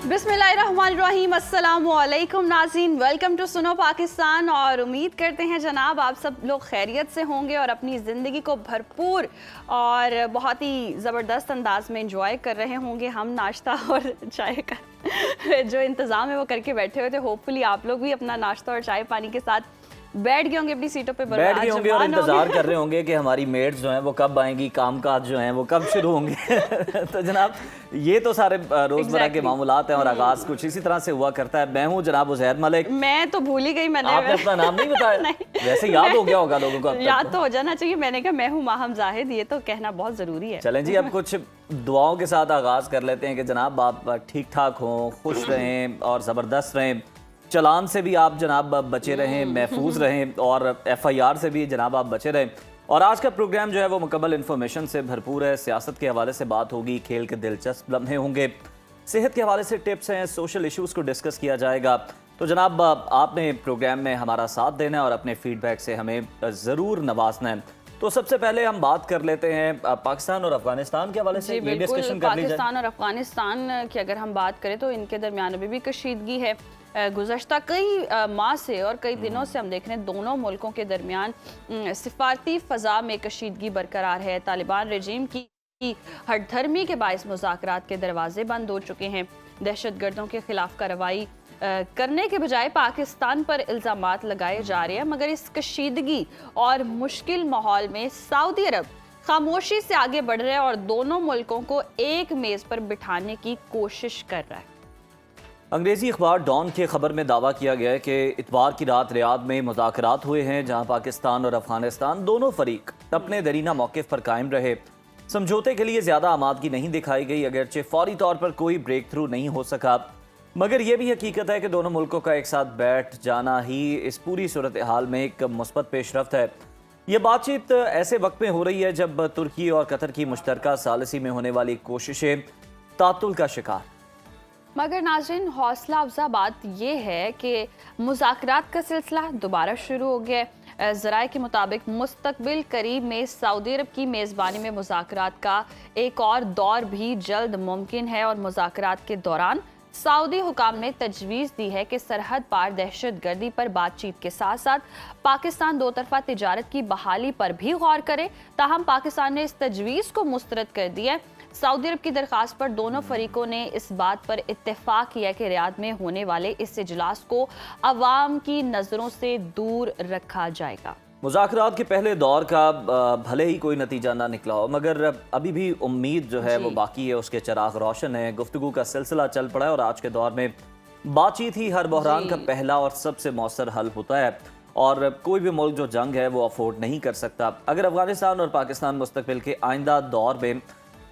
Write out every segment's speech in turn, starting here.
बिस्मिल्लाहिर्रहमानिर्रहीम, अस्सलामुअलैकुम नाज़रीन, वेलकम टू सुनो पाकिस्तान। और उम्मीद करते हैं जनाब आप सब लोग खैरियत से होंगे और अपनी ज़िंदगी को भरपूर और बहुत ही ज़बरदस्त अंदाज में इंजॉय कर रहे होंगे। हम नाश्ता और चाय का जो इंतज़ाम है वो करके बैठे हुए थे। होपफुली आप लोग भी अपना नाश्ता और चाय पानी के साथ बैठ गए होंगे अपनी सीटों पे, बैठ गए होंगे और इंतजार कर रहे होंगे कि हमारी मेट्स जो हैं वो कब आएंगी, कामकाज जो हैं वो कब शुरू होंगे। तो जनाब ये तो सारे रोजमर्रा के मामूलात हैं और आगाज कुछ इसी तरह से हुआ करता है। मैं हूँ जनाब उज़ैर मलिक। मैं तो भूल ही गई, मैंने आपने अपना नाम नहीं बताया? वैसे याद हो गया होगा लोगों को, याद तो हो जाना चाहिए। मैंने कहा मैं हूँ माहम जाहिद, ये तो कहना बहुत जरूरी है। चलें जी, अब कुछ दुआओं के साथ आगाज कर लेते हैं कि जनाब आप ठीक ठाक हों, खुश रहें और ज़बरदस्त रहें। चलान से भी आप जनाब बचे रहें, महफूज रहें और FIR से भी जनाब आप बचे रहें। और आज का प्रोग्राम जो है वो मुकम्मल इन्फॉर्मेशन से भरपूर है। सियासत के हवाले से बात होगी, खेल के दिलचस्प लम्हे होंगे, सेहत के हवाले से टिप्स हैं, सोशल इश्यूज़ को डिस्कस किया जाएगा। तो जनाब आपने प्रोग्राम में हमारा साथ देना है और अपने फीडबैक से हमें ज़रूर नवाजना है। तो सबसे पहले हम बात कर लेते हैं पाकिस्तान और अफगानिस्तान के हवाले से। ये डिस्कशन कर ली जाए। पाकिस्तान और अफगानिस्तान की अगर हम बात करें तो इनके दरमियान अभी भी कशीदगी है। गुज़श्ता कई माह से और कई दिनों से हम देख रहे हैं दोनों मुल्कों के दरमियान सिफारती फ़ज़ा में कशीदगी बरकरार है। तालिबान रजीम की हठधर्मी के बायस मुज़ाकरात के दरवाजे बंद हो चुके हैं। दहशत गर्दों के खिलाफ कार्रवाई करने के बजाय पाकिस्तान पर इल्ज़ामात लगाए जा रहे हैं। मगर इस कशीदगी और मुश्किल माहौल में सऊदी अरब खामोशी से आगे बढ़ रहा है और दोनों मुल्कों को एक मेज़ पर बिठाने की कोशिश कर रहा है। अंग्रेज़ी अखबार डॉन की खबर में दावा किया गया है कि इतवार की रात रियाद में मुज़ाकरात हुए हैं, जहां पाकिस्तान और अफगानिस्तान दोनों फरीक अपने दरीना मौक़िफ़ पर कायम रहे। समझौते के लिए ज़्यादा आमादगी नहीं दिखाई गई, अगरचे फौरी तौर पर कोई ब्रेक थ्रू नहीं हो सका। मगर यह भी हकीकत है कि दोनों मुल्कों का एक साथ बैठ जाना ही इस पूरी सूरत हाल में एक मुस्बत पेशरफ्त है। ये बातचीत ऐसे वक्त में हो रही है जब तुर्की और कतर की मुश्तरका सालिसी में होने वाली कोशिशें तातुल का शिकार। मगर नाज़रीन, हौसला अफजा बात यह है कि मुज़ाकरात का सिलसिला दोबारा शुरू हो गया। ज़राए के मुताबिक मुस्तकबिल करीब में सऊदी अरब की मेज़बानी में मुज़ाकरात का एक और दौर भी जल्द मुमकिन है। और मुज़ाकरात के दौरान सऊदी हुकाम ने तजवीज़ दी है कि सरहद पार दहशत गर्दी पर बातचीत के साथ साथ पाकिस्तान दो तरफा तिजारत की बहाली पर भी गौर करे। ताहम पाकिस्तान ने इस तजवीज़ को मुस्तरद कर दिया है। सऊदी अरब की दरखास्त पर दोनों फरीकों ने इस बात पर इत्तेफाक किया कि रियाद में होने वाले इस इजलास को अवाम की नज़रों से दूर रखा जाएगा। मुज़ाकरात के पहले दौर का भले ही कोई नतीजा ना निकला हो, मगर अभी भी उम्मीद जो है वो बाकी है, उसके चिराग रोशन है। गुफ्तगू का सिलसिला चल पड़ा है और आज के दौर में बातचीत ही हर बहरान का पहला और सबसे मौसर हल होता है। और कोई भी मुल्क जो जंग है वो अफोर्ड नहीं कर सकता। अगर अफगानिस्तान और पाकिस्तान मुस्तकबिल के आइंदा दौर में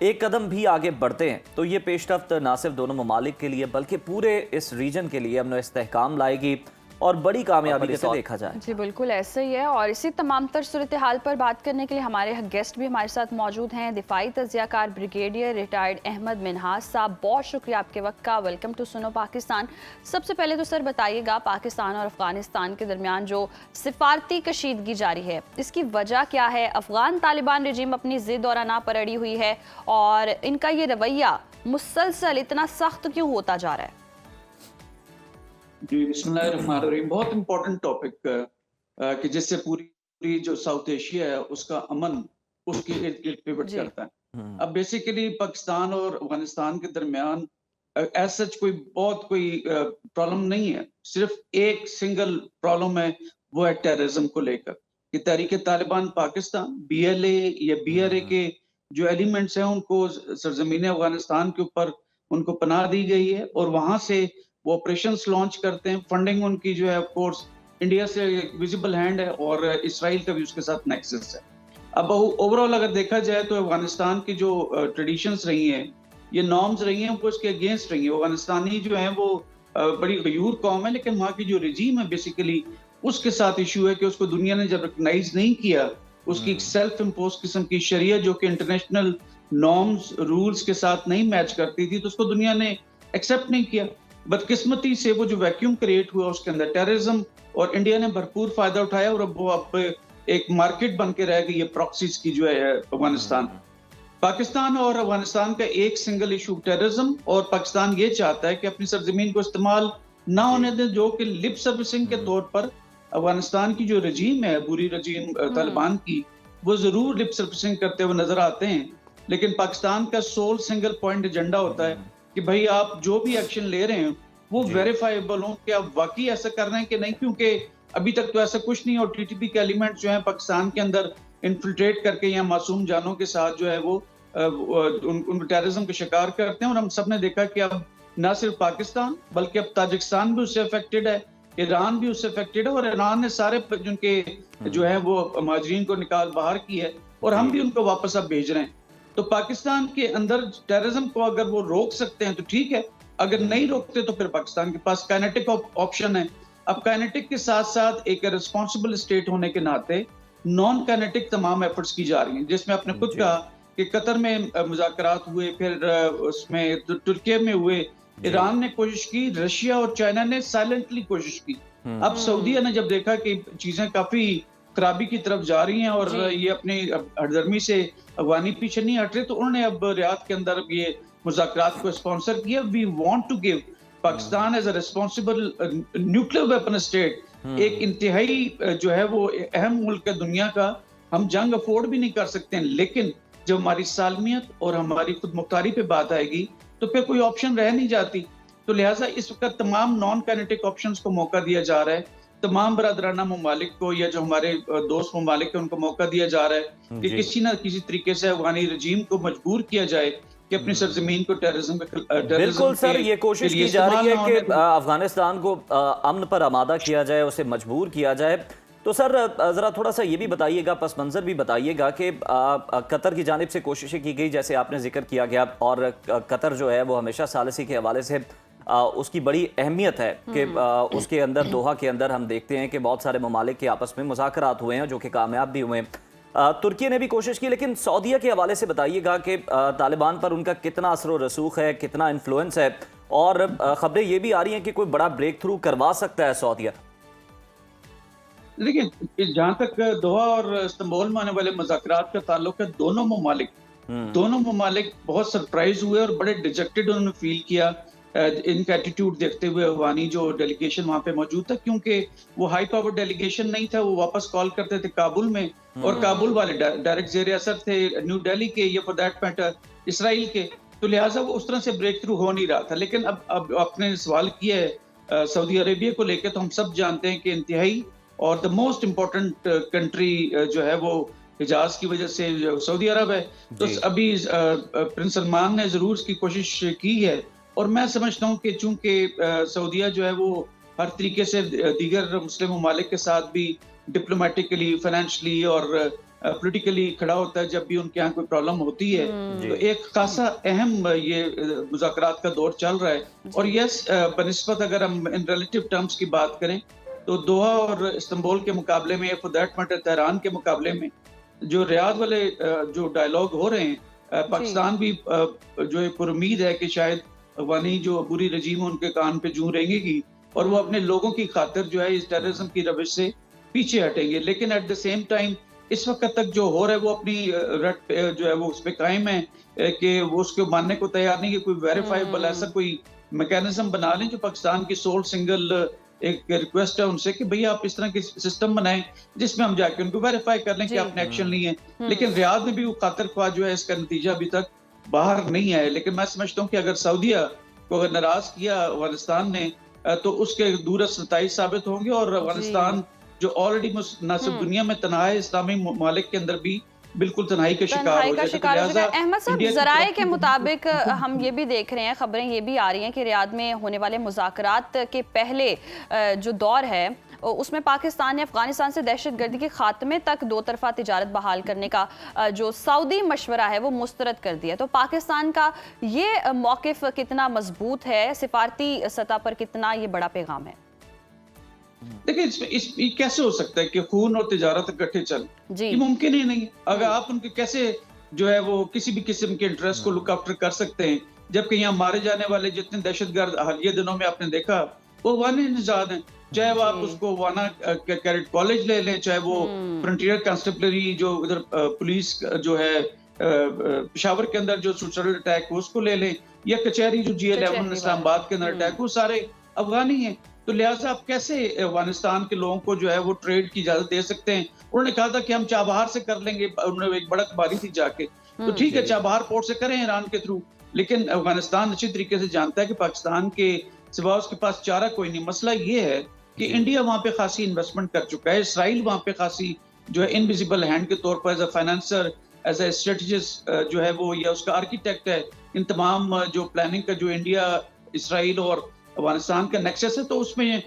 एक कदम भी आगे बढ़ते हैं तो ये पेशरफ्त ना सिर्फ दोनों ममालिक के लिए बल्कि पूरे इस रीजन के लिए अमन इस्तेहकाम लाएगी और बड़ी कामयाबी के साथ देखा जाए। जी बिल्कुल ऐसे ही है। और इसी तमाम तर सूरत हाल पर बात करने के लिए हमारे गेस्ट भी हमारे साथ मौजूद हैं। दिफाई तजियाकार ब्रिगेडियर रिटायर्ड अहमद मिनहास साहब, बहुत शुक्रिया आपके वक्त का। वेलकम टू सुनो पाकिस्तान। सबसे पहले तो सर बताइएगा, पाकिस्तान और अफगानिस्तान के दरमियान जो सिफारती कशीदगी जारी है, इसकी वजह क्या है? अफगान तालिबान रजीम अपनी जिद और अना पर अड़ी हुई है और इनका ये रवैया मुसलसल इतना सख्त क्यों होता जा रहा है? जी बिस्मिल्लाहिर्रहमानिर्रहीम। बहुत इम्पोर्टेंट टॉपिक कि जिससे पूरी जो साउथ एशिया है उसका अमन उसके इर्द गिर्द पिवट करता है। अब बेसिकली पाकिस्तान और अफगानिस्तान के दरमियान एज सच कोई प्रॉब्लम नहीं है। सिर्फ एक सिंगल प्रॉब्लम है, वो है टेररिज्म को लेकर कि तहरीक तालिबान पाकिस्तान BLA या BRA के जो एलिमेंट्स हैं उनको सरजमीन अफगानिस्तान के ऊपर उनको पनाह दी गई है और वहां से वो ऑपरेशंस लॉन्च करते हैं। फंडिंग उनकी जो है ऑफ कोर्स इंडिया से विजिबल हैंड है और इसराइल का भी उसके साथ नेक्सस है। अब ओवरऑल अगर देखा जाए तो अफगानिस्तान की जो ट्रेडिशंस रही हैं, ये नॉर्म्स रही हैं, वो इसके अगेंस्ट रही हैं। अफगानिस्तानी जो है वो बड़ी गयूर कौम है, लेकिन वहाँ की जो रजीम है बेसिकली उसके साथ इशू है कि उसको दुनिया ने जब रिकग्नाइज नहीं किया, उसकी सेल्फ इम्पोज किस्म की शरिया जो कि इंटरनेशनल नॉर्म्स रूल्स के साथ नहीं मैच करती थी, तो उसको दुनिया ने एक्सेप्ट नहीं किया। बदकिस्मती से वो जो वैक्यूम क्रिएट हुआ उसके अंदर टेररिज्म और इंडिया ने भरपूर फायदा उठाया और अब वो एक मार्केट बन के रह गई है प्रॉक्सीज की जो है अफगानिस्तान। पाकिस्तान और अफगानिस्तान का एक सिंगल इशू टेररिज्म, और पाकिस्तान ये चाहता है कि अपनी सरजमीन को इस्तेमाल ना होने दें, जो कि लिप सर्विसिंग के तौर पर अफगानिस्तान की जो रजीम है, बुरी रजीम तालिबान की, वो जरूर लिप सर्विसिंग करते हुए नजर आते हैं। लेकिन पाकिस्तान का सोल सिंगल पॉइंट एजेंडा होता है कि भाई आप जो भी एक्शन ले रहे हैं वो वेरीफाइबल हो कि आप वाकई ऐसा कर रहे हैं कि नहीं, क्योंकि अभी तक तो ऐसा कुछ नहीं। और टीटीपी के एलिमेंट जो है पाकिस्तान के अंदर इन्फिल्ट्रेट करके या मासूम जानों के साथ जो है वो उन टेररिज्म का शिकार करते हैं। और हम सब ने देखा कि अब न सिर्फ पाकिस्तान बल्कि अब ताजिकिस्तान भी उससे अफेक्टेड है, ईरान भी उससे अफेक्टेड है, और ईरान ने सारे जिनके जो है वो महाजरीन को निकाल बाहर की है, और हम भी उनको वापस अब भेज रहे हैं। तो पाकिस्तान के अंदर टेररिज्म को अगर वो रोक सकते हैं तो ठीक है, अगर नहीं रोकते तो फिर पाकिस्तान के पास काइनेटिक ऑप्शन है। अब काइनेटिक के साथ साथ एक रिस्पॉन्सिबल स्टेट होने के नाते नॉन काइनेटिक तमाम एफर्ट्स की जा रही हैं, जिसमें आपने खुद कहा कि कतर में मुज़ाकरात हुए, फिर उसमें तुर्की में हुए, ईरान ने कोशिश की, रशिया और चाइना ने साइलेंटली कोशिश की। अब सऊदीया ने जब देखा कि चीजें काफी खराबी की तरफ जा रही हैं और ये अपनी हरदर्मी से अफगानी पीछे नहीं हट रहे, तो उन्होंने अब रियाद के अंदर ये मुज़ाकरात को स्पॉन्सर किया। We want to give Pakistan as a responsible nuclear weapon state, एक इंतहाई जो है वो अहम मुल्क है दुनिया का। हम जंग अफोर्ड भी नहीं कर सकते हैं, लेकिन जब हमारी सालमियत और हमारी खुद मुख्तारी पे बात आएगी तो फिर कोई ऑप्शन रह नहीं जाती। तो लिहाजा इस वक्त तमाम नॉन काइनेटिक ऑप्शंस को मौका दिया जा रहा है, तमाम बरादराना ममालिक को या जो हमारे दोस्त ममालिक है उनको मौका दिया जा रहा है कि किसी ना किसी तरीके से अफगानी रजीम को मजबूर किया जाए कि अपनी सरजमीन को टेररिज्म बिल्कुल सर, ये कोशिश की जा रही है कि अफगानिस्तान को अमन पर आमादा किया जाए, उसे मजबूर किया जाए। तो सर ज़रा थोड़ा सा ये भी बताइएगा, पस मंज़र भी बताइएगा कि कतर की जानिब से कोशिशें की गई, जैसे आपने जिक्र किया गया, और कतर जो है वो हमेशा सालिसी के हवाले से उसकी बड़ी अहमियत है कि उसके अंदर दोहा के अंदर हम देखते हैं कि बहुत सारे ममालिक के आपस में मुज़ाकरात हुए हैं जो कि कामयाब भी हुए हैं। तुर्की ने भी कोशिश की, लेकिन सऊदीया के हवाले से बताइएगा कि तालिबान पर उनका कितना असर व रसूख है, कितना इन्फ्लुएंस है, और ख़बरें ये भी आ रही हैं कि कोई बड़ा ब्रेक थ्रू करवा सकता है सऊदीया। देखिए, जहां तक दोहा और इस्तांबुल में आने वाले मुज़ाकरात का ताल्लुक है, दोनों ममालिक बहुत सरप्राइज हुए और बड़े डिजेक्टेड उन्होंने फील किया इनका एटीट्यूड देखते हुए। अफगानी जो डेलीगेशन वहां पे मौजूद था, क्योंकि वो हाई पावर डेलीगेशन नहीं था, वो वापस कॉल करते थे काबुल में, और काबुल वाले डायरेक्ट ज़ेर असर थे न्यू दिल्ली के या फॉर दैट मैटर इसराइल के। तो लिहाजा वो उस तरह से ब्रेक थ्रू हो नहीं रहा था। लेकिन अब आपने सवाल किया है सऊदी अरेबिया को लेकर, तो हम सब जानते हैं कि इंतहाई और द मोस्ट इम्पोर्टेंट कंट्री जो है वो हिजाज की वजह से सऊदी अरब है। तो अभी प्रिंस सलमान ने जरूर इसकी कोशिश की है, और मैं समझता हूँ कि चूंकि सऊदीया जो है वो हर तरीके से दीगर मुस्लिम ममालिक के साथ भी डिप्लोमेटिकली, फाइनेंशियली और पॉलिटिकली खड़ा होता है जब भी उनके यहाँ कोई प्रॉब्लम होती है। तो एक खासा अहम ये मुज़ाकरात का दौर चल रहा है। और यस, बनिस्बत अगर हम इन रिलेटिव टर्म्स की बात करें तो दोहा और इस्तांबुल के मुकाबले में, फॉर दैट मैटर तेहरान के मुकाबले में, जो रियाद वाले जो डायलॉग हो रहे हैं, पाकिस्तान भी जो एक उम्मीद है कि शायद अफगानी जो बुरी रजीम उनके कान पे जूं रहेंगी और वो अपने लोगों की खातिर जो है इस टेररिज्म की रविश से पीछे हटेंगे। लेकिन एट द सेम टाइम इस वक्त तक जो हो रहा है वो अपनी रट जो है वो उस पर कायम है कि वो उसको मानने को तैयार नहीं कि कोई वेरीफाइबल ऐसा कोई मैकेनिज्म बना लें। जो पाकिस्तान की सोल सिंगल एक रिक्वेस्ट है उनसे कि भैया आप इस तरह की सिस्टम बनाएं जिसमें हम जाके उनको वेरीफाई कर लें कि आपने एक्शन लिए। लेकिन रियाद में भी वो खातिर ख्वाह जो है इसका नतीजा अभी तक बाहर नहीं आया। लेकिन मैं समझता हूँ कि अगर सऊदीया को अगर नाराज किया अफगानिस्तान ने तो उसके दूरस्थ नताइज साबित होंगे, और अफगानिस्तान जो ऑलरेडी न सिर्फ दुनिया में तनहा है, इस्लामी ममालिक के अंदर भी बिल्कुल तन्हाई का शिकार हो जाएगा। अहमद साहब, ज़राए के मुताबिक हम ये भी देख रहे हैं, खबरें ये भी आ रही हैं कि रियाद में होने वाले मुज़ाकरात के पहले जो दौर है उसमें पाकिस्तान ने अफगानिस्तान से दहशतगर्दी के खात्मे तक दो तरफा तिजारत बहाल करने का जो सऊदी मशवरा है वो मुस्तरद कर दिया। तो पाकिस्तान का ये मौक़िफ़ कितना मजबूत है, सिफारती सतह पर कितना ये बड़ा पैगाम है? देखिए, कैसे हो सकता है कि खून और तिजारत इकट्ठे चल, ये मुमकिन ही नहीं है। अगर आप उनके कैसे जो है वो किसी भी किस्म के इंटरेस्ट को लुक आफ्टर कर सकते हैं, जबकि यहाँ मारे जाने वाले जितने दहशतगर्द हालिया दिनों में आपने देखा वो वाना निजाद हैं। चाहे वो आप उसको वाना कैडेट कॉलेज ले लें, चाहे वो फ्रंटियर कंस्टेबलरी जो उधर पुलिस जो है पेशावर के अंदर जो सुचरल अटैक हो उसको ले लें, या कचहरी जो G11 इस्लामाबाद के अंदर अटैक हो, सारे अफगानी हैं। तो लिहाजा आप कैसे अफगानिस्तान के लोगों को जो है वो ट्रेड की इजाजत दे सकते हैं? उन्होंने कहा था कि हम चाबहार से कर लेंगे, उन्होंने एक बड़क मारी थी जाके, तो ठीक है चाबहार पोर्ट से करें ईरान के थ्रू, लेकिन अफगानिस्तान अच्छी तरीके से जानता है कि पाकिस्तान के सिवा उसके पास चारा कोई नहीं। मसला ये है कि इंडिया वहां पे खासी इन्वेस्टमेंट कर चुका है, इसराइल वहां पे खासी जो है इनविजिबल हैंड के तौर पर as a financier, as a strategist जो है वो, या उसका आर्किटेक्ट है इन तमाम जो प्लानिंग का जो इंडिया, इसराइल और अफगानिस्तान का नेक्सस है, तो उसमें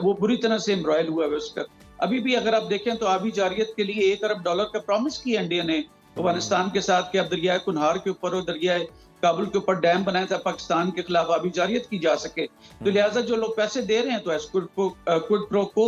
वो बुरी तरह से एम्ब्रॉयल हुआ है उसका। अभी भी अगर आप देखें तो आबी जारियत के लिए $1 अरब का प्रॉमिस किया इंडिया ने अफगानिस्तान के साथ कि अब दरियाए कुनहार के ऊपर और दरियाए काबुल के ऊपर डैम बनाया था पाकिस्तान के खिलाफ आबी जारियत की जा सके। तो लिहाजा जो लोग पैसे दे रहे हैं तो क्विड प्रो को,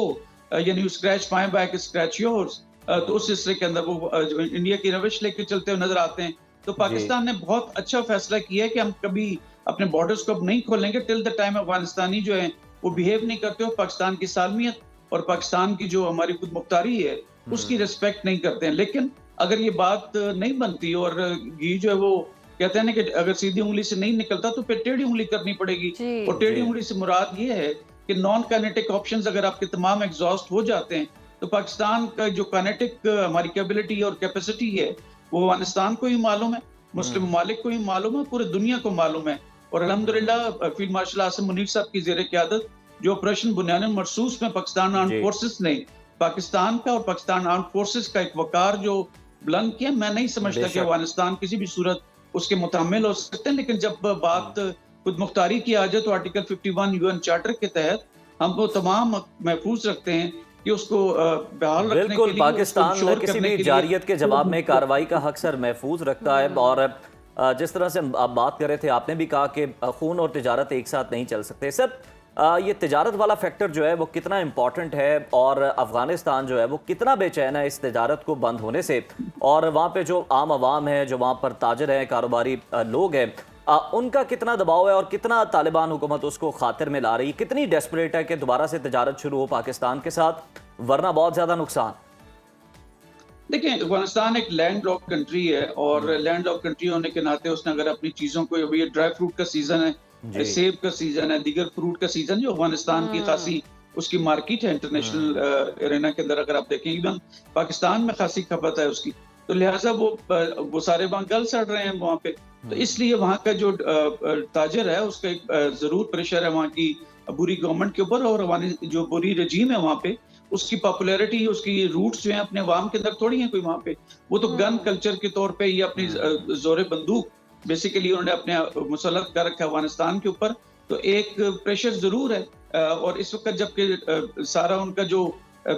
यानी scratch my back scratch yours, तो उस हिस्से के अंदर वो जो इंडिया की रविश लेके चलते हुए नजर आते हैं। तो पाकिस्तान ने बहुत अच्छा फैसला किया है कि हम कभी अपने बॉर्डर्स को अब नहीं खोलेंगे टिल द टाइम अफगानिस्तानी जो है वो बिहेव नहीं करते हो, पाकिस्तान की सालमियत और पाकिस्तान की जो हमारी खुद मुख्तारी है उसकी रिस्पेक्ट नहीं करते हैं। लेकिन अगर ये बात नहीं बनती और घी जो है वो कहते हैं ना कि अगर सीधी उंगली से नहीं निकलता तो फिर टेढ़ी उंगली करनी पड़ेगी, और टेढ़ी उंगली से मुराद ये है कि नॉन काइनेटिक ऑप्शंस अगर आपके तमाम एग्जॉस्ट हो जाते हैं तो पाकिस्तान का जो काइनेटिक हमारी कैपेबिलिटी और कैपेसिटी है वो अफगानिस्तान को ही मालूम है, मुस्लिम ममालिक को ही मालूम है, पूरी दुनिया को मालूम है। और अल्हम्दुलिल्लाह फील्ड मार्शल आसिम मुनीर साहब की ज़ेर क़यादत जो ऑपरेशन बुनियान मरसूस में पाकिस्तान आर्म्ड फोर्सेस ने पाकिस्तान का और पाकिस्तान आर्म्ड फोर्सेस का एक वकार जो बुलंद किया, मैं नहीं समझता कि अफगानिस्तान किसी भी सूरत उसके मुतामिल हो सकते हैं। लेकिन जब बात खुद मुख्तारी की आ जाए तो आर्टिकल 51 यूएन चार्टर के तहत हम वो तमाम महफूज रखते हैं कि उसको बहाल रखने के लिए, बिल्कुल पाकिस्तान किसी भी जारियत के जवाब में कार्रवाई का हक सर महफूज रखता है। और जिस तरह से आप बात कर रहे थे, आपने भी कहा कि खून और तिजारत एक साथ नहीं चल सकते। सर ये तिजारत वाला फैक्टर जो है वो कितना इम्पॉर्टेंट है और अफगानिस्तान जो है वो कितना बेचैन है इस तिजारत को बंद होने से, और वहाँ पे जो आम आवाम है, जो वहाँ पर ताजर हैं, कारोबारी लोग हैं, उनका कितना दबाव है और कितना तालिबान हुकूमत उसको खातिर में ला रही है, कितनी डेस्परेट है कि दोबारा से तिजारत शुरू हो पाकिस्तान के साथ, वरना बहुत ज़्यादा नुकसान। देखिए अफगानिस्तान एक लैंड लॉक कंट्री है और लैंड लॉक कंट्री होने के नाते उसने अगर अपनी चीज़ों को, अभी ये ड्राई फ्रूट का सीजन है, सेब का सीजन है, दीगर फ्रूट का सीजन, जो अफगानिस्तान की खासी उसकी मार्केट है इंटरनेशनल एरेना के अंदर, अगर आप देखें इवन पाकिस्तान में खासी खपत है उसकी, तो लिहाजा वो सारे वहाँ गल सड़ रहे हैं वहाँ पे। तो इसलिए वहाँ का जो ताजर है उसका एक जरूर प्रेशर है वहाँ की बुरी गवर्नमेंट के ऊपर, और जो बुरी रजीम है वहाँ पे उसकी पॉपुलैरिटी, उसकी रूट्स जो है अपने अवाम के अंदर थोड़ी है कोई वहाँ पे। वो तो गन कल्चर के तौर पे या अपनी जोरे बंदूक बेसिकली उन्होंने अपने मुसल्लत कर रखा है अफगानिस्तान के ऊपर, तो एक प्रेशर जरूर है। और इस वक्त जबकि सारा उनका जो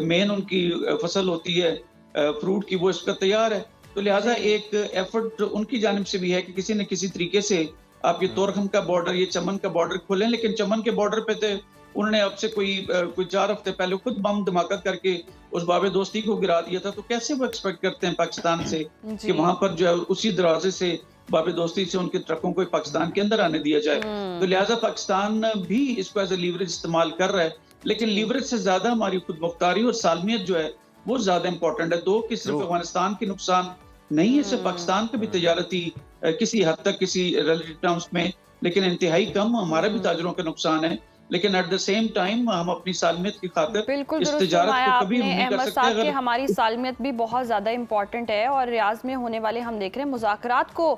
मेन उनकी फसल होती है फ्रूट की वो इसका तैयार है, तो लिहाजा एक एफर्ट उनकी जानिब से भी है कि किसी न किसी तरीके से आप ये तोरखम का बॉर्डर, ये चमन का बॉर्डर खोलें। लेकिन चमन के बॉर्डर पे थे उन्होंने अब से कोई 4 हफ्ते पहले खुद बम धमाका करके उस बाबे दोस्ती को गिरा दिया था, तो कैसे वो एक्सपेक्ट करते हैं पाकिस्तान से कि वहां पर जो है उसी दरवाजे से बाबे दोस्ती से उनके ट्रकों को पाकिस्तान के अंदर आने दिया जाए। तो लिहाजा पाकिस्तान भी इसको एज ए लीवरेज इस्तेमाल कर रहा है, लेकिन लीवरेज से ज्यादा हमारी खुद मुख्तारी और सालमियत जो है वो ज्यादा इंपॉर्टेंट है। दो कि सिर्फ अफगानिस्तान के नुकसान नहीं है, सिर्फ पाकिस्तान का भी तजारती किसी हद तक किसी रिलेटिव टर्म्स में, लेकिन इंतहाई कम हमारा भी ताजरों का नुकसान है। लेकिन एट द सेम टाइम हम अपनी सालमियत की खातिर इस तिजारत को कभी नहीं कर सकते। अगर हमारी सालमियत भी बहुत ज़्यादा इम्पॉर्टेंट है और रियाज में होने वाले हम देख रहे हैं मुज़ाकरात को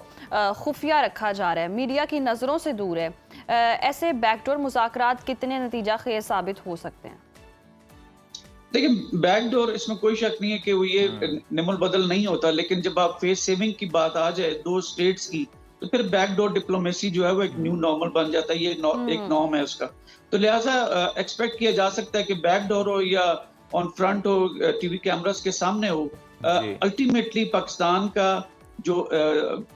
खुफिया रखा जा रहा है, मीडिया की नज़रों से दूर है। ऐसे बैकडोर मुज़ाकरात कितने नतीजा खेज साबित हो सकते हैं? देखिए बैकडोर, इसमें कोई शक नहीं है कि वो ये निमुल बदल नहीं होता, लेकिन जब आप फेस सेविंग की बात आ जाए दो स्टेट्स की, तो फिर बैकडोर डिप्लोमेसी जो है वो एक न्यू नॉर्मल बन जाता है, ये एक नॉर्म है उसका। तो लिहाजा एक्सपेक्ट किया जा सकता है कि बैकडोर हो या ऑन फ्रंट हो, टीवी कैमरास के सामने हो, अल्टीमेटली पाकिस्तान का जो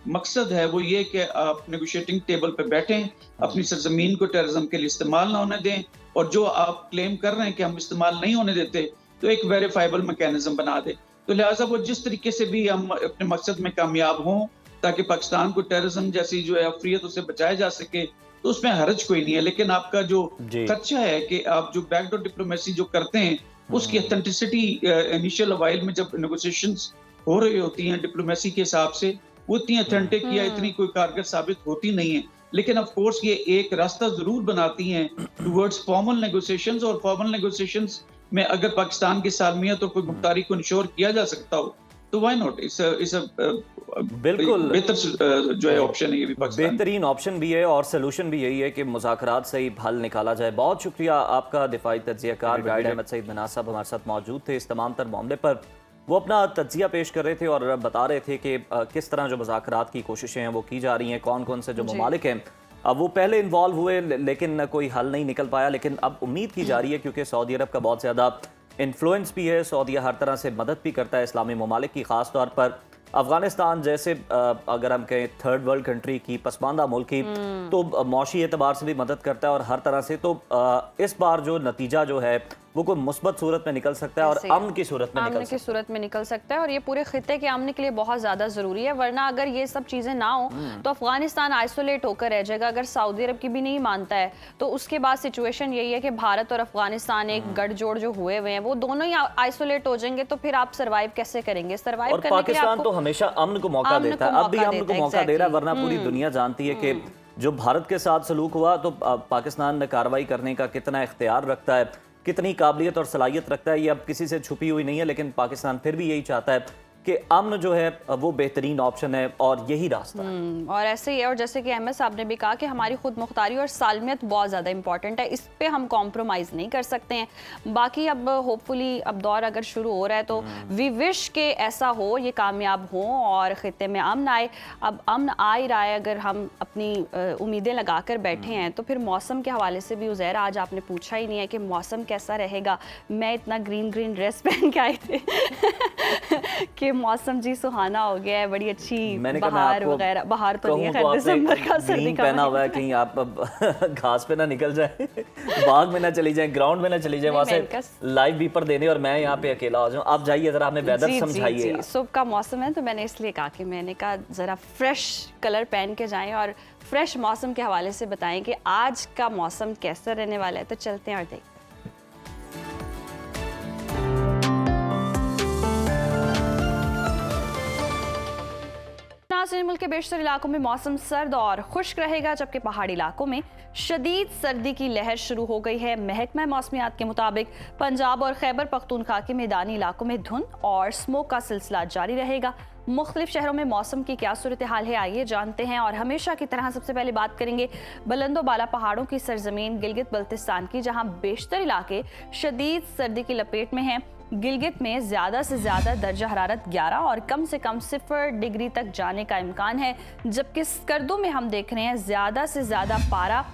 मकसद है वो ये कि आप नेगोशिएटिंग टेबल पे बैठें, अपनी सरजमीन को टेररिज्म के लिए इस्तेमाल ना होने दें, और जो आप क्लेम कर रहे हैं कि हम इस्तेमाल नहीं होने देते तो एक वेरीफाइबल मैकेनिज्म बना दे। तो लिहाजा वो जिस तरीके से भी हम अपने मकसद में कामयाब हों ताकि पाकिस्तान को टेररिज्म जैसी जो है अफरियत उसे बचाया जा सके, तो उसमें हर्ज कोई नहीं है। लेकिन आपका जो खर्चा है कि आप जो बैकडोर डिप्लोमेसी जो करते हैं उसकी ऑथेंटिसिटी इनिशियल अवाइल में जब नेगोशिएशंस हो रही होती हैं डिप्लोमेसी के हिसाब से, वो इतनी ऑथेंटिक या इतनी कोई कारगर साबित होती नहीं है। लेकिन ऑफ कोर्स ये एक रास्ता जरूर बनाती हैं टुवर्ड्स फॉर्मल नेगोशिएशंस, और फॉर्मल नेगोशिएशंस में अगर पाकिस्तान की सालमियत और कोई मुख्तारी को इंश्योर किया जा सकता हो तो व्हाई नॉट। बिल्कुल बेहतर जो है ऑप्शन है, ये भी पाकिस्तान बेहतरीन ऑप्शन भी है और सोल्यूशन भी यही है कि मुज़ाकरात से ही हल निकाला जाए। बहुत शुक्रिया आपका दिफाई तज्ज़ियाकार गाइड अहमद सईद मनास साहब हमारे साथ मौजूद थे इस तमाम तर मामले पर। वो अपना तज्ज़िया पेश कर रहे थे और बता रहे थे कि किस तरह जो मुज़ाकरात की कोशिशें हैं वो की जा रही हैं, कौन कौन से जो ममालिक हैं अब वो पहले इन्वॉल्व हुए लेकिन कोई हल नहीं निकल पाया। लेकिन अब उम्मीद की जा रही है क्योंकि सऊदी अरब का बहुत ज़्यादा इन्फ्लुएंस भी है, सऊदीया हर तरह से मदद भी करता है इस्लामी ममालिक की, ख़ास तौर पर अफगानिस्तान जैसे अगर हम कहें थर्ड वर्ल्ड कंट्री की, पसमानदा मुल्क की, तो मौशी एतबार से भी मदद करता है और हर तरह से। तो इस बार जो नतीजा जो है वो कोई मुस्बत सूरत में निकल सकता है और अमन की सूरत में निकल सकता है और ये पूरे खित्ते के अमन के लिए बहुत ज़्यादा ज़रूरी है। वरना अगर ये सब चीज़ें ना हो तो अफगानिस्तान आइसोलेट होकर रह जाएगा। अगर सऊदी अरब की भी नहीं मानता है तो उसके बाद सिचुएशन यही है कि भारत और अफगानिस्तान एक गठजोड़ जो हुए हुए हैं वो दोनों ही आइसोलेट हो जाएंगे। तो फिर आप सर्वाइव कैसे करेंगे? सर्वाइव करने के लिए पाकिस्तान तो हमेशा अमन को मौका देता है, अब भी अमन को मौका दे रहा है। वरना पूरी दुनिया जानती है कि जो भारत के साथ सलूक हुआ तो पाकिस्तान कार्रवाई करने का कितना इख्तियार रखता है, कितनी काबिलियत और सलाहियत रखता है, ये अब किसी से छुपी हुई नहीं है। लेकिन पाकिस्तान फिर भी यही चाहता है कि अमन जो है वो बेहतरीन ऑप्शन है और यही रास्ता है। और ऐसे ही है। और जैसे कि अहमद साहब ने भी कहा कि हमारी खुद मुख्तारी और सालमियत बहुत ज़्यादा इंपॉर्टेंट है, इस पे हम कॉम्प्रोमाइज़ नहीं कर सकते हैं। बाकी अब होपफुली अब दौर अगर शुरू हो रहा है तो वी विश के ऐसा हो, ये कामयाब हो और ख़ित्ते में अमन आए। अब अमन आ ही रहा है, अगर हम अपनी उम्मीदें लगा कर बैठे हैं तो फिर मौसम के हवाले से भी उज़ैर आज आपने पूछा ही नहीं है कि मौसम कैसा रहेगा। मैं इतना ग्रीन ग्रीन ड्रेस पहन के आई थी कि मौसम जी सुहाना हो गया है, बड़ी अच्छी बहार वगैरह। बहार तो नहीं है, खैर दिसंबर का सर्दी का पहना हुआ है, कहीं आप घास पे ना निकल जाए, बाग में ना चली जाए, ग्राउंड में ना चली जाए, वहां से लाइव वीपर देने और मैं यहाँ पे अकेला हो जाऊँ। आप जाइए जरा, हमें वेदर समझाइए। सुबह का मौसम है तो मैंने इसलिए कहा कि मैंने कहा जरा फ्रेश कलर पहन के जाएं और फ्रेश मौसम के हवाले से बताएं कि आज का मौसम कैसा रहने वाला है। तो चलते हैं और देखते हैं। मुल्क के बेशतर इलाकों में मौसम सर्द और खुश्क रहेगा, जबकि पहाड़ी इलाकों में शदीद सर्दी की लहर शुरू हो गई है। महकमा मौसमियात के मुताबिक पंजाब और खैबर पख्तूनख्वा के मैदानी इलाकों में धुंध और स्मोक का सिलसिला जारी रहेगा। मुख्तलिफ शहरों में मौसम की क्या सूरत हाल है, आइए जानते हैं। और हमेशा की तरह सबसे पहले बात करेंगे बुलंदो बाला पहाड़ों की सरजमीन गिलगित बल्तिस्तान की, जहां बेशतर इलाके शदीद सर्दी की लपेट में हैं। गिलगित में ज़्यादा से ज़्यादा दर्जा हरारत 11 और कम से कम 0 डिग्री तक जाने का इम्कान है, जबकि स्कर्दो में हम देख रहे हैं ज़्यादा से ज़्यादा पारा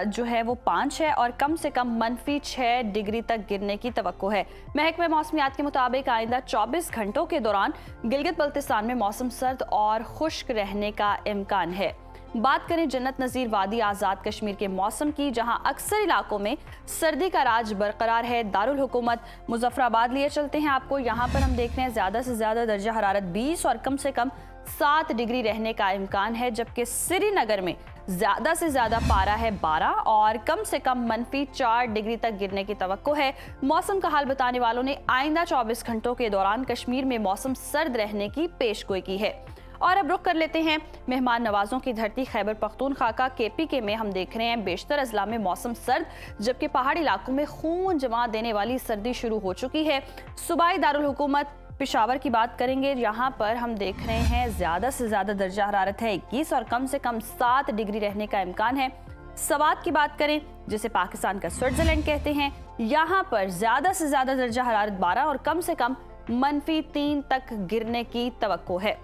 जो है वो 5 है और कम से कम -6 डिग्री तक गिरने की तवक्को है। महकमा मौसमियात के मुताबिक आइंदा 24 घंटों के दौरान गिलगित बल्तिस्तान में मौसम सर्द और खुश्क रहने का इम्कान है। बात करें जन्नत नज़ीर वादी आज़ाद कश्मीर के मौसम की, जहां अक्सर इलाकों में सर्दी का राज बरकरार है। दारुल हुकूमत मुजफ्फराबाद लिए चलते हैं आपको। यहाँ पर हम देख रहे हैं ज़्यादा से ज़्यादा दर्जा हरारत 20 और कम से कम 7 डिग्री रहने का इम्कान है, जबकि श्रीनगर में ज़्यादा से ज़्यादा पारा है 12 और कम से कम -4 डिग्री तक गिरने की तवक्को है। मौसम का हाल बताने वालों ने आइंदा 24 घंटों के दौरान कश्मीर में मौसम सर्द रहने की पेशगोई की है। और अब रुख कर लेते हैं मेहमान नवाजों की धरती खैबर पख्तूनख्वा का KPK में हम देख रहे हैं बेशतर अजला में मौसम सर्द, जबकि पहाड़ी इलाकों में खून जमा देने वाली सर्दी शुरू हो चुकी है। सूबाई दारुल हुकूमत पेशावर की बात करेंगे, यहाँ पर हम देख रहे हैं ज़्यादा से ज़्यादा दर्जा हरारत है 21 और कम से कम 7 डिग्री रहने का इम्कान है। सवात की बात करें, जिसे पाकिस्तान का स्विट्जरलैंड कहते हैं, यहाँ पर ज़्यादा से ज़्यादा दर्जा हरारत 12 और कम से कम -3 तक गिरने की तवक्को है।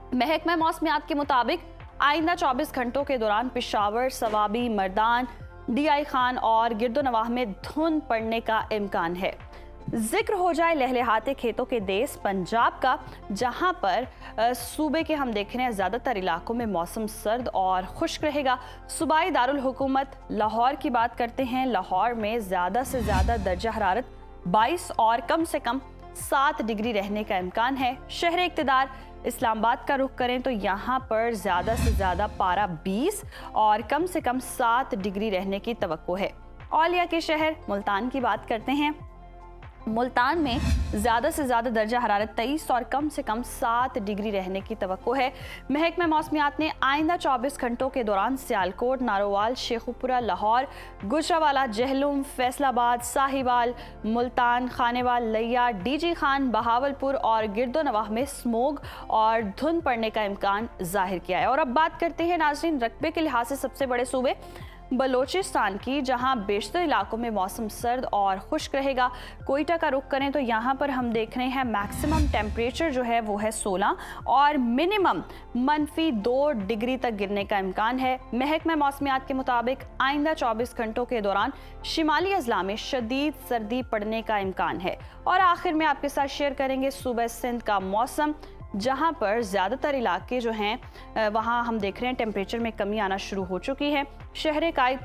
महकमा मौसमियात के मुताबिक आइंदा 24 घंटों के दौरान पेशावर, सवाबी, मर्दान, DI खान और गिरदोनवाह में धुंध पड़ने का इम्कान है। जिक्र हो जाए लहलहाते खेतों के देश पंजाब का, जहां पर सूबे के हम देख रहे हैं ज़्यादातर इलाकों में मौसम सर्द और खुश्क रहेगा। सूबाई दारुल हुकूमत लाहौर की बात करते हैं। लाहौर में ज़्यादा से ज़्यादा दर्जा हरारत 22 और कम से कम 7 डिग्री रहने का इम्कान है। शहर इक़्तिदार इस्लामाबाद का रुख करें तो यहाँ पर ज़्यादा से ज़्यादा पारा 20 और कम से कम 7 डिग्री रहने की तवक्को है। औलिया के शहर मुल्तान की बात करते हैं। मुल्तान में ज़्यादा से ज़्यादा दर्जा हरारत 23 और कम से कम 7 डिग्री रहने की तवक्को है। महकमा मौसमियात ने आइंदा 24 घंटों के दौरान सियालकोट, नारोवाल, शेखुपुरा, लाहौर, गुजरावाला, जहलुम, फैसलाबाद, साहिवाल, मुल्तान, खानेवाल, लिया, डीजी खान, बहावलपुर और गिरदोनवाह में स्मोग और धुंध पड़ने का इम्कान जाहिर किया है। और अब बात करते हैं नाज़रीन रकबे के लिहाज से सबसे बड़े सूबे बलोचिस्तान की, जहां बेशतर इलाकों में मौसम सर्द और खुश्क रहेगा। कोयटा का रुख करें तो यहां पर हम देख रहे हैं मैक्सिमम टेम्परेचर जो है वो है 16 और मिनिमम -2 डिग्री तक गिरने का इम्कान है। महकमा मौसमियात के मुताबिक आइंदा 24 घंटों के दौरान शिमाली अजला में शदीद सर्दी पड़ने का इम्कान है। और आखिर में आपके साथ शेयर करेंगे सूबे सिंध का मौसम, जहां पर ज़्यादातर इलाके जो हैं वहां हम देख रहे हैं टेम्परेचर में कमी आना शुरू हो चुकी है। शहर कायद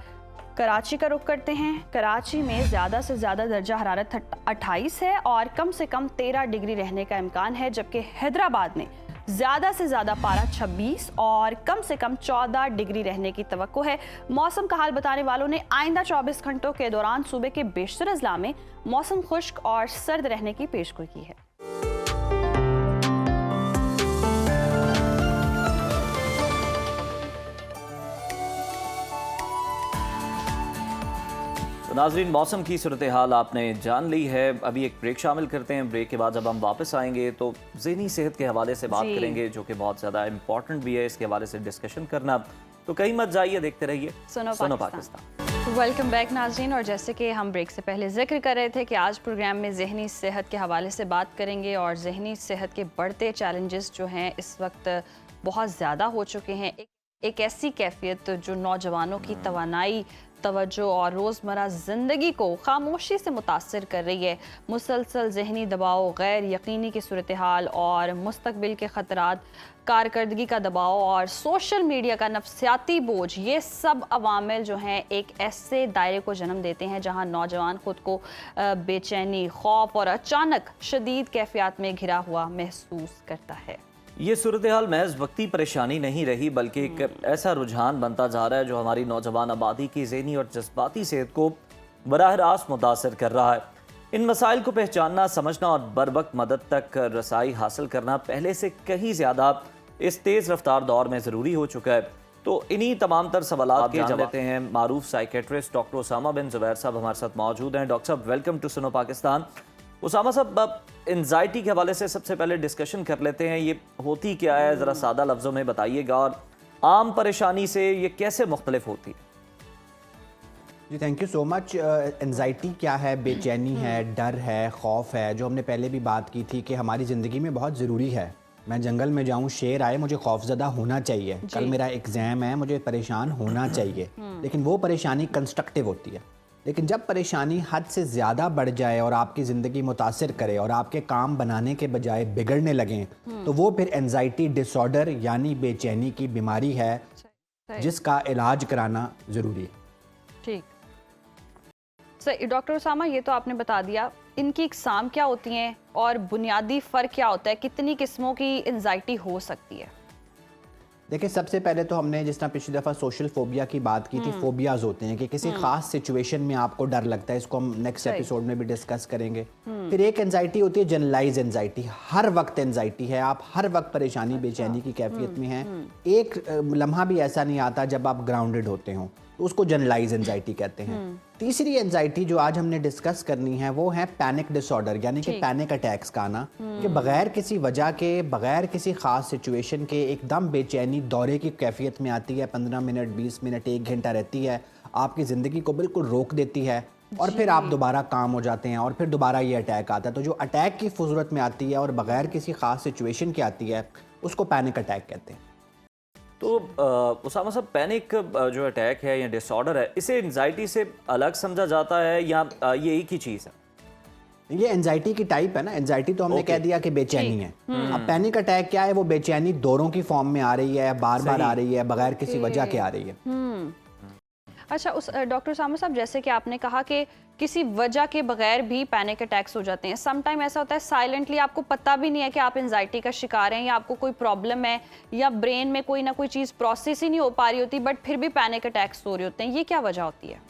कराची का रुख करते हैं। कराची में ज़्यादा से ज़्यादा दर्जा हरारत 28 है और कम से कम 13 डिग्री रहने का इम्कान है, जबकि हैदराबाद में ज़्यादा से ज़्यादा पारा 26 और कम से कम 14 डिग्री रहने की तवक्को है। मौसम का हाल बताने वालों ने आइंदा 24 घंटों के दौरान सूबे के बेशतर अजला में मौसम खुश्क और सर्द रहने की पेशगोई की है। तो नाजरीन, मौसम की सूरत हाल आपने जान ली है। अभी एक ब्रेक शामिल करते हैं। ब्रेक के बाद जब हम वापस आएंगे तो ज़हनी सेहत के हवाले से बात करेंगे, जो कि बहुत ज़्यादा इम्पॉर्टेंट भी है। इसके हवाले से डिस्कशन करना, तो कहीं मत जाइए, देखते रहिए सुनो पाकिस्तान। वेलकम बैक नाज़रीन। और जैसे कि हम ब्रेक से पहले जिक्र कर रहे थे कि आज प्रोग्राम में ज़हनी सेहत के हवाले से बात करेंगे और ज़हनी सेहत के बढ़ते चैलेंजेस जो हैं इस वक्त बहुत ज़्यादा हो चुके हैं। एक ऐसी कैफियत जो नौजवानों की तवानाई, तवज्जो और रोज़मर्रा ज़िंदगी को खामोशी से मुतासर कर रही है। मुसलसल ज़हनी दबाव, गैर यकीनी की सूरत हाल और मुस्तकबिल के ख़तरात, कारकर्दगी का दबाव और सोशल मीडिया का नफसियाती बोझ, ये सब अवामिल जो हैं एक ऐसे दायरे को जन्म देते हैं जहां नौजवान खुद को बेचैनी, खौफ और अचानक शदीद कैफियत में घिरा हुआ महसूस करता है। ये सूरत हाल महज वक्ती परेशानी नहीं रही, बल्कि एक ऐसा रुझान बनता जा रहा है जो हमारी नौजवान आबादी की ज़हनी और जज्बाती सेहत को बराह रास्त मुतासर कर रहा है। इन मसाइल को पहचानना, समझना और बरवक्त मदद तक रसाई हासिल करना पहले से कहीं ज़्यादा इस तेज़ रफ्तार दौर में ज़रूरी हो चुका है। तो इन्हीं तमाम तर सवालात के जवाब देते हैं मारूफ साइकेट्रिस्ट डॉक्टर उसामा बिन ज़ुबैर साहब हमारे साथ मौजूद हैं। डॉक्टर साहब, वेलकम टू सुनो पाकिस्तान। उसामा साहब, एंजाइटी के हवाले से सबसे पहले डिस्कशन कर लेते हैं। ये होती क्या है, ज़रा सादा लफ्ज़ों में बताइएगा, और आम परेशानी से ये कैसे मुख्तलिफ होती है? जी thank you so much. Anxiety क्या है? बेचैनी है, डर है, खौफ है, जो हमने पहले भी बात की थी कि हमारी ज़िंदगी में बहुत ज़रूरी है। मैं जंगल में जाऊं, शेर आए, मुझे खौफजदा होना चाहिए। कल मेरा एग्ज़ाम है, मुझे परेशान होना चाहिए। लेकिन वो परेशानी कंस्ट्रक्टिव होती है। लेकिन जब परेशानी हद से ज़्यादा बढ़ जाए और आपकी ज़िंदगी मुतासिर करे और आपके काम बनाने के बजाय बिगड़ने लगें, तो वो फिर एंजाइटी डिसऑर्डर यानी बेचैनी की बीमारी है, जिसका इलाज कराना ज़रूरी है। ठीक सर, डॉक्टर उसामा, ये तो आपने बता दिया, इनकी इकसाम क्या होती हैं और बुनियादी फ़र्क क्या होता है? कितनी किस्मों की एंजाइटी हो सकती है? देखिए, सबसे पहले तो हमने जिस तरह पिछली दफ़ा सोशल फोबिया की बात की थी, फोबियाज होते हैं कि किसी खास सिचुएशन में आपको डर लगता है। इसको हम नेक्स्ट एपिसोड में भी डिस्कस करेंगे। फिर एक एंजाइटी होती है जनरलाइज एंजाइटी, हर वक्त एंजाइटी है, आप हर वक्त परेशानी, बेचैनी की कैफियत में हैं। एक लम्हा भी ऐसा नहीं आता जब आप ग्राउंडेड होते हों, तो उसको जनरलाइज एंजाइटी कहते हैं। तीसरी एंजाइटी जो आज हमने डिस्कस करनी है वो है पैनिक डिसऑर्डर, यानी कि पैनिक अटैक्स का आना, कि बगैर किसी वजह के, बगैर किसी खास सिचुएशन के एकदम बेचैनी दौरे की कैफियत में आती है। 15 मिनट, 20 मिनट, 1 घंटा रहती है, आपकी ज़िंदगी को बिल्कुल रोक देती है और फिर आप दोबारा काम हो जाते हैं और फिर दोबारा ये अटैक आता है। तो जो अटैक की सूरत में आती है और बगैर किसी खास सिचुएशन के आती है, उसको पैनिक अटैक कहते हैं। तो उसामा साहब, पैनिक जो अटैक है या डिसऑर्डर है, इसे एंजाइटी से अलग समझा जाता है या ये एक ही चीज़ है? ये एंजाइटी की टाइप है ना। एंजाइटी तो हमने कह दिया कि बेचैनी है। अब पैनिक अटैक क्या है? वो बेचैनी दौरों की फॉर्म में आ रही है, बार बार आ रही है, बगैर किसी वजह के आ रही है। अच्छा, उस डॉक्टर सामा साहब, जैसे कि आपने कहा कि किसी वजह के बगैर भी पैनिक अटैक्स हो जाते हैं। सम टाइम ऐसा होता है साइलेंटली आपको पता भी नहीं है कि आप एंजाइटी का शिकार हैं या आपको कोई प्रॉब्लम है या ब्रेन में कोई ना कोई चीज़ प्रोसेस ही नहीं हो पा रही होती, बट फिर भी पैनिक अटैक्स हो रहे होते हैं। ये क्या वजह होती है?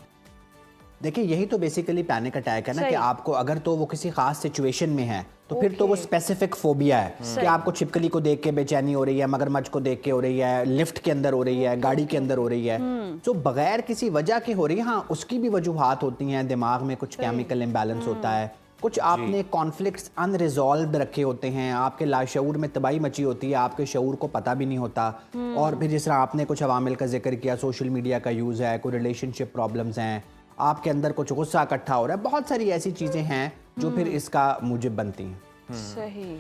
देखिए यही तो बेसिकली पैनिक अटैक है ना, सही। कि आपको अगर तो वो किसी खास सिचुएशन में है तो फिर तो वो स्पेसिफिक फोबिया है कि आपको छिपकली को देख के बेचैनी हो रही है, मगरमच्छ को देख के हो रही है, लिफ्ट के अंदर हो रही है, गाड़ी के अंदर हो रही है, तो बगैर किसी वजह के हो रही है। हाँ, उसकी भी वजूहात होती हैं, दिमाग में कुछ केमिकल इम्बैलेंस होता है, कुछ आपने कॉन्फ्लिक्ट्स अनरिजॉल्व्ड रखे होते हैं, आपके लाशऊर में तबाही मची होती है, आपके शऊर को पता भी नहीं होता। और फिर जिस तरह आपने कुछ अवामिल का जिक्र किया, सोशल मीडिया का यूज़ है, कोई रिलेशनशिप प्रॉब्लम्स हैं, आपके अंदर कुछ गुस्सा इकट्ठा हो रहा है, बहुत सारी ऐसी चीज़ें हैं जो फिर इसका मूजिब बनती हैं। सही।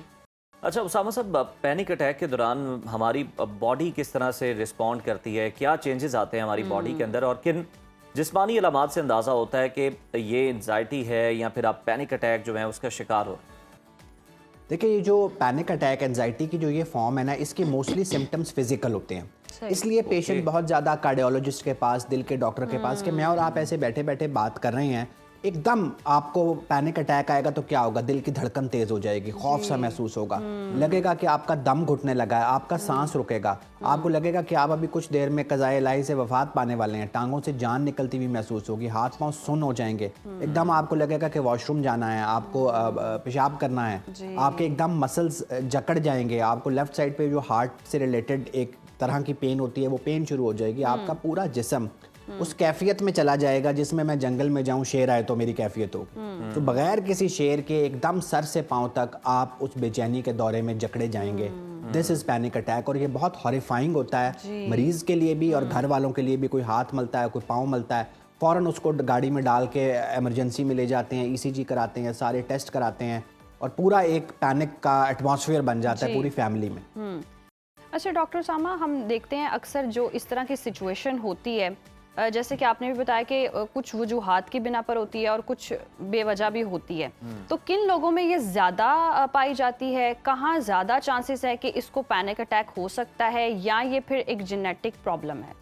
अच्छा उसामा साहब, पैनिक अटैक के दौरान हमारी बॉडी किस तरह से रिस्पॉन्ड करती है, क्या चेंजेस आते हैं हमारी बॉडी के अंदर, और किन जिस्मानी अलामात से अंदाज़ा होता है कि ये एंजाइटी है या फिर आप पैनिक अटैक जो है उसका शिकार हो? देखिए ये जो पैनिक अटैक एंजाइटी की जो ये फॉर्म है ना, इसके मोस्टली सिम्टम्स फिजिकल होते हैं, इसलिए पेशेंट बहुत ज़्यादा कार्डियोलॉजिस्ट के पास, दिल के डॉक्टर के पास, कि मैं और आप ऐसे बैठे बैठे बात कर रहे हैं, एकदम आपको पैनिक अटैक आएगा तो क्या होगा, दिल की धड़कन तेज हो जाएगी, खौफ सा महसूस होगा, लगेगा कि आपका दम घुटने लगा है, आपका सांस रुकेगा, आपको लगेगा कि आप अभी कुछ देर में कज़ाए इलाही से वफात पाने वाले हैं, टांगों से जान निकलती हुई महसूस होगी, हाथ पांव सुन्न हो जाएंगे, एकदम आपको लगेगा कि वॉशरूम जाना है, आपको पेशाब करना है, आपके एकदम मसल्स जकड़ जाएंगे, आपको लेफ्ट साइड पे जो हार्ट से रिलेटेड एक तरह की पेन होती है वो पेन शुरू हो जाएगी, आपका पूरा जिस्म उस कैफियत में चला जाएगा जिसमें मैं जंगल में जाऊं, शेर आए तो मेरी कैफियत हो। तो बगैर किसी शेर के एकदम सर से पांव तक आप उस बेचैनी के दौरे में जकड़े जाएंगे। दिस इज पैनिक अटैक, और ये बहुत हॉरिफाइंग होता है मरीज के लिए भी और घर वालों के लिए भी। कोई हाथ मलता है, कोई पाँव मलता है, फ़ौरन उसको गाड़ी में डाल के इमरजेंसी में ले जाते हैं, ECG कराते हैं, सारे टेस्ट कराते हैं, और पूरा एक पैनिक का एटमॉस्फेयर बन जाता है पूरी फैमिली में। अच्छा डॉक्टर सामा, हम देखते हैं अक्सर जो इस तरह की सिचुएशन होती है, जैसे कि आपने भी बताया कि कुछ वजूहात की बिना पर होती है और कुछ बेवजह भी होती है, तो किन लोगों में ये ज़्यादा पाई जाती है, कहाँ ज़्यादा चांसेस है कि इसको पैनिक अटैक हो सकता है, या ये फिर एक जेनेटिक प्रॉब्लम है?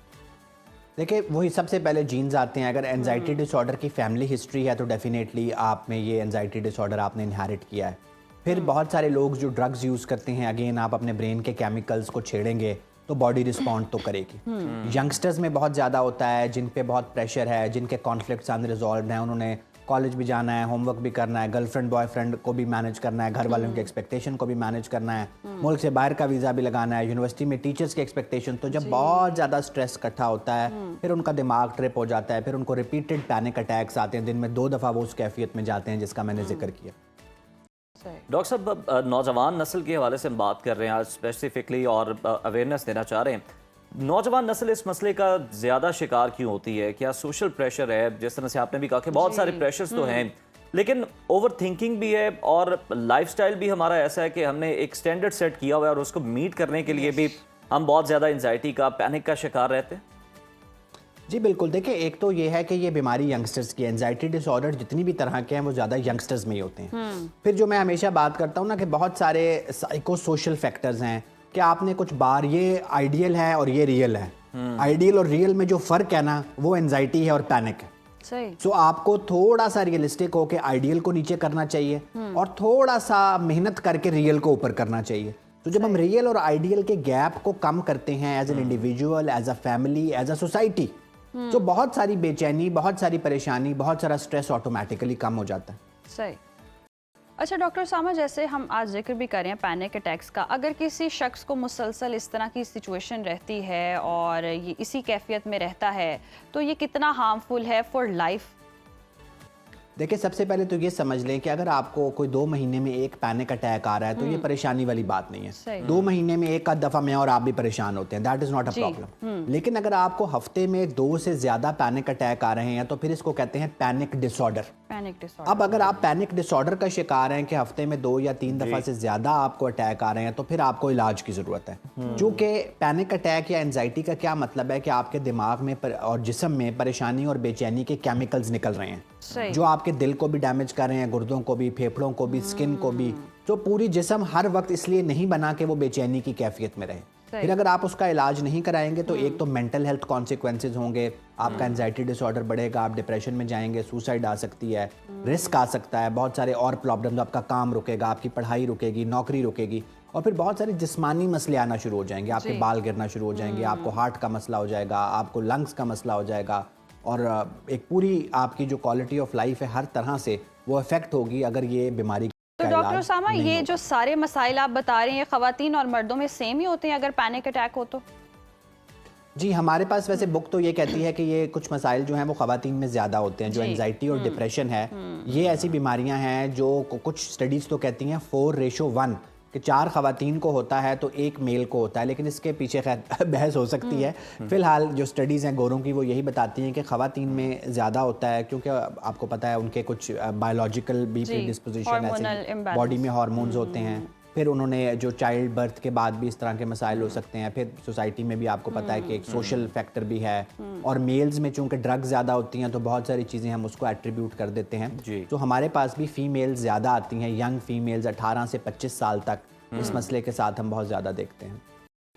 देखिए वही सबसे पहले जीन्स आते हैं। अगर एंजाइटी डिसऑर्डर की फैमिली हिस्ट्री है तो डेफिनेटली आप में ये एंजाइटी डिसऑर्डर आपने इनहेरिट किया है। फिर बहुत सारे लोग जो ड्रग्स यूज़ करते हैं, अगेन आप अपने ब्रेन के केमिकल्स को छेड़ेंगे तो बॉडी रिस्पॉन्ड तो करेगी। यंगस्टर्स में बहुत ज़्यादा होता है, जिन पे बहुत प्रेशर है, जिनके कॉन्फ्लिक्ट्स अनरिजॉल्व्ड हैं, उन्होंने कॉलेज भी जाना है, होमवर्क भी करना है, गर्लफ्रेंड बॉयफ्रेंड को भी मैनेज करना है, घर वालों की एक्सपेक्टेशन को भी मैनेज करना है, मुल्क से बाहर का वीज़ा भी लगाना है, यूनिवर्सिटी में टीचर्स की एक्सपेक्टेशन। तो जब बहुत ज़्यादा स्ट्रेस इकट्ठा होता है फिर उनका दिमाग ट्रिप हो जाता है, फिर उनको रिपीटेड पैनिक अटैक्स आते हैं, दिन में 2 दफ़ा वो उस कैफियत में जाते हैं जिसका मैंने जिक्र किया। डॉक्टर साहब, नौजवान नस्ल के हवाले से हम बात कर रहे हैं आज स्पेसिफिकली, और अवेयरनेस देना चाह रहे हैं। नौजवान नस्ल इस मसले का ज़्यादा शिकार क्यों होती है? क्या सोशल प्रेशर है? जिस तरह से आपने भी कहा कि बहुत सारे प्रेशर्स तो हैं, लेकिन ओवर थिंकिंग भी है, और लाइफस्टाइल भी हमारा ऐसा है कि हमने एक स्टैंडर्ड सेट किया हुआ है, और उसको मीट करने के लिए भी हम बहुत ज़्यादा एंजाइटी का, पैनिक का शिकार रहते हैं। जी बिल्कुल, देखिए एक तो ये है कि ये बीमारी यंगस्टर्स की, एंजाइटी डिसऑर्डर जितनी भी तरह के हैं वो ज़्यादा यंगस्टर्स में ही होते हैं। फिर जो मैं हमेशा बात करता हूँ ना कि बहुत सारे साइको सोशल फैक्टर्स हैं, कि आपने कुछ बार, ये आइडियल है और ये रियल है, आइडियल और रियल में जो फ़र्क है ना वो एंजाइटी है और पैनिक है। सही। सो आपको थोड़ा सा रियलिस्टिक होकर आइडियल को नीचे करना चाहिए और थोड़ा सा मेहनत करके रियल को ऊपर करना चाहिए। तो जब हम रियल और आइडियल के गैप को कम करते हैं as an individual, as a family, as a society, तो बहुत सारी बेचैनी, बहुत सारी परेशानी, बहुत सारा स्ट्रेस ऑटोमेटिकली कम हो जाता है। सही। अच्छा डॉक्टर सामा, जैसे हम आज जिक्र भी कर रहे हैं पैनिक अटैक्स का, अगर किसी शख्स को मुसलसल इस तरह की सिचुएशन रहती है और ये इसी कैफियत में रहता है, तो ये कितना हार्मफुल है फॉर लाइफ? देखिए सबसे पहले तो ये समझ लें कि अगर आपको कोई 2 महीने में एक पैनिक अटैक आ रहा है तो ये परेशानी वाली बात नहीं है। 2 महीने में एक आध दफ़ा मैं और आप भी परेशान होते हैं, that is not a problem. लेकिन अगर आपको हफ्ते में 2 से ज़्यादा पैनिक अटैक आ रहे हैं तो फिर इसको कहते हैं पैनिक डिसऑर्डर। अब अगर आप पैनिक डिसऑर्डर का शिकार हैं कि हफ्ते में 2 या 3 दफ़ा से ज़्यादा आपको अटैक आ रहे हैं, तो फिर आपको इलाज की ज़रूरत है। क्योंकि पैनिक अटैक या एंजाइटी का क्या मतलब है कि आपके दिमाग में और जिस्म में परेशानी और बेचैनी के केमिकल्स निकल रहे हैं, जो आपके दिल को भी डैमेज कर रहे हैं, गुर्दों को भी, फेफड़ों को भी, स्किन को भी। तो पूरी जिस्म हर वक्त इसलिए नहीं बना कि वो बेचैनी की कैफियत में रहे। फिर अगर आप उसका इलाज नहीं कराएंगे तो एक तो मेंटल हेल्थ कॉन्सिक्वेंसेज होंगे, आपका एंजाइटी डिसऑर्डर बढ़ेगा, आप डिप्रेशन में जाएंगे, सुसाइड आ सकती है, रिस्क आ सकता है, बहुत सारे और प्रॉब्लम्स, आपका काम रुकेगा, आपकी पढ़ाई रुकेगी, नौकरी रुकेगी, और फिर बहुत सारे जिस्मानी मसले आना शुरू हो जाएंगे, आपके बाल गिरना शुरू हो जाएंगे, आपको हार्ट का मसला हो जाएगा, आपको लंग्स का मसला हो जाएगा, और एक पूरी आपकी जो क्वालिटी ऑफ लाइफ है हर तरह से वो अफेक्ट होगी अगर ये बीमारी तो का डॉक्टर इलाज उसामा, नहीं ये होगा। जो सारे मसाइल आप बता रहे हैं खवातीन और मर्दों में सेम ही होते हैं अगर पैनिक अटैक हो तो? जी, हमारे पास वैसे बुक तो ये कहती है कि ये कुछ मसाइल जो हैं वो ख़वातीन में ज़्यादा होते हैं। जो जी। एंजाइटी और डिप्रेशन है, ये ऐसी बीमारियां हैं जो कुछ स्टडीज़ तो कहती हैं 4:1 कि 4 ख़वातीन को होता है तो 1 मेल को होता है, लेकिन इसके पीछे खैर बहस हो सकती है। फ़िलहाल जो स्टडीज़ हैं गोरों की वो यही बताती हैं कि ख़वातीन में ज़्यादा होता है, क्योंकि आपको पता है उनके कुछ बायोलॉजिकल भी जी, प्रीडिस्पोजिशन हार्मोनल ऐसे imbalance। बॉडी में हार्मोन्स होते हैं। फिर उन्होंने जो चाइल्ड बर्थ के बाद भी इस तरह के मसाइल हो सकते हैं। फिर सोसाइटी में भी आपको पता है कि एक सोशल फैक्टर भी है, और मेल्स में चूंकि ड्रग्स ज़्यादा होती हैं तो बहुत सारी चीज़ें हम उसको एट्रीब्यूट कर देते हैं। जी। तो हमारे पास भी फीमेल्स ज़्यादा आती हैं, यंग फीमेल्स 18 से 25 साल तक इस मसले के साथ हम बहुत ज़्यादा देखते हैं।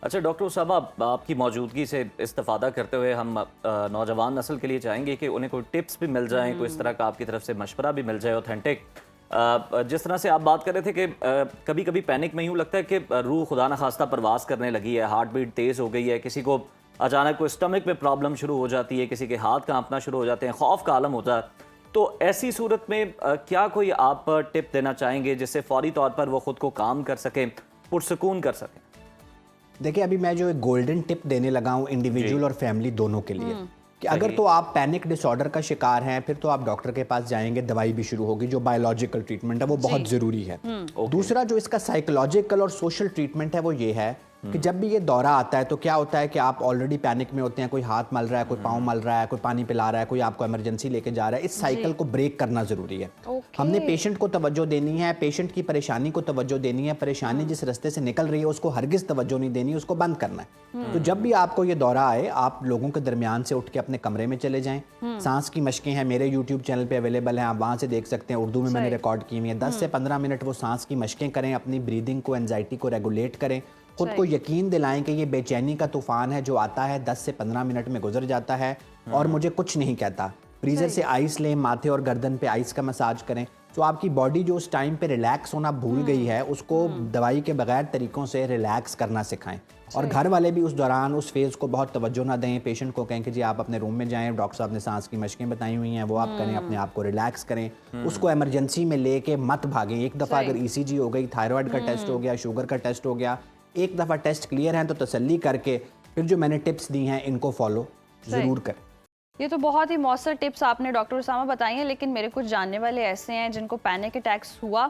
अच्छा डॉक्टर उसामा, आपकी मौजूदगी से इस्तेफादा करते हुए हम नौजवान नस्ल के लिए चाहेंगे कि उन्हें कोई टिप्स भी मिल जाएं, कोई इस तरह का आपकी तरफ से मशवरा भी मिल जाए ऑथेंटिक। जिस तरह से आप बात कर रहे थे कि कभी कभी पैनिक में यूँ लगता है कि रूह खुदा न खास्ता परवास करने लगी है, हार्ट बीट तेज़ हो गई है, किसी को अचानक कोई स्टमक में प्रॉब्लम शुरू हो जाती है, किसी के हाथ कांपना शुरू हो जाते हैं, खौफ का आलम होता है। तो ऐसी सूरत में क्या कोई आप टिप देना चाहेंगे जिससे फौरी तौर पर वो खुद को काम कर सकें, पुरसकून कर सकें? देखिए, अभी मैं जो एक गोल्डन टिप देने लगा हूँ इंडिविजुअल और फैमिली दोनों के लिए, कि अगर तो आप पैनिक डिसऑर्डर का शिकार हैं फिर तो आप डॉक्टर के पास जाएंगे, दवाई भी शुरू होगी। जो बायोलॉजिकल ट्रीटमेंट है वो बहुत ज़रूरी है। दूसरा जो इसका साइकोलॉजिकल और सोशल ट्रीटमेंट है वो ये है कि जब भी ये दौरा आता है तो क्या होता है कि आप ऑलरेडी पैनिक में होते हैं, कोई हाथ मल रहा है, कोई पाँव मल रहा है, कोई पानी पिला रहा है, कोई आपको इमरजेंसी लेके जा रहा है। इस साइकिल को ब्रेक करना ज़रूरी है। हमने पेशेंट को तवज्जो देनी है, पेशेंट की परेशानी को तवज्जो देनी है, परेशानी जिस रास्ते से निकल रही है उसको हरगिज़ तवज्जो नहीं देनी, उसको बंद करना है। तो जब भी आपको ये दौरा आए, आप लोगों के दरमियान से उठ के अपने कमरे में चले जाएं। सांस की मशकें हैं, मेरे यूट्यूब चैनल पे अवेलेबल हैं, आप वहाँ से देख सकते हैं। उर्दू में मैंने रिकॉर्ड की हुई है। 10 से 15 मिनट वो सांस की मशकें करें, अपनी ब्रीदिंग को, एंजाइटी को रेगुलेट करें। खुद को यकीन दिलाएं कि ये बेचैनी का तूफान है जो आता है 10 से 15 मिनट में गुजर जाता है और मुझे कुछ नहीं कहता। फ्रीजर से आइस लें, माथे और गर्दन पे आइस का मसाज करें। तो आपकी बॉडी जो उस टाइम पे रिलैक्स होना भूल गई है उसको दवाई के बगैर तरीकों से रिलैक्स करना सिखाएं। और घर वाले भी उस दौरान उस फेज़ को बहुत तवज्जो ना दें। पेशेंट को कहें कि जी आप अपने रूम में जाएं, डॉक्टर साहब ने सांस की मशकें बताई हुई हैं वो आप करें, अपने आप को रिलैक्स करें। उसको इमरजेंसी में लेके मत भागें। एक दफ़ा अगर ECG हो गई, थायराइड का टेस्ट हो गया, शुगर का टेस्ट हो गया, एक दफ़ा टेस्ट क्लियर हैं तो तसल्ली करके फिर जो मैंने टिप्स दी हैं इनको फॉलो ज़रूर करें। ये तो बहुत ही मौसर टिप्स आपने डॉक्टर उसामा बताई हैं, लेकिन मेरे कुछ जानने वाले ऐसे हैं जिनको पैनिक अटैक्स हुआ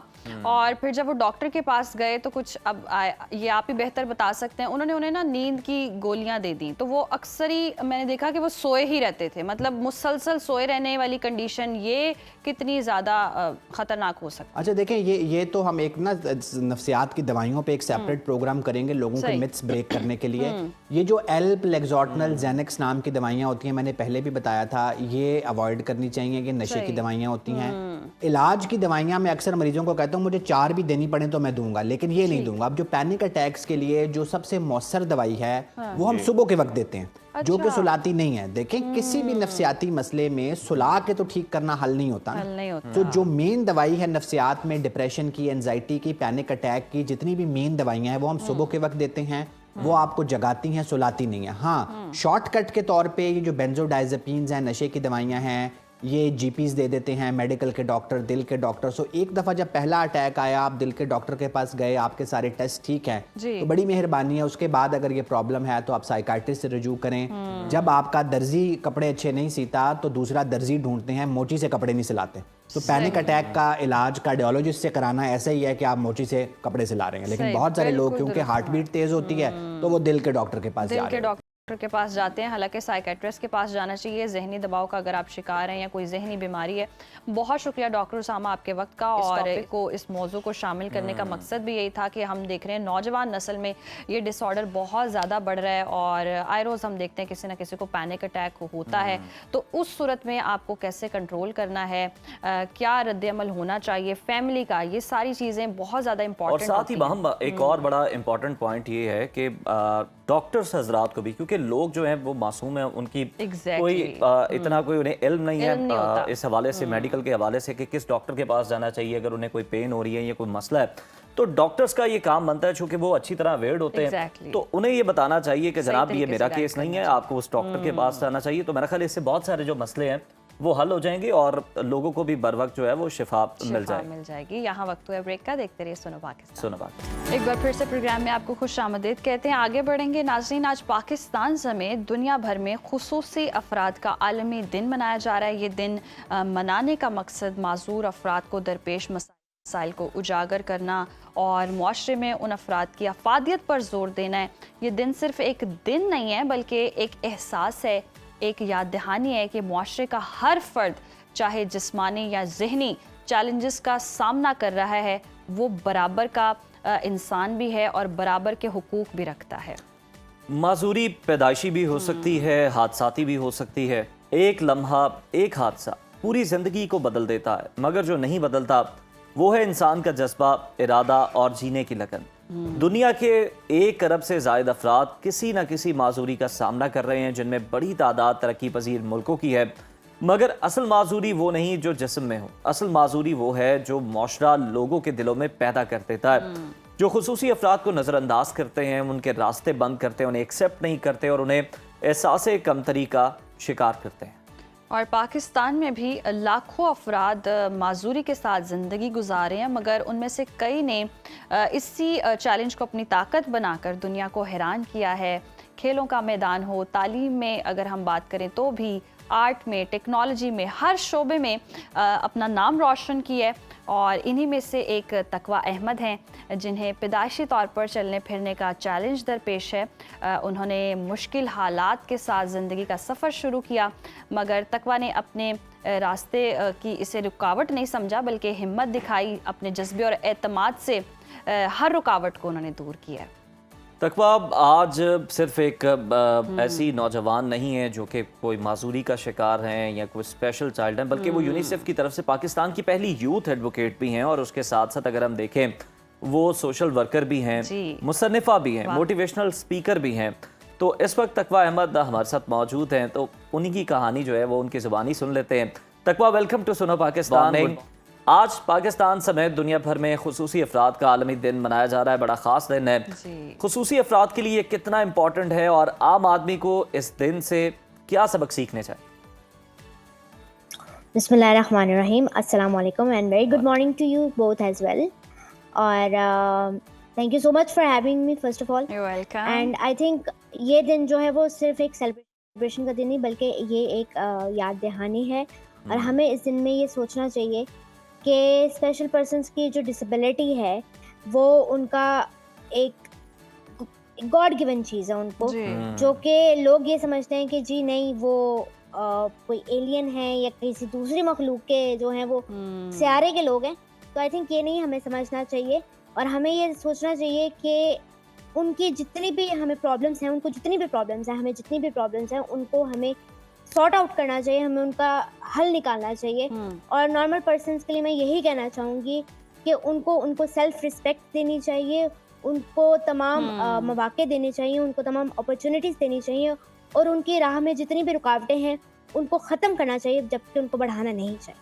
और फिर जब वो डॉक्टर के पास गए तो कुछ ये आप ही बेहतर बता सकते हैं, उन्हें ना नींद की गोलियां दे दी। तो वो अक्सर ही मैंने देखा कि वो सोए ही रहते थे, मतलब मुसलसल सोए रहने वाली कंडीशन, ये कितनी ज़्यादा ख़तरनाक हो सकती है? अच्छा देखें, ये तो हम एक ना नफ्सियात की दवाइयों पे एक सेपरेट प्रोग्राम करेंगे लोगों के मिथ्स ब्रेक करने के लिए। ये जो एल्प, लेक्सोटनल, जेनेक्स नाम की दवाइयाँ होती हैं, मैंने पहले भी बताया था, ये अवॉइड करनी चाहिए कि नशे की दवाइयाँ होती हैं। इलाज की दवाइयाँ मैं अक्सर मरीजों को कहता हूँ मुझे 4 भी देनी पड़े तो मैं दूंगा, लेकिन ये नहीं दूंगा। अब जो पैनिक अटैक्स के लिए जो सबसे मौसर दवाई है वो हम सुबह के वक्त देते हैं, जो कि सुलाती नहीं है। देखें, किसी भी नफ्सियाती मसले में सुला के तो ठीक करना हल नहीं होता। तो जो मेन दवाई है नफ्सियात में, डिप्रेशन की, एंजाइटी की, पैनिक अटैक की, जितनी भी मेन दवाइयाँ हैं वो हम सुबह के वक्त देते हैं। वो आपको जगाती हैं, सुलाती नहीं है। हाँ, शॉर्टकट के तौर पे ये जो बेंजोडाइजेपिन्स हैं, नशे की दवाइयाँ हैं, ये जीपीज दे देते हैं, मेडिकल के डॉक्टर, दिल के डॉक्टर। सो एक दफ़ा जब पहला अटैक आया, आप दिल के डॉक्टर के पास गए, आपके सारे टेस्ट ठीक हैं, तो बड़ी मेहरबानी है। उसके बाद अगर ये प्रॉब्लम है तो आप साइकाट्रिस्ट से रजू करें। जब आपका दर्जी कपड़े अच्छे नहीं सीता तो दूसरा दर्जी ढूंढते हैं, मोची से कपड़े नहीं सिलाते। तो पैनिक अटैक का इलाज कार्डियोलॉजिस्ट से कराना ऐसा ही है कि आप मोची से कपड़े सिला रहे हैं। लेकिन बहुत सारे लोग क्योंकि हार्ट बीट तेज़ होती है तो वो दिल के डॉक्टर के पास जा रहे हैं, डॉक्टर के पास जाते हैं। हालांकि साइकेट्रिस्ट के पास जाना चाहिए जहनी दबाव का अगर आप शिकार हैं या कोई जहनी बीमारी है। बहुत शुक्रिया डॉक्टर उसामा आपके वक्त का, और इस मौजू को शामिल करने का मकसद भी यही था कि हम देख रहे हैं नौजवान नस्ल में ये डिसऑर्डर बहुत ज़्यादा बढ़ रहा है और आए रोज़ हम देखते हैं किसी ना किसी को पैनिक अटैक होता है। तो उस सूरत में आपको कैसे कंट्रोल करना है, क्या रद्द-ए-अमल होना चाहिए फैमिली का, ये सारी चीज़ें बहुत ज़्यादा इंपॉर्टेंट। और साथ ही हम एक और बड़ा इंपॉर्टेंट पॉइंट ये है कि डॉक्टर्स हजरात को भी, क्योंकि लोग जो हैं वो मासूम हैं, उनकी कोई इतना कोई उन्हें इल्म नहीं है इस हवाले से, मेडिकल के हवाले से कि किस डॉक्टर के पास जाना चाहिए अगर उन्हें कोई पेन हो रही है या कोई मसला है। तो डॉक्टर्स का ये काम बनता है, चूंकि वो अच्छी तरह अवेयर्ड होते हैं, तो उन्हें ये बताना चाहिए कि जनाब ये मेरा केस नहीं है, आपको उस डॉक्टर के पास जाना चाहिए। तो मेरा ख्याल इससे बहुत सारे जो मसले हैं वो हल हो जाएंगे और लोगों को भी बर वक्त जो है वो शिफा मिल जाएगी। यहाँ वक्त हुआ ब्रेक का, देखते रहिए सुनो पाकिस्तान। एक बार फिर से प्रोग्राम में आपको खुश आमदीद कहते हैं। आगे बढ़ेंगे नाज़रीन। आज पाकिस्तान समेत दुनिया भर में खुसूसी अफराद का आलमी दिन मनाया जा रहा है। ये दिन मनाने का मकसद माजूर अफराद को दरपेश मसाइल को उजागर करना और मुआशरे में उन अफराद की अफादियत पर जोर देना है। ये दिन सिर्फ एक दिन नहीं है बल्कि एक एहसास है, एक याद दहानी है कि मुआशरे का हर फर्द चाहे जिस्मानी या जहनी चैलेंजेस का सामना कर रहा है, वो बराबर का इंसान भी है और बराबर के हुकूक भी रखता है। माजूरी पैदाइशी भी हो सकती है, हादसाती भी हो सकती है। एक लम्हा, एक हादसा पूरी जिंदगी को बदल देता है, मगर जो नहीं बदलता वो है इंसान का जज्बा, इरादा और जीने की लगन। दुनिया के 1 अरब से ज़ायद अफराद किसी न किसी माजूरी का सामना कर रहे हैं, जिनमें बड़ी तादाद तरक्की पजीर मुल्कों की है। मगर असल माजूरी वो नहीं जो जिस्म में हो, असल माजूरी वो है जो मुआशरा लोगों के दिलों में पैदा कर देता है, जो खुसूसी अफराद को नज़रअंदाज करते हैं, उनके रास्ते बंद करते हैं, उन्हें एक्सेप्ट नहीं करते और उन्हें एहसास कमतरी का शिकार करते हैं। और पाकिस्तान में भी लाखों अफराद माजूरी के साथ ज़िंदगी गुजारे हैं, मगर उनमें से कई ने इसी चैलेंज को अपनी ताकत बनाकर दुनिया को हैरान किया है। खेलों का मैदान हो, तालीम में अगर हम बात करें तो भी, आर्ट में, टेक्नोलॉजी में, हर शोबे में अपना नाम रोशन किया है। और इन्हीं में से एक तकवा अहमद हैं, जिन्हें पैदाइशी तौर पर चलने फिरने का चैलेंज दरपेश है। उन्होंने मुश्किल हालात के साथ ज़िंदगी का सफ़र शुरू किया, मगर तकवा ने अपने रास्ते की इसे रुकावट नहीं समझा, बल्कि हिम्मत दिखाई। अपने जज्बे और एतमाद से हर रुकावट को उन्होंने दूर किया। तकवा आज सिर्फ एक ऐसी नौजवान नहीं है जो कि कोई माजूरी का शिकार हैं या कोई स्पेशल चाइल्ड है, बल्कि वो यूनिसेफ की तरफ से पाकिस्तान की पहली यूथ एडवोकेट भी हैं और उसके साथ साथ अगर हम देखें वो सोशल वर्कर भी हैं, मुसन्निफा भी हैं, मोटिवेशनल स्पीकर भी हैं। तो इस वक्त तकवा अहमद हमारे साथ मौजूद हैं, तो उन्हीं की कहानी जो है वो उनकी ज़ुबानी सुन लेते हैं। तकवा, वेलकम टू सुनो पाकिस्तान। आज पाकिस्तान समेत दुनिया भर में खुसूसी अफराद का आलमी दिन मनाया जा रहा है, बड़ा ख़ास दिन है। खुसूसी अफराद के लिए कितना इम्पोर्टेंट है और आम आदमी को इस दिन से क्या सबक सीखने चाहिए? बिस्मिल्लाहिर्रहमानिर्रहीम, अस्सलाम वालेकुम and very good morning to you both as well. और thank you so much for having me first of all. And I think ये दिन जो है वो सिर्फ एक सेलिब्रेशन का दिन नहीं बल्कि ये एक याद दहानी है। और हमें इस दिन में ये सोचना चाहिए कि स्पेशल पर्सन्स की जो डिसेबिलिटी है वो उनका एक गॉड गिवन चीज़ है उनको, जो कि लोग ये समझते हैं कि जी नहीं वो कोई एलियन है या किसी दूसरी मखलूक के जो हैं वो सियारे के लोग हैं। तो आई थिंक ये नहीं हमें समझना चाहिए और हमें ये सोचना चाहिए कि उनकी जितनी भी हमें प्रॉब्लम्स हैं, उनको जितनी भी प्रॉब्लम्स हैं, हमें जितनी भी प्रॉब्लम्स हैं उनको हमें सॉर्ट आउट करना चाहिए, हमें उनका हल निकालना चाहिए। और नॉर्मल पर्सन्स के लिए मैं यही कहना चाहूँगी कि उनको सेल्फ रिस्पेक्ट देनी चाहिए, उनको तमाम मौके देने चाहिए, उनको तमाम अपॉर्चुनिटीज़ देनी चाहिए और उनकी राह में जितनी भी रुकावटें हैं उनको ख़त्म करना चाहिए, जबकि उनको बढ़ाना नहीं चाहिए।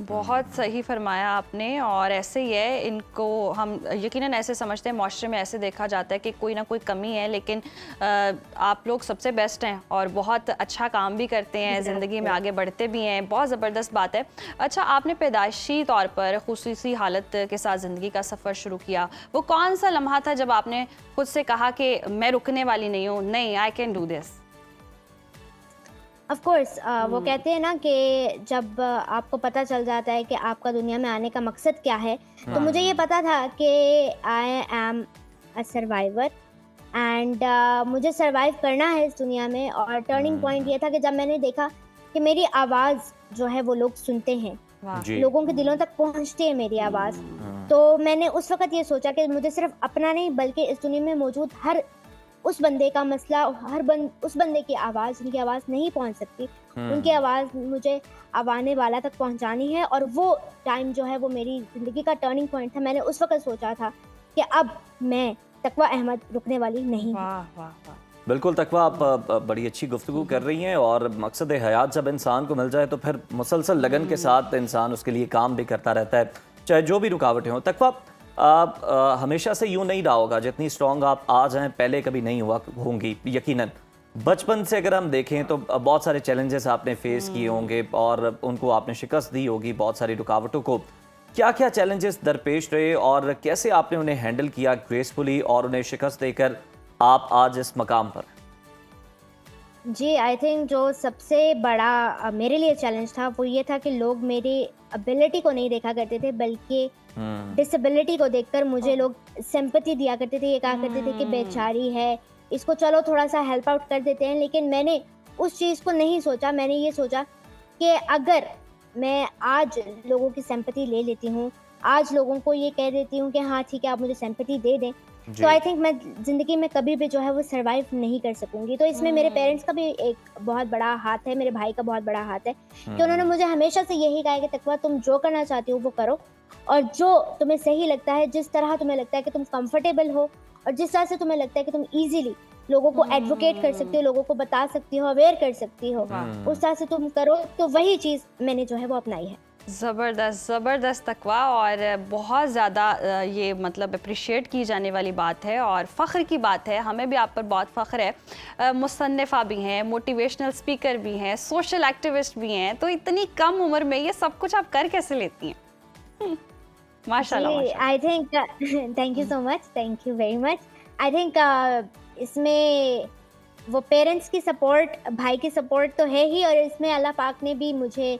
बहुत सही फरमाया आपने। और ऐसे ही है, इनको हम यकीनन ऐसे समझते हैं, माशरे में ऐसे देखा जाता है कि कोई ना कोई कमी है, लेकिन आप लोग सबसे बेस्ट हैं और बहुत अच्छा काम भी करते हैं, ज़िंदगी में आगे बढ़ते भी हैं, बहुत ज़बरदस्त बात है। अच्छा, आपने पैदाइशी तौर पर खुसूसी हालत के साथ ज़िंदगी का सफ़र शुरू किया, वो कौन सा लम्हा था जब आपने खुद से कहा कि मैं रुकने वाली नहीं हूँ, नहीं, I can do this? Of course वो कहते हैं ना कि जब आपको पता चल जाता है कि आपका दुनिया में आने का मकसद क्या है, तो मुझे ये पता था कि I am a survivor and मुझे सर्वाइव करना है इस दुनिया में। और टर्निंग पॉइंट ये था कि जब मैंने देखा कि मेरी आवाज़ जो है वो लोग सुनते हैं, लोगों के दिलों तक पहुंचती है मेरी आवाज़, तो मैंने उस वक्त ये सोचा कि मुझे सिर्फ अपना नहीं बल्कि इस दुनिया में मौजूद हर उस बंदे का मसला, उस बंदे की आवाज़, जिनकी आवाज़ नहीं पहुंच सकती, उनकी आवाज़ मुझे आवाने वाला तक पहुंचानी है। और वो टाइम जो है वो मेरी ज़िंदगी का टर्निंग पॉइंट था। मैंने उस वक्त सोचा था कि अब मैं तकवा अहमद रुकने वाली नहीं। वाह वाह वाह। बिल्कुल तकवा, आप बड़ी अच्छी गुफ्तगू कर रही हैं और मकसद हयात जब इंसान को मिल जाए तो फिर मुसलसल लगन के साथ इंसान उसके लिए काम भी करता रहता है, चाहे जो भी रुकावटें हों। तकवा, आप हमेशा से यूँ नहीं रहा होगा, जितनी स्ट्रॉन्ग आप आज हैं पहले कभी नहीं हुआ होंगी यकीनन। बचपन से अगर हम देखें तो बहुत सारे चैलेंजेस आपने फेस किए होंगे और उनको आपने शिकस्त दी होगी बहुत सारी रुकावटों को। क्या क्या चैलेंजेस दरपेश रहे और कैसे आपने उन्हें हैंडल किया ग्रेसफुली और उन्हें शिकस्त देकर आप आज इस मकाम पर? जी, आई थिंक जो सबसे बड़ा मेरे लिए चैलेंज था वो ये था कि लोग मेरी एबिलिटी को नहीं देखा करते थे, बल्कि डिसेबिलिटी को देखकर मुझे लोग सिंपैथी दिया करते थे। ये कहा करते थे कि बेचारी है, इसको चलो थोड़ा सा हेल्प आउट कर देते हैं। लेकिन मैंने उस चीज़ को नहीं सोचा। मैंने ये सोचा कि अगर मैं आज लोगों की सिंपैथी ले लेती हूँ, आज लोगों को ये कह देती हूँ कि हाँ ठीक है आप मुझे सिंपैथी दे दें, तो आई थिंक मैं ज़िंदगी में कभी भी जो है वो सर्वाइव नहीं कर सकूंगी। तो इसमें मेरे पेरेंट्स का भी एक बहुत बड़ा हाथ है, मेरे भाई का बहुत बड़ा हाथ है कि उन्होंने मुझे हमेशा से यही कहा है कि तकवा तुम जो करना चाहती हो वो करो, और जो तुम्हें सही लगता है, जिस तरह तुम्हें लगता है कि तुम कंफर्टेबल हो और जिस तरह से तुम्हें लगता है कि तुम इजीली लोगों को एडवोकेट कर सकती हो, लोगों को बता सकती हो, अवेयर कर सकती हो, उस तरह से तुम करो। तो वही चीज़ मैंने जो है वो अपनाई है। ज़बरदस्त ज़बरदस्त तकवा, और बहुत ज़्यादा ये मतलब अप्रिशिएट की जाने वाली बात है और फ़ख्र की बात है। हमें भी आप पर बहुत फ़ख्र है। मुसन्निफ़ा भी हैं, मोटिवेशनल स्पीकर भी हैं, सोशल एक्टिविस्ट भी हैं, तो इतनी कम उम्र में ये सब कुछ आप कर कैसे लेती हैं? माशाल्लाह। I think thank you so much, thank you very much. I think इसमें वो पेरेंट्स की सपोर्ट, भाई की सपोर्ट तो है ही, और इसमें अल्लाह पाक ने भी मुझे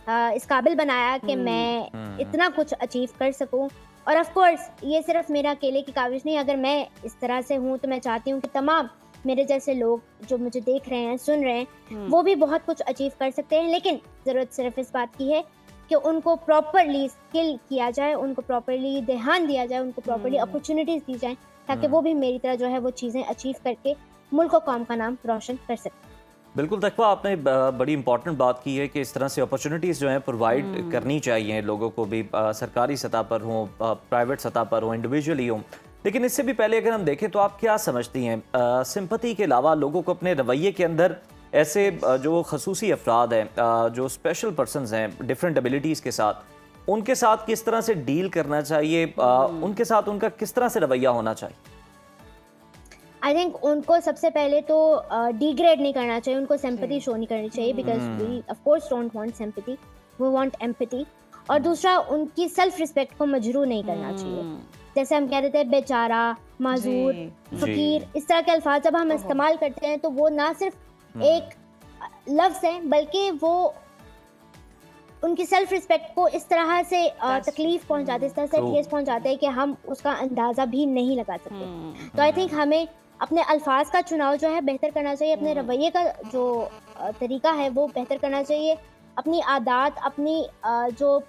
इस काबिल बनाया कि मैं इतना कुछ अचीव कर सकूं। और ऑफ कोर्स ये सिर्फ मेरा अकेले की काविश नहीं, अगर मैं इस तरह से हूं तो मैं चाहती हूं कि तमाम मेरे जैसे लोग जो मुझे देख रहे हैं, सुन रहे हैं, वो भी बहुत कुछ अचीव कर सकते हैं। लेकिन ज़रूरत सिर्फ इस बात की है कि उनको प्रॉपरली स्किल किया जाए, उनको प्रॉपरली ध्यान दिया जाए, उनको प्रॉपरली अपॉर्चुनिटीज़ दी जाए, ताकि वो भी मेरी तरह जो है वो चीज़ें अचीव करके मुल्क और कौम का नाम रोशन कर सकें। बिल्कुल तकवा, आपने बड़ी इंपॉर्टेंट बात की है कि इस तरह से अपॉर्चुनिटीज़ जो हैं प्रोवाइड करनी चाहिए लोगों को भी, सरकारी सतह पर हों, प्राइवेट सतह पर हों, इंडिविजुअली हों। लेकिन इससे भी पहले अगर हम देखें तो आप क्या समझती हैं, सिंपैथी के अलावा लोगों को अपने रवैये के अंदर ऐसे जो खसूसी अफराद हैं, जो स्पेशल पर्सनस हैं डिफरेंट एबिलिटीज़ के साथ, उनके साथ किस तरह से डील करना चाहिए, उनके साथ उनका किस तरह से रवैया होना चाहिए? आई थिंक उनको सबसे पहले तो डिग्रेड नहीं करना चाहिए, उनको सिंपैथी शो नहीं करनी चाहिए, because we of course don't want sympathy, we want empathy. और दूसरा, उनकी सेल्फ रिस्पेक्ट को मजरूह नहीं करना चाहिए। जैसे हम कह देते हैं बेचारा, माजूर, फकीर, इस तरह के अल्फाज जब हम इस्तेमाल करते हैं तो वो ना सिर्फ एक लफ्ज़ है, बल्कि वो उनकी सेल्फ रिस्पेक्ट को इस तरह से तकलीफ पहुंचाते, इस तरह से ठेस पहुंचाते हैं कि हम उसका अंदाज़ा भी नहीं लगा सकते। तो आई थिंक हमें अपने अल्फाज का चुनाव जो है बेहतर करना चाहिए, अपने रवैये का जो तरीका है वो बेहतर करना चाहिए, अपनी आदत, अपनी जो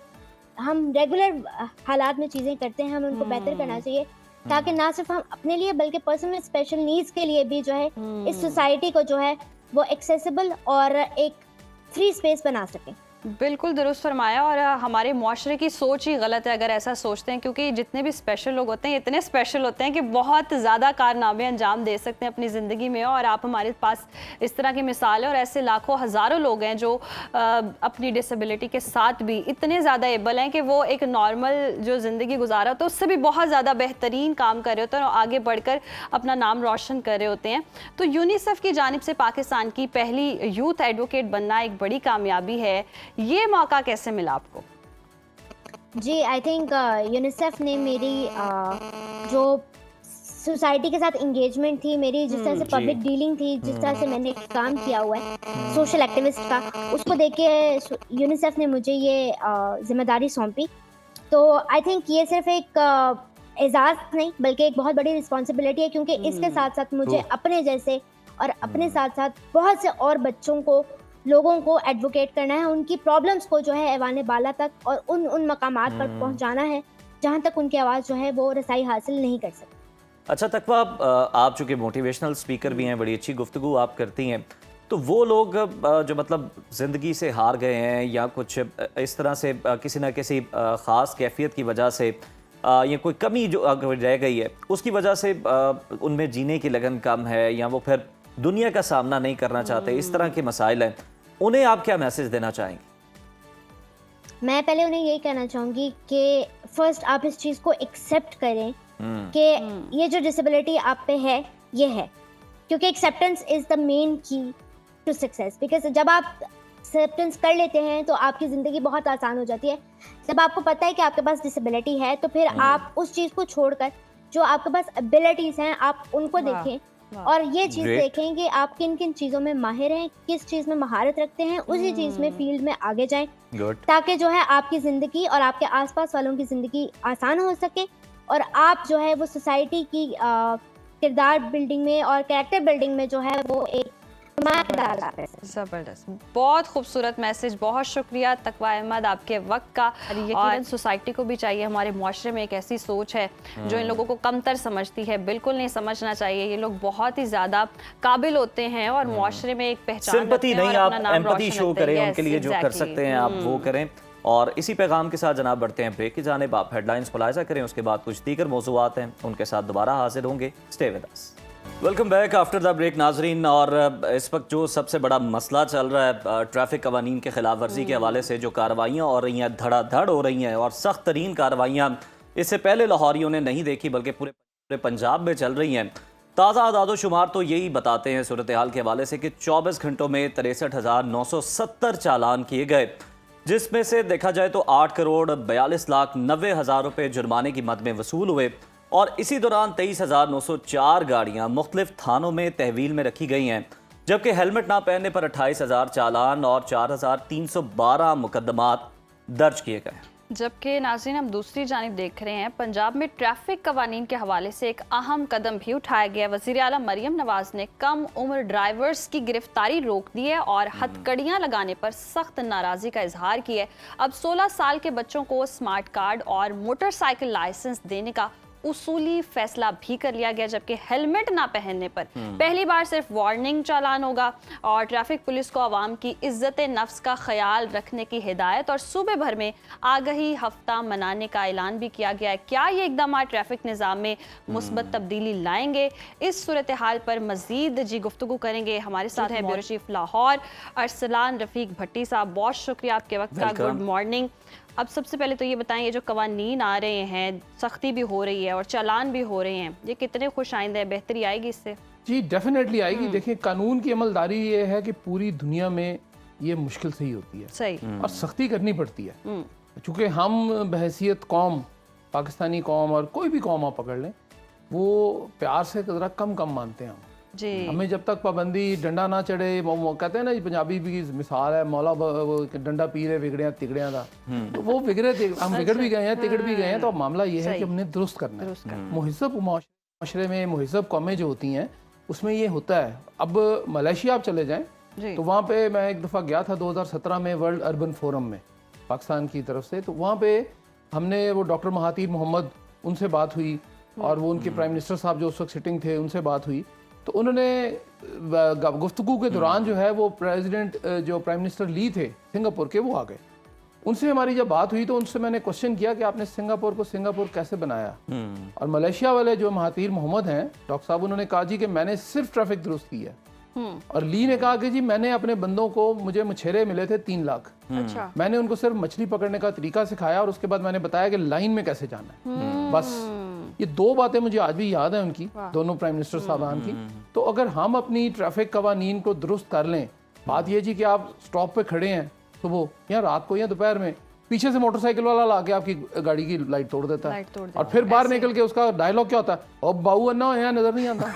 हम रेगुलर हालात में चीज़ें करते हैं हमें उनको बेहतर करना चाहिए, ताकि ना सिर्फ हम अपने लिए बल्कि पर्सन में स्पेशल नीड्स के लिए भी जो है इस सोसाइटी को जो है वो एक्सेसिबल और एक फ्री स्पेस बना सकें। बिल्कुल दुरुस्त फरमाया, और हमारे मुआशरे की सोच ही गलत है अगर ऐसा सोचते हैं, क्योंकि जितने भी स्पेशल लोग होते हैं इतने स्पेशल होते हैं कि बहुत ज़्यादा कारनामे अंजाम दे सकते हैं अपनी ज़िंदगी में। और आप हमारे पास इस तरह की मिसाल है, और ऐसे लाखों हज़ारों लोग हैं जो अपनी डिसेबिलिटी के साथ भी इतने ज़्यादा एबल हैं कि वो एक नॉर्मल जो ज़िंदगी गुजारा होता है उससे भी बहुत ज़्यादा बेहतरीन काम कर रहे होते हैं और आगे बढ़कर अपना नाम रोशन कर रहे होते हैं। तो यूनिसेफ की जानिब से पाकिस्तान की पहली यूथ एडवोकेट बनना एक बड़ी कामयाबी है। ये मौका कैसे मिला आपको? जी, आई थिंक यूनिसेफ ने मेरी जो सोसाइटी के साथ इंगेजमेंट थी, मेरी जिस तरह से पब्लिक डीलिंग थी, जिस तरह से मैंने काम किया हुआ है सोशल एक्टिविस्ट का, उसको देख के यूनिसेफ ने मुझे ये जिम्मेदारी सौंपी। तो आई थिंक ये सिर्फ एक एजाज़ नहीं बल्कि एक बहुत बड़ी रिस्पॉन्सिबिलिटी है, क्योंकि इसके साथ साथ मुझे अपने जैसे और अपने साथ साथ बहुत से और बच्चों को, लोगों को एडवोकेट करना है, उनकी प्रॉब्लम्स को जो है ऐवान बाला तक और उन मकामात पर पहुंचाना है जहां तक उनकी आवाज़ जो है वो रसाई हासिल नहीं कर सकती। अच्छा तकवा, आप चूँकि मोटिवेशनल स्पीकर भी हैं, बड़ी अच्छी गुफ्तगू आप करती हैं, तो वो लोग जो मतलब ज़िंदगी से हार गए हैं या कुछ इस तरह से किसी न किसी ख़ास कैफियत की वजह से या कोई कमी जो रह गई है उसकी वजह से उनमें जीने की लगन कम है, या वो फिर दुनिया का सामना नहीं करना चाहते, इस तरह के मसाइल हैं, उन्हें आप क्या मैसेज देना चाहेंगे? मैं पहले उन्हें यही कहना चाहूँगी कि फर्स्ट आप इस चीज़ को एक्सेप्ट करें कि ये जो डिसेबिलिटी आप पे है ये है, क्योंकि एक्सेप्टेंस इज़ द मेन की टू सक्सेस। बिकॉज जब आप एक्सेप्टेंस कर लेते हैं तो आपकी ज़िंदगी बहुत आसान हो जाती है। जब आपको पता है कि आपके पास डिसेबिलिटी है तो फिर आप उस चीज़ को छोड़कर जो आपके पास एबिलिटीज़ हैं आप उनको देखें और ये चीज़ Great. देखें कि आप किन किन चीज़ों में माहिर हैं, किस चीज़ में महारत रखते हैं, उसी चीज़ में फील्ड में आगे जाएं, गुड। ताकि जो है आपकी ज़िंदगी और आपके आसपास वालों की ज़िंदगी आसान हो सके और आप जो है वो सोसाइटी की किरदार बिल्डिंग में और कैरेक्टर बिल्डिंग में जो है वो एक जबरदस्त, बहुत खूबसूरत मैसेज। बहुत शुक्रिया तकवा अहमद आपके वक्त का। और सोसाइटी को भी चाहिए, हमारे मुआशरे में एक ऐसी सोच है जो इन लोगों को कमतर समझती है, बिल्कुल नहीं समझना चाहिए। ये लोग बहुत ही ज्यादा काबिल होते हैं और मुआशरे में एक पहचान सिंपैथी नहीं, आप एम्पैथी शो करें, उनके लिए जो कर सकते हैं आप वो करें। और इसी पैगाम के साथ जनाब बढ़ते हैं ब्रेक की जानिब। आप हेडलाइंस मुलाहिजा करें, उसके बाद कुछ दीगर मौज़ूआत हैं, उनके साथ दोबारा हाजिर होंगे। Stay with us. Welcome back after the break नाजरीन। और इस वक्त जो सबसे बड़ा मसला चल रहा है ट्रैफिक कवानीन के खिलाफ वर्जी के हवाले से, जो कार्रवाइयाँ हो रही हैं, धड़ाधड़ हो रही हैं और सख्त तरीन कार्रवाइयाँ इससे पहले लाहौरियों ने नहीं देखी, बल्कि पूरे पंजाब में चल रही हैं। ताज़ा आदादोशुमार तो यही बताते हैं सूरत हाल के हवाले से कि 24 घंटों में 63,970 चालान किए गए, जिसमें से देखा जाए तो 8,42,90,000 रुपये जुर्माने की मद में वसूल हुए। और इसी दौरान 23,904 गाड़ियां मुख्तलिफ थानों में तहवील में रखी गई हैं, जबकि हेलमेट ना पहनने पर 28,000 चालान और 4,312 मुकदमात दर्ज किए गए। जबकि नाज़रीन हम दूसरी जानिब देख रहे हैं, पंजाब में ट्रैफिक कवानीन के हवाले से एक अहम कदम भी उठाया गया। वज़ीर आला मरियम नवाज ने कम उम्र ड्राइवर्स की गिरफ्तारी रोक दी है और हथकड़ियां लगाने पर सख्त नाराज़गी का इजहार किया है। अब 16 साल के बच्चों को स्मार्ट कार्ड और मोटरसाइकिल लाइसेंस देने का उसूली फैसला भी कर लिया गया, जबकि हेलमेट ना पहनने पर पहली बार सिर्फ वार्निंग चालान होगा। और ट्रैफिक पुलिस को आवाम की इज्जत नफ्स का ख्याल रखने की हिदायत और सूबे भर में आगही हफ्ता मनाने का ऐलान भी किया गया है। क्या ये इकदाम ट्रैफिक निज़ाम में मुस्बत तब्दीली लाएंगे? इस सूरत हाल पर मजीद गुफ्तगू करेंगे। हमारे साथ हैं ब्यूरो चीफ लाहौर अरसलान रफीक भट्टी साहब, बहुत शुक्रिया आपके वक्त का। Good morning. अब सबसे पहले तो ये बताएं, ये जो कवानीन आ रहे हैं, सख्ती भी हो रही है और चालान भी हो रहे हैं, ये कितने खुश आइंदे हैं? बेहतरी आएगी इससे? जी डेफिनेटली आएगी। देखिए, कानून की अमलदारी ये है कि पूरी दुनिया में ये मुश्किल से ही होती है, सही, और सख्ती करनी पड़ती है। चूँकि हम बहैसियत कौम, पाकिस्तानी कौम और कोई भी कौम आप पकड़ लें, वो प्यार से ज़रा कम मानते हैं हम जी। हमें जब तक पाबंदी डंडा ना चढ़े, वो कहते हैं ना, पंजाबी भी मिसाल है, मौला वो डंडा पी रहे बिगड़िया तिगड़िया का, तो वो बिगड़े हम बिगड़ भी गए हैं, तिगड़ भी गए हैं। तो अब मामला ये है कि हमने दुरुस्त करना है। मुहज़्ज़ब माशरे में मुहज़्ज़ब कौमें जो होती हैं उसमें ये होता है। अब मलेशिया आप चले जाएँ तो वहाँ पे मैं एक दफ़ा गया था 2017 में वर्ल्ड अर्बन फोरम में पाकिस्तान की तरफ से। तो वहाँ पे हमने वो डॉक्टर महातीर मोहम्मद, उनसे बात हुई और वो उनके प्राइम मिनिस्टर साहब जो उस वक्त सिटिंग थे उनसे बात हुई। तो उन्होंने गुफ्तगू के दौरान जो है वो प्रेसिडेंट जो प्राइम मिनिस्टर ली थे सिंगापुर के, वो आ गए। उनसे हमारी जब बात हुई तो उनसे मैंने क्वेश्चन किया कि आपने सिंगापुर को सिंगापुर कैसे बनाया। और मलेशिया वाले जो महातीर मोहम्मद हैं डॉक्टर साहब, उन्होंने कहा जी कि मैंने सिर्फ ट्रैफिक दुरुस्त की है। और ली ने कहा कि जी मैंने अपने बंदों को, मुझे मछेरे मिले थे 3 लाख, अच्छा। मैंने उनको सिर्फ मछली पकड़ने का तरीका सिखाया और उसके बाद मैंने बताया कि लाइन में कैसे जाना है। बस ये 2 बातें मुझे आज भी याद है उनकी, दोनों प्राइम मिनिस्टर साहबान की। तो अगर हम अपनी ट्रैफिक कवानीन को दुरुस्त कर लें, बात ये जी कि आप स्टॉप पे खड़े हैं सुबह या रात को या दोपहर में, पीछे से मोटरसाइकिल वाला लाके आपकी गाड़ी की लाइट तोड़ देता है और फिर बाहर निकल के उसका डायलॉग क्या होता है, अब बाऊ अन्ना यहाँ नजर नहीं आता,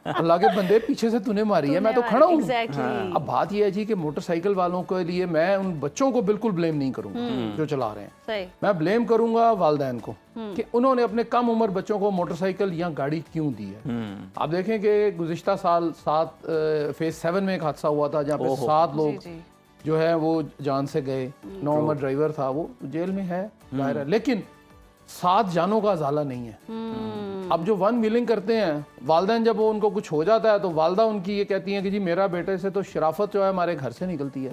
अल्लाह के बंदे पीछे से तूने मारी है, मैं तो खड़ा हूँ। अब बात यह है जी कि मोटरसाइकिल वालों के लिए मैं उन बच्चों को बिल्कुल ब्लेम नहीं करूंगा जो चला रहे हैं, मैं ब्लेम करूंगा वालिदैन को कि उन्होंने अपने कम उम्र बच्चों को मोटरसाइकिल या गाड़ी क्यों दी है। आप देखें कि गुज़िश्ता साल फेज 7 में एक हादसा हुआ था जहाँ पे 7 लोग जो है वो जान से गए। 9 उम्र ड्राइवर था, वो जेल में है, जाहिर है, लेकिन 7 जानों का अजाला नहीं है। अब जो वन विलिंग करते हैं वालिदैन, जब वो उनको कुछ हो जाता है तो वालदा उनकी ये कहती हैं कि जी मेरा बेटे से तो शराफत जो है हमारे घर से निकलती है,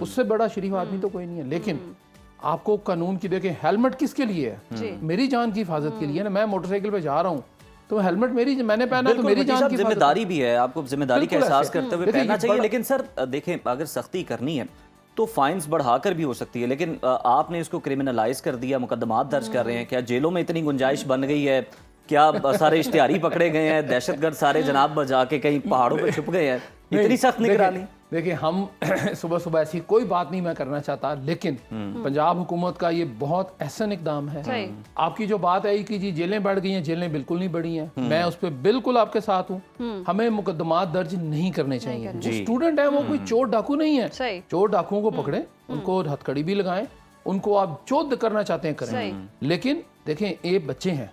उससे बड़ा शरीफ आदमी तो कोई नहीं है। लेकिन आपको कानून की देखें, हेलमेट किसके लिए है? मेरी जान की हिफाजत के लिए ना। मैं मोटरसाइकिल पे जा रहा हूँ, तो हेलमेट मैंने पहना तो मेरी जान की जिम्मेदारी भी है, आपको जिम्मेदारी का एहसास करते हुए पहनना चाहिए। लेकिन सर देखें, अगर सख्ती करनी है तो फाइन्स बढ़ाकर भी हो सकती है, लेकिन आपने इसको क्रिमिनलाइज कर दिया, मुकदमात दर्ज कर रहे हैं। क्या जेलों में इतनी गुंजाइश बन गई है? क्या सारे इश्तिहारी पकड़े गए हैं? दहशतगर्द सारे जनाब जाके कहीं पहाड़ों पे छुप गए हैं? इतनी सख्त निगरानी? देखिए, हम सुबह सुबह ऐसी कोई बात नहीं मैं करना चाहता, लेकिन पंजाब हुकूमत का ये बहुत एहसन इकदाम है। आपकी जो बात है कि जी जेलें बढ़ गई हैं, जेलें बिल्कुल नहीं बढ़ी हैं, मैं उस पर बिल्कुल आपके साथ हूँ। हमें मुकदमात दर्ज नहीं करने चाहिए। जो स्टूडेंट है वो कोई चोर डाकू नहीं है। चोर डाकुओं को पकड़े, उनको हथकड़ी भी लगाएं, उनको आप जो करना चाहते हैं करें, लेकिन देखें ये बच्चे हैं,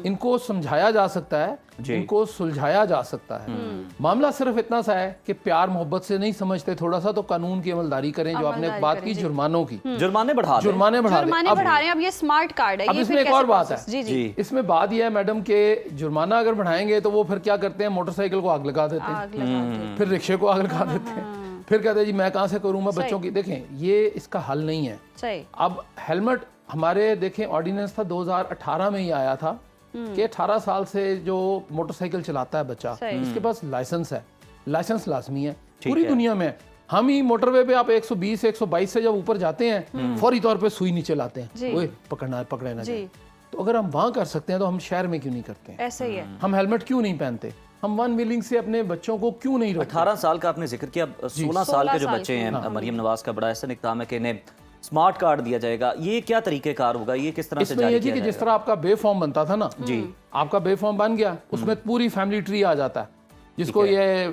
इनको समझाया जा सकता है, इनको सुलझाया जा सकता है। मामला सिर्फ इतना सा है कि प्यार मोहब्बत से नहीं समझते, थोड़ा सा तो कानून की अमलदारी करें। जो आपने बात की जुर्मानों की, जुर्माने बढ़ा रहे हैं। अब ये स्मार्ट कार्ड है। अब इसमें एक और बात है, इसमें बात यह है मैडम के जुर्माना अगर बढ़ाएंगे तो वो फिर क्या करते हैं, मोटरसाइकिल को आग लगा देते हैं, फिर रिक्शे को आग लगा देते हैं, फिर कहते हैं जी मैं कहाँ से करूँ, मैं बच्चों की। देखें, ये इसका हल नहीं है। अब हेलमेट हमारे देखें ऑर्डिनेंस था 2018 में ही आया था कि 18 साल से जो मोटरसाइकिल चलाता है बच्चा, इसके पास लाइसेंस है, लाइसेंस लाजमी है पूरी दुनिया में। हम ही मोटरवे पे आप 120 122 से जब ऊपर जाते हैं फौरी तौर पे सुई नीचे लाते हैं, ओए पकड़े ना जाए। तो अगर हम वहाँ कर सकते हैं तो हम शहर में क्यों नहीं करते हैं? ऐसे ही है। हम हेलमेट क्यों नहीं पहनते? हम वन व्हीलिंग से अपने बच्चों को क्यों नहीं रोकते? 18 साल का आपने जिक्र किया, 16 साल के जो बच्चे हैं, मरियम नवाज का बड़ा ऐसा इक़दाम है कि इन्हें स्मार्ट कार्ड दिया जाएगा। ये क्या तरीकेकार होगा, ये किस तरह से जारी किया जाएगा? कि जिस तरह आपका बे फॉर्म बनता था ना जी, आपका बे फॉर्म बन गया, उसमें पूरी फैमिली ट्री आ जाता है, जिसको ये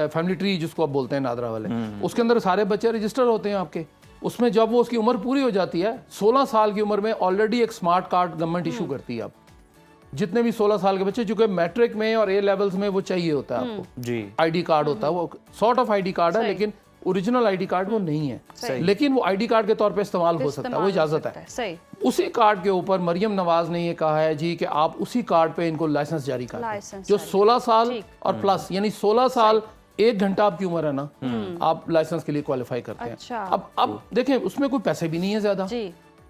फैमिली ट्री जिसको आप बोलते हैं नादरा वाले, उसके अंदर सारे बच्चे रजिस्टर होते हैं आपके। उसमें जब वो उसकी उम्र पूरी हो जाती है, 16 साल की उम्र में ऑलरेडी एक स्मार्ट कार्ड गवर्नमेंट इशू करती है। अब जितने भी 16 साल के बच्चे, चूंकि मैट्रिक में और ए लेवल्स में वो चाहिए होता है आपको जी, आईडी कार्ड होता है, वो सॉर्ट ऑफ आईडी कार्ड है, लेकिन ओरिजिनल आईडी कार्ड वो नहीं है, लेकिन वो आईडी कार्ड के तौर पे इस्तेमाल हो सकता है, वो इजाजत है। सही। उसी कार्ड के ऊपर मरियम नवाज ने ये कहा है जी कि आप उसी कार्ड पे इनको लाइसेंस जारी कर, जो 16 साल और प्लस, यानी 16 साल 1 घंटा आपकी उम्र है ना, आप लाइसेंस के लिए क्वालिफाई करते हैं। अब देखें, उसमें कोई पैसे भी नहीं है ज्यादा,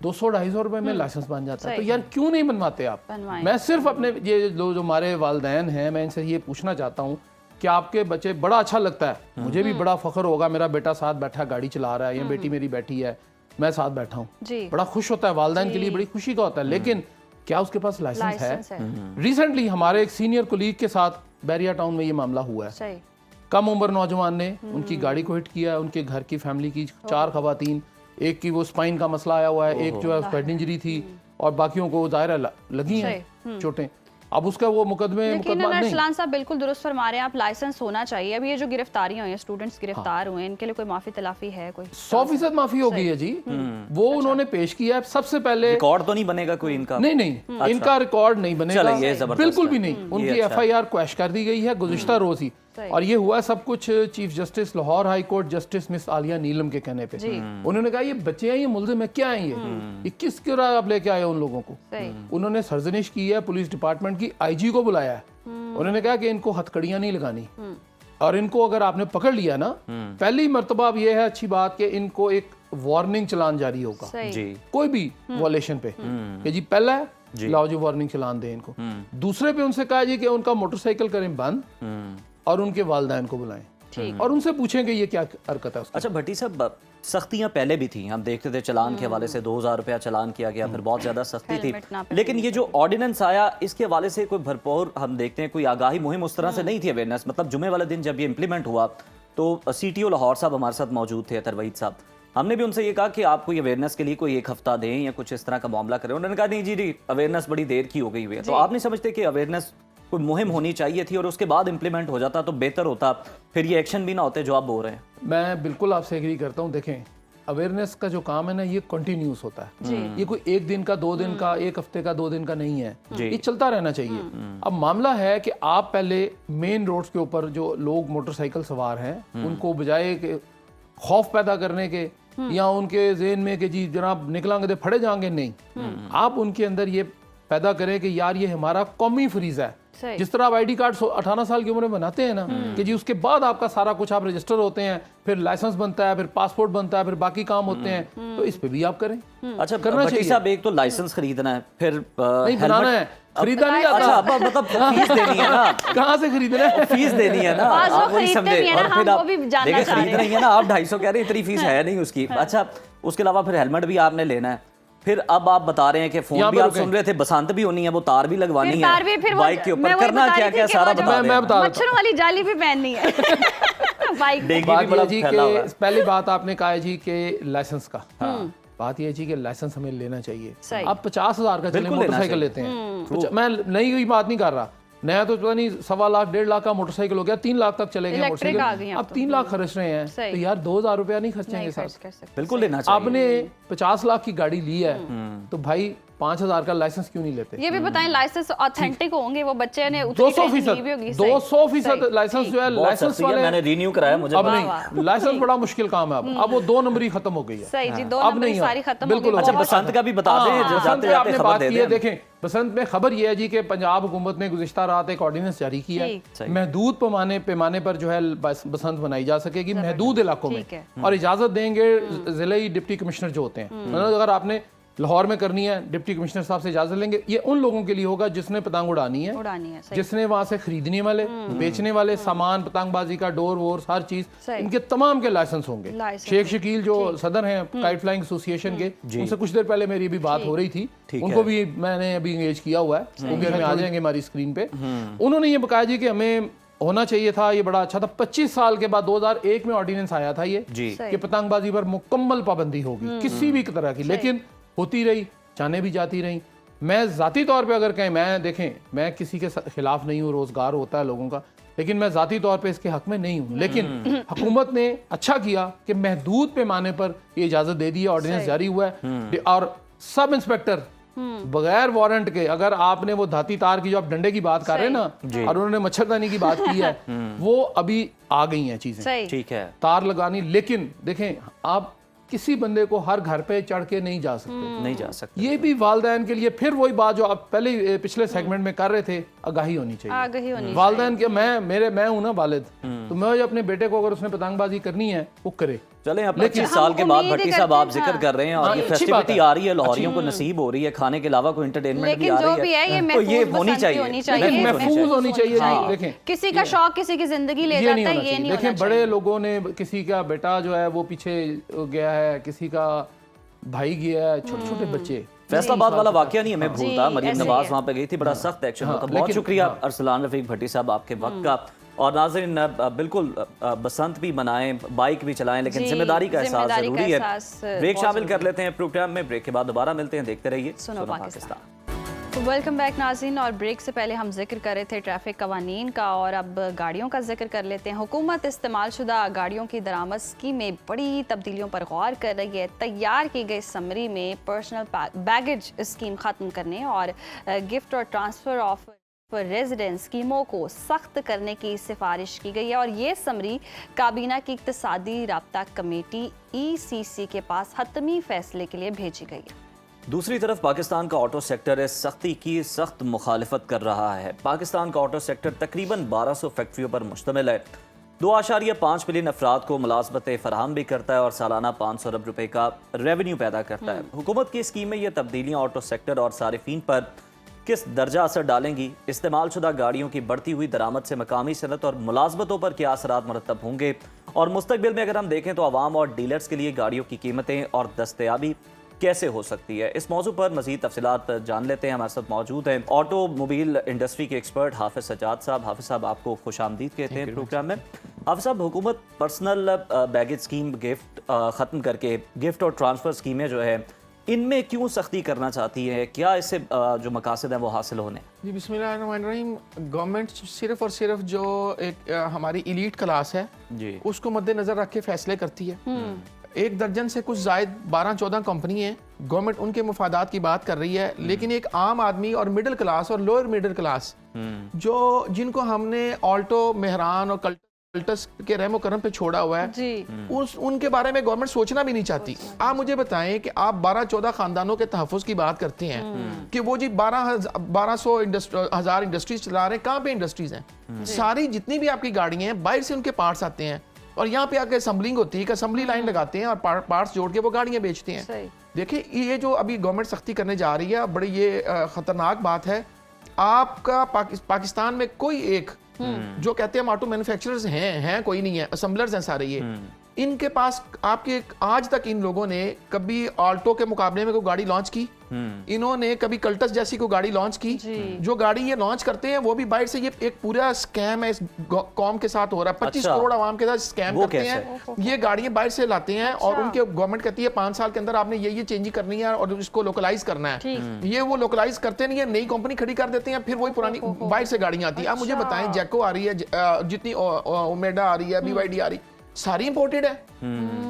200-250 रुपए में लाइसेंस बन जाता है। तो यार क्यों नहीं बनवाते आप? मैं सिर्फ अपने ये जो हमारे वालिदैन हैं, मैं इनसे ये पूछना चाहता हूँ कि आपके बच्चे, बड़ा अच्छा लगता है, मुझे भी बड़ा फख्र होगा, मेरा बेटा साथ बैठा गाड़ी चला रहा है, या बेटी मेरी बैठी है, मैं साथ बैठा हूँ, बड़ा खुश होता है, वालिदैन के लिए बड़ी खुशी का होता है। लेकिन क्या उसके पास लाइसेंस है? रिसेंटली हमारे एक सीनियर कोलीग के साथ बैरिया टाउन में ये मामला हुआ है। कम उम्र नौजवान ने उनकी गाड़ी को हिट किया, उनके घर की फैमिली की 4 खवातीन, एक की वो स्पाइन का मसला आया हुआ है, एक जो है उसको हेड इंजरी थी, और बाकियों को दायरा लगी हैं चोटें। अब उसका वो मुकदमा नहीं। अरसलान साहब बिल्कुल दुरुस्त फरमा रहे हैं आप, लाइसेंस होना चाहिए। अभी ये जो गिरफ्तारियां हुई हैं, स्टूडेंट्स गिरफ्तार हुए हैं, इनके लिए कोई माफी तलाफी है? कोई 100% माफी हो गई है जी। वो उन्होंने पेश किया है। सबसे पहले रिकॉर्ड तो नहीं बनेगा कोई इनका? नहीं, इनका रिकॉर्ड नहीं बनेगा, बिल्कुल भी नहीं। उनकी FIR क्वैश कर दी गई है गुज़िश्ता रोज ही, और ये हुआ सब कुछ chief justice Lahore high court justice miss Aliya Neelam के कहने पे। उन्होंने कहा ये बच्चे हैं, ये मुल्जिम है, क्या है ये किस तरह आप लेके आए उन लोगों को? उन्होंने सरजनिश की है, पुलिस डिपार्टमेंट की IG को बुलाया है। उन्होंने कहा कि इनको हथकड़ियां नहीं लगानी, और इनको अगर आपने पकड़ लिया ना, पहली मर्तबा अब ये है अच्छी बात कि इनको एक वार्निंग चलान जारी होगा कोई भी वॉलेशन पे, कि जी पहला लाओ जी वार्निंग चलान दे इनको। दूसरे पे उनसे कहा जी कि उनका मोटरसाइकिल करें बंद, और उनके वालिदैन को बुलाएं और उनसे पूछें कि ये क्या हरकत है उसकी। अच्छा भट्टी साहब, सख्तियां पहले भी थी, हम देखते थे चलान के हवाले से 2000 रुपया चलान किया गया, फिर बहुत ज्यादा सख्ती थी, लेकिन ये जो ऑर्डिनेंस आया इसके हवाले से कोई भरपूर हम देखते हैं कोई आगाही मुहिम उस तरह से नहीं थी, अवेयरनेस। मतलब जुमे वाले दिन जब ये इम्प्लीमेंट हुआ तो CTO लाहौर साहब हमारे साथ मौजूद थे, अतर वहीद साहब, हमने भी उनसे ये कहा कि आप कोई अवेयरनेस के लिए कोई 1 हफ्ता दें या कुछ इस तरह का मामला करें। उन्होंने कहा नहीं जी अवेयरनेस बड़ी देर की हो गई हुई है। तो आप नहीं समझते कि अवेयरनेस कोई मुहिम होनी चाहिए थी और उसके बाद इंप्लीमेंट हो जाता तो बेहतर होता, फिर ये एक्शन भी ना होते जो आप बोल रहे हैं? मैं बिल्कुल आपसे एग्री करता हूँ। देखें, अवेयरनेस का जो काम है ना, ये कंटिन्यूस होता है, ये कोई 1 दिन का 2 दिन का 1 हफ्ते का 2 दिन का नहीं है, ये चलता रहना चाहिए। अब मामला है कि आप पहले मेन रोड्स के ऊपर जो लोग मोटरसाइकिल सवार हैं उनको बजाय खौफ पैदा करने के या उनके ज़हन में कि जी जनाब निकलांगे तो फड़े जाएंगे, नहीं, आप उनके अंदर ये पैदा करें कि यार ये हमारा कौमी फरीज़ा है सही। जिस तरह आप ID कार्ड 18 साल की उम्र में बनाते हैं ना कि जी उसके बाद आपका सारा कुछ आप रजिस्टर होते हैं, फिर लाइसेंस बनता है, फिर पासपोर्ट बनता है, फिर बाकी काम होते हैं, तो इस पे भी आप करें। अच्छा करना भट्टी चाहिए। साहब, एक तो लाइसेंस खरीदना है, फिर नहीं बनाना है, खरीदा नहीं अच्छा आता। अब मतलब फीस देनी है ना, कहाँ से खरीदना है? फीस देनी है ना, बाज़ लोग आप वही खरीदते समझे। भी हैं ना, और हम फिर वो आप भी जानना देखिए चाह रहे खरीद रही है ना, आप 250 कह रहे हैं, इतनी फीस है नहीं उसकी। अच्छा उसके अलावा फिर हेलमेट भी आपने लेना है, फिर अब आप बता रहे हैं कि फोन यहाँ भी पर आप रुकें। सुन रहे थे, बसंत भी होनी है, वो तार भी लगवानी फिर तार भी, है फिर वो- बाइक के मैं ऊपर, वही करना बता क्या रही थी क्या कि सारा वो जो- बता मैं दें। बता देता मच्छरों वाली जाली भी पहननी है बाइक में। डेंगू भी बात बड़ा ये जी फैला हुआ है। कि पहली बात आपने कहा है जी कि लाइसेंस का, बात ये है जी कि लाइसेंस हमें लेना चाहिए। सही। आप 50,000 का चले बिल्कुल लेना मोटरसाइकिल चाहिए। लेते हैं, मैं नई हुई बात नहीं कर रहा, नया तो पता नहीं 1.25 लाख 1.5 लाख का मोटरसाइकिल हो गया, 3 लाख तक चले गए इलेक्ट्रिक आ गई मोटरसाइकिल, अब आप तो। 3 लाख खर्च रहे हैं, सही। तो यार 2,000 रुपया नहीं खर्चेंगे नहीं साहब। खर्च कर सकते। बिल्कुल लेना चाहिए। आपने 50 लाख की गाड़ी ली है तो भाई 5,000 का लाइसेंस क्यों नहीं लेते? ये भी बताएं लाइसेंस ऑथेंटिक होंगे, वो बच्चे ने उतनी 200% training ली भी होगी। सही। 200% लाइसेंस जो है, बहुत लाइसेंस सस्ती है, वाले मैंने रिन्यू कराया, मुझे अब पता वाह, नहीं, लाइसेंस बड़ा मुश्किल काम है अब वो 2 नंबरी खत्म हो गई है। सही जी, 2 अब नंबर नहीं सारी है। खत्म हो बिल्कुल गई। अच्छा बहुत- बसंत का भी बता दें, बसंत जाते में जाते आपने खबर बात दे की है, दें। देखें बसंत में खबर यह है जी कि पंजाब हुकूमत ने गुज़िश्ता रात एक ऑर्डिनेंस जारी किया ठीक। है, महदूद पैमाने पर जो है बसंत मनाई जा सकेगी महदूद इलाकों में, ठीक है। और इजाज़त देंगे ज़िले डिप्टी कमिश्नर जो होते हैं, मतलब अगर आपने लाहौर में करनी है डिप्टी कमिश्नर साहब से इजाज़त लेंगे। ये उन लोगों के लिए होगा जिसने पतंग उड़ानी है, सही। जिसने वहां से खरीदने वाले, बेचने वाले, सामान पतंगबाजी का, डोर वोर हर चीज, सही। इनके तमाम के लाइसेंस होंगे। लाइसेंस शेख शकील जो सदर हैं काइट फ्लाइंग एसोसिएशन के, उनसे कुछ देर पहले मेरी भी बात हो रही थी, उनको भी मैंने अभी इंगेज किया हुआ है, वो भी हमें आ जाएंगे हमारी स्क्रीन पे। उन्होंने ये बताया जी कि हमें होना चाहिए था, ये बड़ा अच्छा था, 25 साल के बाद 2001 में ऑर्डिनेंस आया था ये कि पतंगबाजी पर मुकम्मल पाबंदी होगी किसी भी तरह की, लेकिन होती रही, जाने भी जाती रही। मैं ज़ाती तौर पे अगर कहें, मैं देखें मैं किसी के खिलाफ नहीं हूँ, रोज़गार होता है लोगों का, लेकिन मैं ज़ाती तौर पे इसके हक में नहीं हूँ। लेकिन हुकूमत ने अच्छा किया कि महदूद पैमाने पर ये इजाज़त दे दी है, ऑर्डिनेंस जारी हुआ है, और सब इंस्पेक्टर बगैर वारंट के, अगर आपने वो धाती तार की जो आप डंडे की बात कर रहे हैं ना, और उन्होंने मच्छरदानी की बात की है, वो अभी आ गई हैं चीज़ें, ठीक है, तार लगानी। लेकिन देखें आप किसी बंदे को हर घर पे चढ़ के नहीं जा सकते, नहीं जा सकते। ये भी वालदैन के लिए फिर वही बात जो आप पहले पिछले सेगमेंट में कर रहे थे, आगाही होनी चाहिए। आगाही होनी वालदैन के मैं हूं ना वालिद, तो मैं अपने बेटे को अगर उसने पतंगबाजी करनी है वो करे। चले अब 25 साल के बाद भट्टी साहब आप जिक्र कर रहे हैं, और ये फेस्टिविटी आ रही है, लाहौरियों को नसीब हो रही है, खाने के अलावा कोई एंटरटेनमेंट भी आ रही है, तो ये होनी चाहिए, महफूज होनी चाहिए। देखें किसी का शौक किसी की जिंदगी ले जाता है, ये नहीं होना देखें बड़े लोगों ने, किसी का बेटा जो है वो पीछे गया है, किसी का भाई गया है, छोटे छोटे बच्चे। फैसलाबाद वाला वाकया नहीं हमें भूलता, मरीम नवाज वहाँ पे गई थी, बड़ा सख्त एक्शन हुआ था। बहुत शुक्रिया अरसलान रफीक भट्टी साहब आपके वक्त का। और नाज़रीन बिल्कुल बसंत भी मनाएं, बाइक भी चलाएं, लेकिन जिम्मेदारी का एहसास जरूरी है। ब्रेक शामिल कर लेते हैं प्रोग्राम में, ब्रेक के बाद दोबारा मिलते हैं, देखते रहिए सुनो पाकिस्तान। वेलकम बैक नाज़रीन। और ब्रेक से पहले हम जिक्र कर रहे थे ट्रैफिक कवानीन का, और अब गाड़ियों का जिक्र कर लेते हैं। हुकूमत इस्तेमालशुदा गाड़ियों की दरामद स्कीम में बड़ी तब्दीलियों पर गौर कर रही है। तैयार की गई समरी में पर्सनल बैगेज स्कीम ख़त्म करने और गिफ्ट और ट्रांसफ़र ऑफ रेजिडेंस स्कीमों को सख्त करने की सिफारिश की गई है, और ये समरी काबीना की इक्तिसादी राब्ता कमेटी ECC के पास हतमी फैसले के लिए भेजी गई है। दूसरी तरफ पाकिस्तान का ऑटो सेक्टर इस सख्ती की सख्त मुखालिफत कर रहा है। पाकिस्तान का ऑटो सेक्टर तकरीबन 1200 फैक्ट्रियों पर मुश्तमिल है, 2.5 मिलियन अफराद को मुलाजमतें फराहम भी करता है और सालाना 500 अरब रुपए का रेवेन्यू पैदा करता है। हुकूमत की स्कीम में ये तब्दीलियाँ ऑटो सेक्टर और सारिफीन पर किस दर्जा असर डालेंगी, इस्तेमालशुदा गाड़ियों की बढ़ती हुई दरामद से मकामी सनत और मुलाजमतों पर क्या असरात मरतब होंगे, और मुस्तकबिल में अगर हम देखें तो आवाम और डीलर्स के लिए गाड़ियों की कीमतें और दस्तयाबी कैसे हो सकती है, इस मौजू पर मजीद तफसीलात जान लेते हैं। हमारे साथ मौजूद हैं ऑटोमोबाइल इंडस्ट्री के एक्सपर्ट हाफिज सज्जाद साहब। हाफिज साहब आपको खुश आमदीद कहते हैं प्रोग्राम में। हाफिज साहब, हुकूमत पर्सनल बैगेज स्कीम गिफ्ट ख़त्म करके गिफ्ट और ट्रांसफ़र स्कीमें जो है इनमें क्यों सख्ती करना चाहती है, क्या इससे जो मकासद हैं वो हासिल होने? जी बिस्मिल्लाहिर्रहमानिर्रहीम, गवर्नमेंट सिर्फ और सिर्फ जो एक हमारी इलीट क्लास है जी उसको मद्देनजर रख के फैसले करती है। एक दर्जन से कुछ जायद 12-14 कंपनी है, गवर्नमेंट उनके मुफादात की बात कर रही है, लेकिन एक आम आदमी और मिडिल क्लास और लोअर मिडिल क्लास जो जिनको हमने ऑल्टो, मेहरान और कल्टस के रहमो करम पे छोड़ा हुआ है जी। उनके बारे में गवर्नमेंट सोचना भी नहीं चाहती। आप मुझे बताएं कि आप 12-14 खानदानों के तहफ़्फ़ुज़ की बात करते हैं कि वो जी 1200 हज़ार इंडस्ट्रीज चला रहे हैं। कहाँ पे इंडस्ट्रीज हैं? सारी जितनी भी आपकी गाड़ियां हैं बाहर से उनके पार्ट्स आते हैं और यहाँ पे आके असम्बलिंग होती है, असेंबली लाइन लगाते हैं और पार्ट्स जोड़ के वो गाड़ियां बेचते हैं। देखिए ये जो अभी गवर्नमेंट सख्ती करने जा रही है, बड़ी ये खतरनाक बात है। आपका पाकिस्तान में कोई एक जो कहते हैं ऑटो मैन्युफैक्चरर्स हैं कोई नहीं है, असेंबलर्स हैं सारे ये। इनके पास आपके आज तक इन लोगों ने कभी ऑल्टो के मुकाबले में कोई गाड़ी लॉन्च की? इन्होंने कभी कल्टस जैसी कोई गाड़ी लॉन्च की? जो गाड़ी ये लॉन्च करते हैं वो भी बाहर से, ये एक पूरा स्कैम है इस कौम के साथ हो रहा है। 25 करोड़ आवाम के साथ स्कैम करते हैं। ये गाड़ियां बाहर से लाते हैं और उनके गवर्नमेंट कहती है 5 साल के अंदर आपने ये चेंज करनी है और इसको लोकलाइज करना है। ये वो लोकलाइज करते नहीं है, नई कंपनी खड़ी कर देते हैं, फिर वही पुरानी बाहर से गाड़ियां आती है। आप मुझे बताएं, जैको आ रही है, जितनी ओमेडा आ रही है, BYD आ रही, सारी इंपोर्टेड है।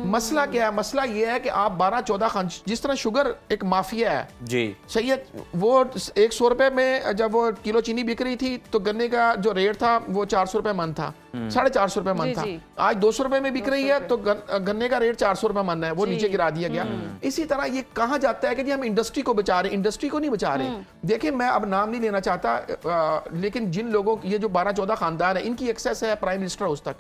मसला क्या है? मसला ये है कि आप 12-14 जिस तरह शुगर एक माफिया है जी, सही है, वो 100 रुपए में जब वो किलो चीनी बिक रही थी तो गन्ने का जो रेट था वो 400 रुपए मन था, 450 रुपए मन था। आज 200 रुपए में बिक रही है तो गन्ने का रेट 400 रुपए मन है, वो नीचे गिरा दिया गया। इसी तरह ये कहा जाता है कि जी हम इंडस्ट्री को बचा रहे, इंडस्ट्री को नहीं बचा रहे। देखिए मैं अब नाम नहीं लेना चाहता, लेकिन जिन लोगों ये जो 12-14 खानदान है, इनकी एक्सेस है प्राइम मिनिस्टर हाउस तक।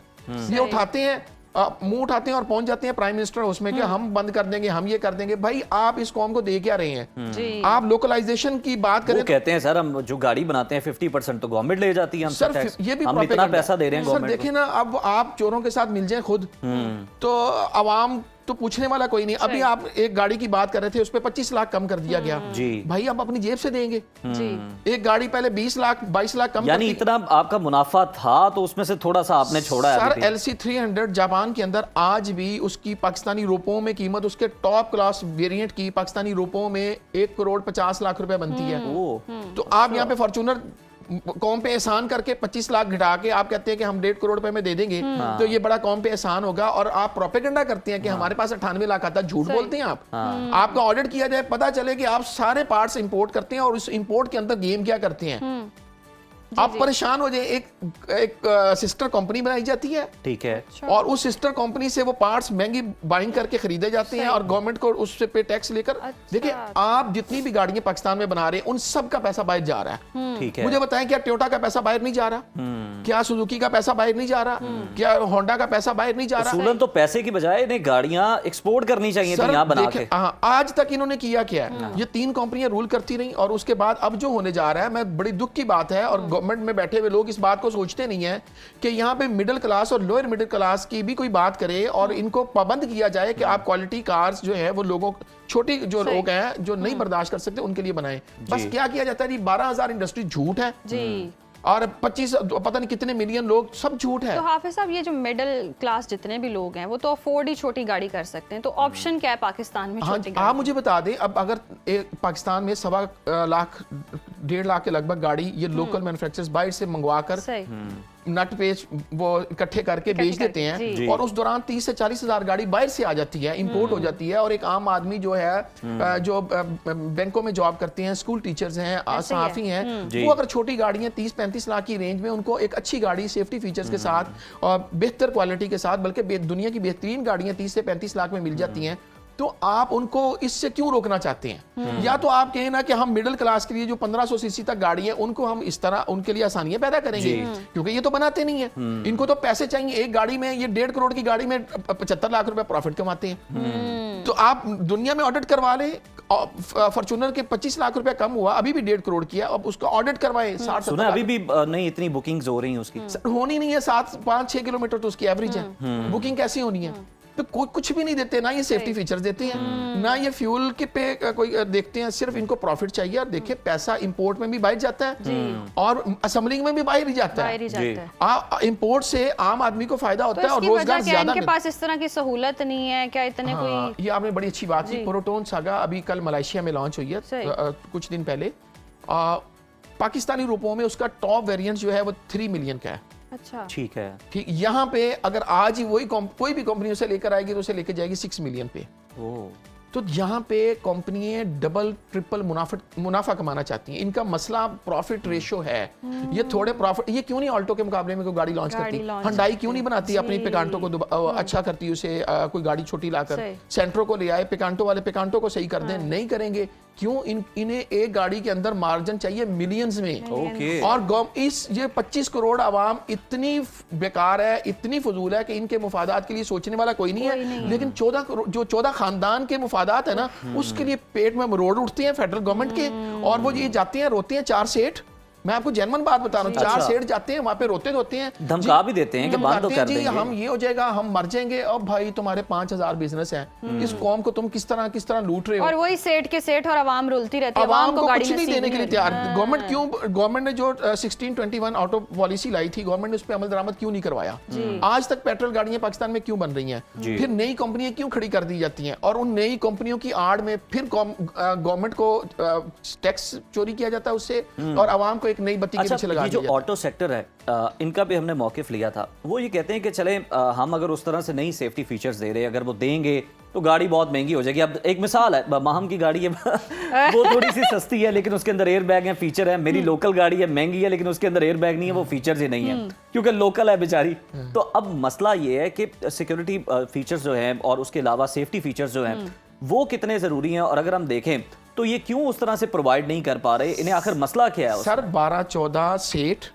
ये उठाते हैं, मुंह उठाते हैं और पहुंच जाते हैं प्राइम मिनिस्टर हाउस में कि हम बंद कर देंगे, हम ये कर देंगे। भाई आप इस कौम को दे क्या रहे हैं? आप लोकलाइजेशन की बात करें, वो कहते हैं सर हम जो गाड़ी बनाते हैं 50% तो गवर्नमेंट ले जाती है हमसे सर, टैक्स। ये भी हम इतना पैसा दे रहे हैं सर। गवर्नमेंट देखिए ना, अब आप चोरों के साथ मिल जाए खुद तो अवाम तो पूछने वाला कोई नहीं। अभी आप एक गाड़ी की बात कर रहे थे, उस पे 25 लाख कम कर दिया गया जी। भाई आप अपनी जेब से देंगे जी। एक गाड़ी पहले 20 लाख 22 लाख कम, यानी इतना आपका मुनाफा था तो उसमें से थोड़ा सा आपने छोड़ा है। सर LC 300 जापान के अंदर आज भी उसकी पाकिस्तानी रुपयों में कीमत, उसके टॉप क्लास वेरिएंट की पाकिस्तानी रुपयों में 1,50 लाख रुपए बनती है। तो आप यहाँ पे फॉर्च्यूनर कौम पे एहसान करके 25 लाख घटा के आप कहते हैं कि हम 1.5 करोड़ रुपए में दे देंगे, तो ये बड़ा कौम पे एहसान होगा। और आप प्रोपेगेंडा करते हैं कि हमारे पास 98 लाख आता है, झूठ बोलते हैं आप। आपका ऑडिट किया जाए, पता चले कि आप सारे पार्ट्स इंपोर्ट करते हैं और उस इंपोर्ट के अंदर गेम क्या करते हैं। आप परेशान हो जाए। एक सिस्टर कंपनी बनाई जाती है, ठीक है, और उस सिस्टर कंपनी से वो पार्ट्स महंगी बाइंग करके खरीदे जाते हैं और गवर्नमेंट को उससे पे टैक्स लेकर। देखिए आप जितनी भी गाड़ियां पाकिस्तान में बना रहे हैं उन सब का पैसा बाहर जा रहा है, ठीक है। मुझे बताएं, क्या टोयोटा का पैसा बाहर नहीं जा रहा? क्या सुजुकी का पैसा बाहर नहीं जा रहा? क्या होंडा का पैसा बाहर नहीं जा रहा? उसूलन तो पैसे की बजाय इन्हें गाड़ियां एक्सपोर्ट करनी चाहिए थी यहाँ बना के। आज तक इन्होंने किया क्या है? ये 3 कंपनियां रूल करती रही और उसके बाद अब जो होने जा रहा है, मैं बड़ी दुख की बात है, और गवर्नमेंट में बैठे हुए लोग इस बात को सोचते नहीं है कि यहाँ पे मिडिल क्लास और लोअर मिडिल क्लास की भी कोई बात करे और इनको पाबंद किया जाए कि आप क्वालिटी कार्स जो है वो लोगों, छोटी जो लोग हैं जो नहीं बर्दाश्त कर सकते उनके लिए बनाएं। बस क्या किया जाता है जी, 12,000 इंडस्ट्री झूठ है जी, और 25 पता नहीं कितने मिलियन लोग, सब झूठ है। तो हाफिज साहब, ये जो मिडिल क्लास जितने भी लोग हैं वो तो अफोर्ड ही छोटी गाड़ी कर सकते हैं, तो ऑप्शन क्या है पाकिस्तान में? हाँ, आप मुझे बता दें, अब अगर पाकिस्तान में 1.25 लाख 1.5 लाख के लगभग गाड़ी ये लोकल मैन्युफैक्चरर्स बाहर से मंगवा कर नट पेज वो इकट्ठे करके बेच देते हैं, और उस दौरान 30 से 40 हजार गाड़ी बाहर से आ जाती है, इंपोर्ट हो जाती है। और एक आम आदमी जो है जो बैंकों में जॉब करते हैं, स्कूल टीचर्स हैं, सहाफी हैं, वो अगर छोटी गाड़ियां 30-35 लाख की रेंज में उनको एक अच्छी गाड़ी सेफ्टी फीचर्स के साथ और बेहतर क्वालिटी के साथ, बल्कि दुनिया की बेहतरीन गाड़ियां 30 से 35 लाख में मिल जाती हैं, तो आप उनको इससे क्यों रोकना चाहते हैं? या तो आप कहें ना कि हम मिडिल क्लास के लिए जो 1500 सीसी तक गाड़ी है उनको हम इस तरह उनके लिए आसानियां पैदा करेंगे, क्योंकि ये तो बनाते नहीं है, इनको तो पैसे चाहिए। एक गाड़ी में, ये 1.5 करोड़ की गाड़ी में 75 लाख रुपए प्रॉफिट कमाते हैं। तो आप दुनिया में ऑडिट करवा ले, फॉर्च्यूनर के 25 लाख रुपए कम हुआ, अभी भी 1.5 करोड़ किया, अब उसका ऑडिट करवाए 60-70 लाख। अभी भी नहीं इतनी बुकिंग्स हो रही हैं उसकी, होनी नहीं है। 5-6 किलोमीटर तो उसकी एवरेज है, बुकिंग कैसी होनी है? तो कोई कुछ भी नहीं देते, ना ये सेफ्टी फीचर्स देते हैं, ना ये फ्यूल के पे कोई देखते हैं, सिर्फ इनको प्रॉफिट चाहिए। और देखिए पैसा इंपोर्ट में भी बाहर जाता है और असेंबलिंग में भी बाहर ही जाता है। इंपोर्ट से आम आदमी को फायदा होता है और रोजगार ज्यादा। इनके पास इस तरह की सहूलत नहीं है क्या? इतने कोई, ये आपने बड़ी अच्छी बात की। प्रोटोन सागा अभी कल मलेशिया में लॉन्च हुई है कुछ दिन पहले। पाकिस्तानी रुपयों में उसका टॉप वेरिएंट जो है वो 3 मिलियन का है। अच्छा, ठीक है, ठीक। यहाँ पे अगर आज ही वही कोई भी कंपनी उसे लेकर आएगी तो उसे लेकर जाएगी 6 मिलियन पे। तो यहाँ पे कंपनियां डबल ट्रिपल मुनाफा कमाना चाहती हैं। इनका मसला प्रॉफिट रेशो है। ये थोड़े प्रॉफिट, ये क्यों नहीं ऑल्टो के मुकाबले में कोई गाड़ी लॉन्च करती, हंडाई क्यों नहीं बनाती अपनी पिकांटो को अच्छा करती, उसे कोई गाड़ी छोटी लाकर सेंट्रो को ले आए, पिकांटो वाले पिकांटो को सही कर दें, नहीं करेंगे। क्यों? इन्हें एक गाड़ी के अंदर मार्जिन चाहिए मिलियंस में। और इस ये 25 करोड़ आवाम इतनी बेकार है, इतनी फजूल है कि इनके मुफादात के लिए सोचने वाला कोई नहीं है। लेकिन 14 खानदान के मुफादात है ना, उसके लिए पेट में मरोड़ उठते हैं फेडरल गवर्नमेंट के, और वो ये जाते हैं रोते हैं 4 सेठ। मैं आपको जेन्युइन बात बता रहा हूँ, 4 सेठ जाते हैं वहां पे रोते हैं, धमका भी देते हैं कि बंद तो कर देंगे, हम ये हो जाएगा, हम मर जाएंगे। अब भाई तुम्हारे 5000 बिजनेस हैं, इस कौम को तुम किस तरह लूट रहे हो। और वही सेठ के सेठ और आवाम रुलती रहती है, आवाम को कुछ नहीं देने के लिए तैयार। गवर्नमेंट क्यों, गवर्नमेंट ने जो 1621 ऑटो पॉलिसी लाई थी, गवर्नमेंट ने उस पर अमल दरामद क्यों नहीं करवाया? आज तक पेट्रोल गाड़ियां पाकिस्तान में क्यों बन रही हैं? फिर नई कंपनियां क्यों खड़ी कर दी जाती हैं, और उन नई कंपनियों की आड़ में फिर गवर्नमेंट को टैक्स चोरी किया जाता है उससे, और आवाम को एक नई बत्ती के पीछे। ये जो ऑटो सेक्टर है, इनका भी हमने मौकिफ लिया था। वो ये कहते हैं कि चले हम अगर उस तरह से नई सेफ्टी फीचर्स दे रहे हैं, अगर वो देंगे तो गाड़ी बहुत महंगी हो जाएगी। अब एक मिसाल है, माहम की गाड़ी है वो थोड़ी सी सस्ती है लेकिन उसके अंदर एयर बैग है, फीचर है। मेरी लोकल गाड़ी है, महंगी है लेकिन उसके अंदर एयर बैग नहीं है, वो फीचर्स ही नहीं है क्योंकि लोकल है बेचारी। तो अब मसला ये है कि सिक्योरिटी फीचर्स जो हैं और उसके अलावा सेफ्टी फीचर्स जो हैं वो कितने जरूरी हैं, और अगर हम देखें तो ये क्यों उस तरह से प्रोवाइड नहीं कर पा रहे, इन्हें आखिर मसला क्या है? सर 12-14 सेठ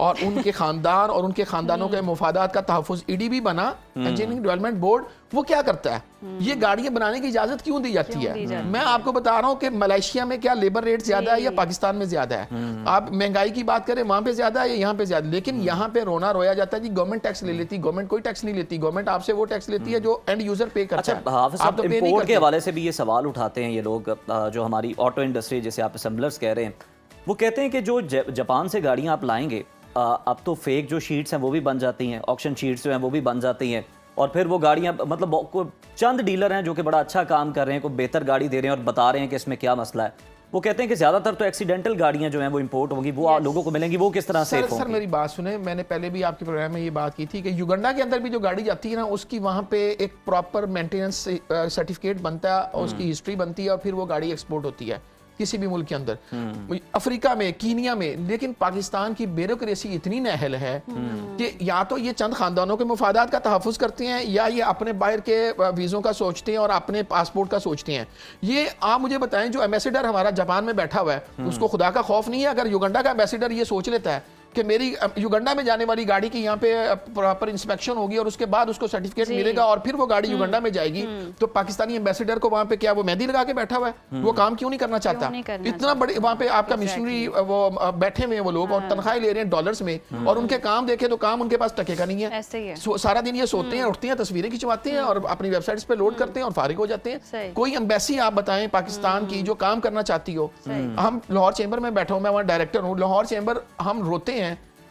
और उनके खानदान और उनके खानदानों के मुफादात का तहफ़्फ़ुज़ ईडीबी बना, इंजीनियरिंग डेवलपमेंट बोर्ड, वो क्या करता है? ये गाड़ियां बनाने की इजाजत क्यों दी जाती है? मैं आपको बता रहा हूं कि मलेशिया में क्या लेबर रेट ज्यादा है या पाकिस्तान में ज्यादा है? आप महंगाई की बात करें, वहां पे ज्यादा है या यहाँ पे ज्यादा? लेकिन यहाँ पे रोना रोया जाता है कि गवर्नमेंट टैक्स ले लेती, गवर्नमेंट कोई टैक्स नहीं लेती, गवर्नमेंट आपसे वो टैक्स लेती है जो एंड यूजर पे करता है। आप तो इंपोर्ट के हवाले से भी ये सवाल उठाते हैं ये लोग, जो हमारी ऑटो इंडस्ट्री, जैसे आप असेंबलर्स कह रहे हैं, वो कहते हैं कि जो जापान से गाड़ियां आप लाएंगे, अब तो फेक जो शीट्स हैं वो भी बन जाती हैं, ऑक्शन शीट्स जो हैं वो भी बन जाती हैं, और फिर वो गाड़ियां, मतलब चंद डीलर हैं जो कि बड़ा अच्छा काम कर रहे हैं, कोई बेहतर गाड़ी दे रहे हैं और बता रहे हैं कि इसमें क्या मसला है। वो कहते हैं कि ज्यादातर तो एक्सीडेंटल गाड़ियां जो हैं वो इंपोर्ट होंगी, वो लोगों को मिलेंगी, वो किस तरह से? सर मेरी बात सुने, मैंने पहले भी आपके प्रोग्राम में ये बात की थी कि युगांडा के अंदर भी जो गाड़ी जाती है ना, उसकी वहाँ पे एक प्रॉपर मेंटेनेंस सर्टिफिकेट बनता है और उसकी हिस्ट्री बनती है, और फिर वो गाड़ी एक्सपोर्ट होती है किसी भी मुल्क के अंदर, अफ्रीका में, कीनिया में। लेकिन पाकिस्तान की ब्यूरोक्रेसी इतनी नाअहल है कि या तो ये चंद खानदानों के मुफादात का तहफ़्फ़ुज़ करते हैं, या ये अपने बाहर के वीज़ों का सोचते हैं और अपने पासपोर्ट का सोचते हैं। ये आप मुझे बताएं, जो एम्बेसडर हमारा जापान में बैठा हुआ है, उसको खुदा का खौफ नहीं है अगर युगांडा का एम्बेसडर ये सोच लेता है कि मेरी युगांडा में जाने वाली गाड़ी की यहाँ पे प्रॉपर इंस्पेक्शन होगी और उसके बाद उसको सर्टिफिकेट मिलेगा और फिर वो गाड़ी युगांडा में जाएगी, तो पाकिस्तानी एम्बेसडर को वहाँ पे क्या वो मेहंदी लगा के बैठा हुआ है? वो काम क्यों नहीं करना चाहता? इतना बड़े वहाँ पे आपका मिशनरी वो बैठे हुए हैं वो लोग, और तनख्वाही ले रहे हैं डॉलर्स में, और उनके काम देखे तो काम उनके पास टके का नहीं है। सारा दिन ये सोते हैं, उठते हैं, तस्वीरें खिंचवाते हैं और अपनी वेबसाइट्स पे लोड करते हैं और फारिग हो जाते हैं। कोई एम्बेसी आप बताएं पाकिस्तान की जो काम करना चाहती हो। हम लाहौर चैम्बर में बैठा हूं, मैं वहाँ डायरेक्टर हूँ लाहौर चैम्बर। हम रोते हैं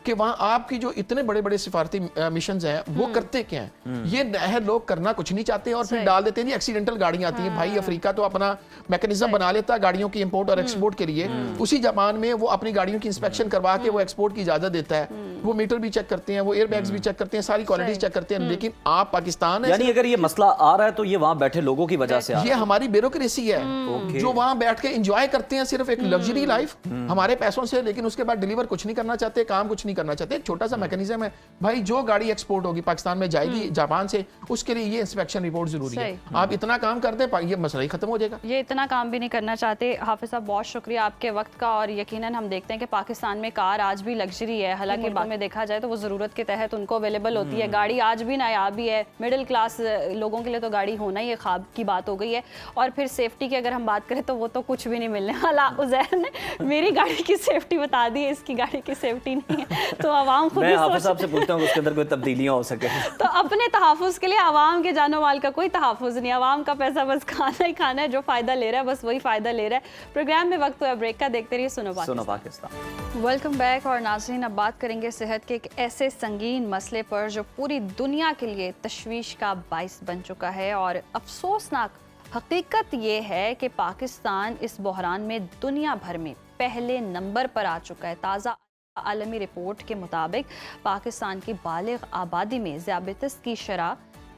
कि वहाँ आपकी जो इतने बड़े बड़े सिफारती मिशंस हैं वो करते क्या हैं? ये नहर लोग करना कुछ नहीं चाहते और फिर डाल देते हैं जी एक्सीडेंटल गाड़ियां आती हैं। भाई अफ्रीका तो अपना मैकेनिज्म बना लेता है गाड़ियों की इंपोर्ट और एक्सपोर्ट के लिए, उसी जापान में वो अपनी गाड़ियों की इंस्पेक्शन करवा के वो एक्सपोर्ट की इजाजत देता है, वो मीटर भी चेक करते हैं, वो एयर बैग्स भी चेक करते हैं, सारी क्वालिटीज चेक करते हैं। लेकिन आप पाकिस्तान है, यानी अगर ये मसला आ रहा है तो ये वहाँ बैठे लोगों की वजह से ये हमारी ब्यूरोक्रेसी है जो वहाँ बैठ के एंजॉय करते हैं सिर्फ एक लग्जरी लाइफ हमारे पैसों से, लेकिन उसके बाद डिलीवर कुछ नहीं करना चाहते, काम कुछ नहीं करना चाहते। एक छोटा सा मैकेनिज्म है भाई, जो गाड़ी एक्सपोर्ट होगी पाकिस्तान में जाएगी जापान से, उसके लिए ये इंस्पेक्शन रिपोर्ट जरूरी है। आप इतना काम कर दे, ये मसला ही खत्म हो जाएगा। ये इतना काम भी नहीं करना चाहते। हाफिज साहब बहुत शुक्रिया आपके वक्त का, और यकीनन हम देखते हैं कि पाकिस्तान में कार आज भी लग्जरी है, हालांकि बाद में देखा जाए तो वो ज़रूरत के तहत उनको अवेलेबल होती है। गाड़ी आज भी नायाबी है, मिडिल क्लास लोगों के लिए तो गाड़ी होना ही ख्वाब की बात हो गई है। और फिर सेफ्टी की अगर हम बात करें तो वो तो कुछ भी नहीं मिलने वाला। उज़ैर ने मेरी गाड़ी की सेफ्टी बता दी है, इसकी गाड़ी की सेफ्टी नहीं है, तो आवाम खुद से पूछता हूं उसके अंदर कोई तब्दीलियां हो सके तो अपने तहफ़्फ़ुज़ के लिए आवाम के जानो माल का कोई तहफ़्फ़ुज़ नहीं, आवाम का पैसा बस खाना ही खाना है, जो फ़ायदा ले रहा है बस वही फ़ायदा ले रहा है। प्रोग्राम में वक्त हुआ ब्रेक का, देखते रहिए सुनो पाकिस्तान। Welcome back. और नाज़रीन, अब बात करेंगे सेहत के एक ऐसे संगीन मसले पर जो पूरी दुनिया के लिए तशवीश का बाइस बन चुका है, और अफसोसनाक हकीकत ये है कि पाकिस्तान इस बहरान में दुनिया भर में पहले नंबर पर आ चुका है। ताज़ा आलमी रिपोर्ट के मुताबिक पाकिस्तान की बालिग आबादी में ज़ियाबतीस की शरह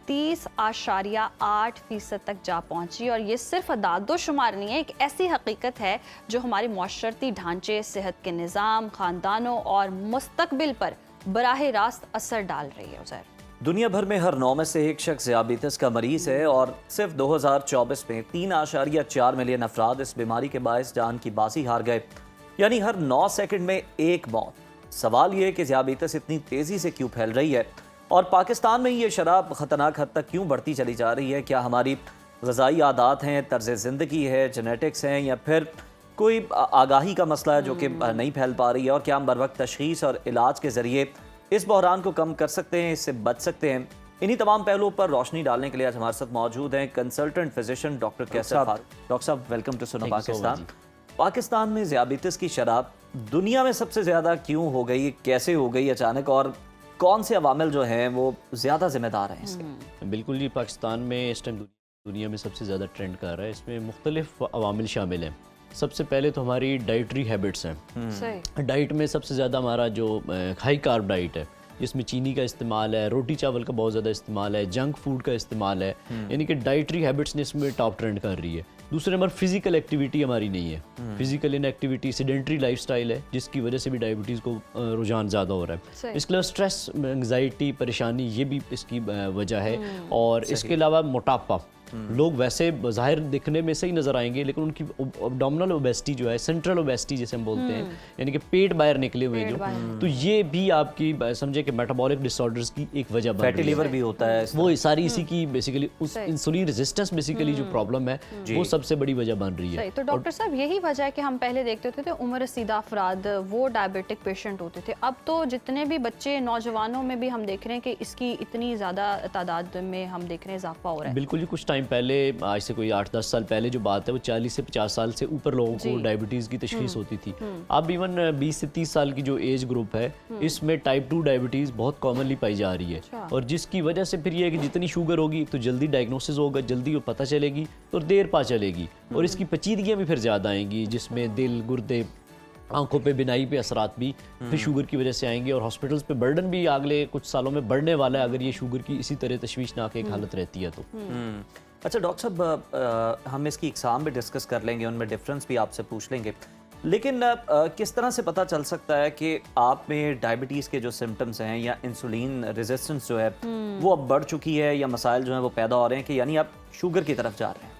32.8% तक जा पहुंची। और ये सिर्फ अदादोशुमार नहीं है, एक ऐसी हकीकत है जो हमारे मुआशरती ढांचे, सेहत के निज़ाम, ख़ानदानों और मुस्तकबिल पर बराह रास्त असर डाल रही है। उज़ैर, दुनिया भर में हर 9 में से एक शख्स ज़ियाबीतिस का मरीज है और सिर्फ 2024 में 3.4 मिलियन अफराद इस बीमारी के बायस जान की बाजी हार गए, यानी हर 9 सेकंड में एक मौत। सवाल ये है कि ज़ियाबीतिस इतनी तेज़ी से क्यों फैल रही है और पाकिस्तान में ये शराब ख़तरनाक हद तक क्यों बढ़ती चली जा रही है? क्या हमारी ग़िज़ाई आदात हैं, तर्ज़ ज़िंदगी है, जेनेटिक्स हैं, या फिर कोई आगाही का मसला है जो कि नहीं फैल पा रही है? और क्या हम बर वक्त तशख़ीस और इलाज के ज़रिए इस बहरान को कम कर सकते हैं, इससे बच सकते हैं? इन्हीं तमाम पहलुओं पर रोशनी डालने के लिए आज हमारे साथ मौजूद हैं कंसल्टेंट फिजिशियन डॉक्टर कैसर फारूक। डॉक्टर साहब, वेलकम टू सुनो पाकिस्तान। पाकिस्तान में ज़ियाबीतिस की शराब दुनिया में सबसे ज़्यादा क्यों हो गई, कैसे हो गई अचानक, और कौन से अवामिल जो हैं वो ज़्यादा जिम्मेदार हैं इसके? बिल्कुल जी, पाकिस्तान में इस टाइम दुनिया में सबसे ज़्यादा ट्रेंड कर रहा है। इसमें मुख्तलिफ अवामिल शामिल हैं। सबसे पहले तो हमारी डाइटरी हैबिट्स हैं। डाइट में सबसे ज़्यादा हमारा जो हाई कार्ब डाइट है, जिसमें चीनी का इस्तेमाल है, रोटी चावल का बहुत ज़्यादा इस्तेमाल है, जंक फूड का इस्तेमाल है, यानी कि डाइटरी हैबिट्स ने इसमें टॉप ट्रेंड कर रही है। दूसरे नंबर फिजिकल एक्टिविटी हमारी नहीं है। फिजिकल इनएक्टिविटी, सेडेंटरी लाइफस्टाइल है, जिसकी वजह से भी डायबिटीज़ को रुझान ज़्यादा हो रहा है। इसके अलावा स्ट्रेस, एंग्जाइटी, परेशानी, ये भी इसकी वजह है। और इसके अलावा मोटापा, लोग वैसे ज़ाहिर दिखने में सही नज़र आएंगे लेकिन उनकी अब्डोमिनल ओबेसिटी जो है, सेंट्रल ओबेसिटी जिसे हम बोलते हैं, यानी कि पेट बाहर निकले हुए जो, तो ये भी आपकी समझे कि मेटाबॉलिक डिसऑर्डर्स की एक वजह बन रही है। फैटी लिवर भी होता है, वो सारी इसी की बेसिकली उस इंसुलिन रेजिस्टेंस बेसिकली जो प्रॉब्लम है वो सबसे बड़ी वजह बन रही है। तो डॉक्टर साहब, यही वजह है कि हम पहले देखते होते थे उम्र रसीदा अफराद वो डायबिटिक पेशेंट होते थे। अब तो जितने भी बच्चे, नौजवानों में भी हम देख रहे हैं कि इसकी इतनी ज़्यादा तादाद में हम देख रहे हैं इजाफा हो रहा है। बिल्कुल जी, कुछ टाइम पहले, आज से कोई 8-10 साल पहले जो बात है, वो 40 से 50 साल से ऊपर लोगों को डायबिटीज़ की तशखीस होती थी। अब इवन 20 से 30 साल की जो एज ग्रुप है, इसमें टाइप 2 डायबिटीज़ बहुत कॉमनली पाई जा रही है। और जिसकी वजह से फिर ये है कि जितनी शुगर होगी तो जल्दी डायग्नोसिस होगा, जल्दी वो पता चलेगी तो देर पा चलेगी, और इसकी पेचीदगियाँ भी फिर ज़्यादा आएंगी, जिसमें दिल, गुर्दे, आंखों पे, बिनाई पे असरात भी फिर शुगर की वजह से आएंगे। और हॉस्पिटल्स पे बर्डन भी अगले कुछ सालों में बढ़ने वाला है अगर ये शुगर की इसी तरह तशवीशनाक एक हालत रहती है तो। अच्छा डॉक्टर साहब, हम इसकी इकसाम भी डिस्कस कर लेंगे, उनमें डिफरेंस भी आपसे पूछ लेंगे, लेकिन किस तरह से पता चल सकता है कि आप में डायबिटीज़ के जो सिम्टम्स हैं या इंसुलिन रेजिस्टेंस जो है वो अब बढ़ चुकी है, या मसाइल जो हैं वो पैदा हो रहे हैं कि यानी आप शुगर की तरफ जा रहे हैं?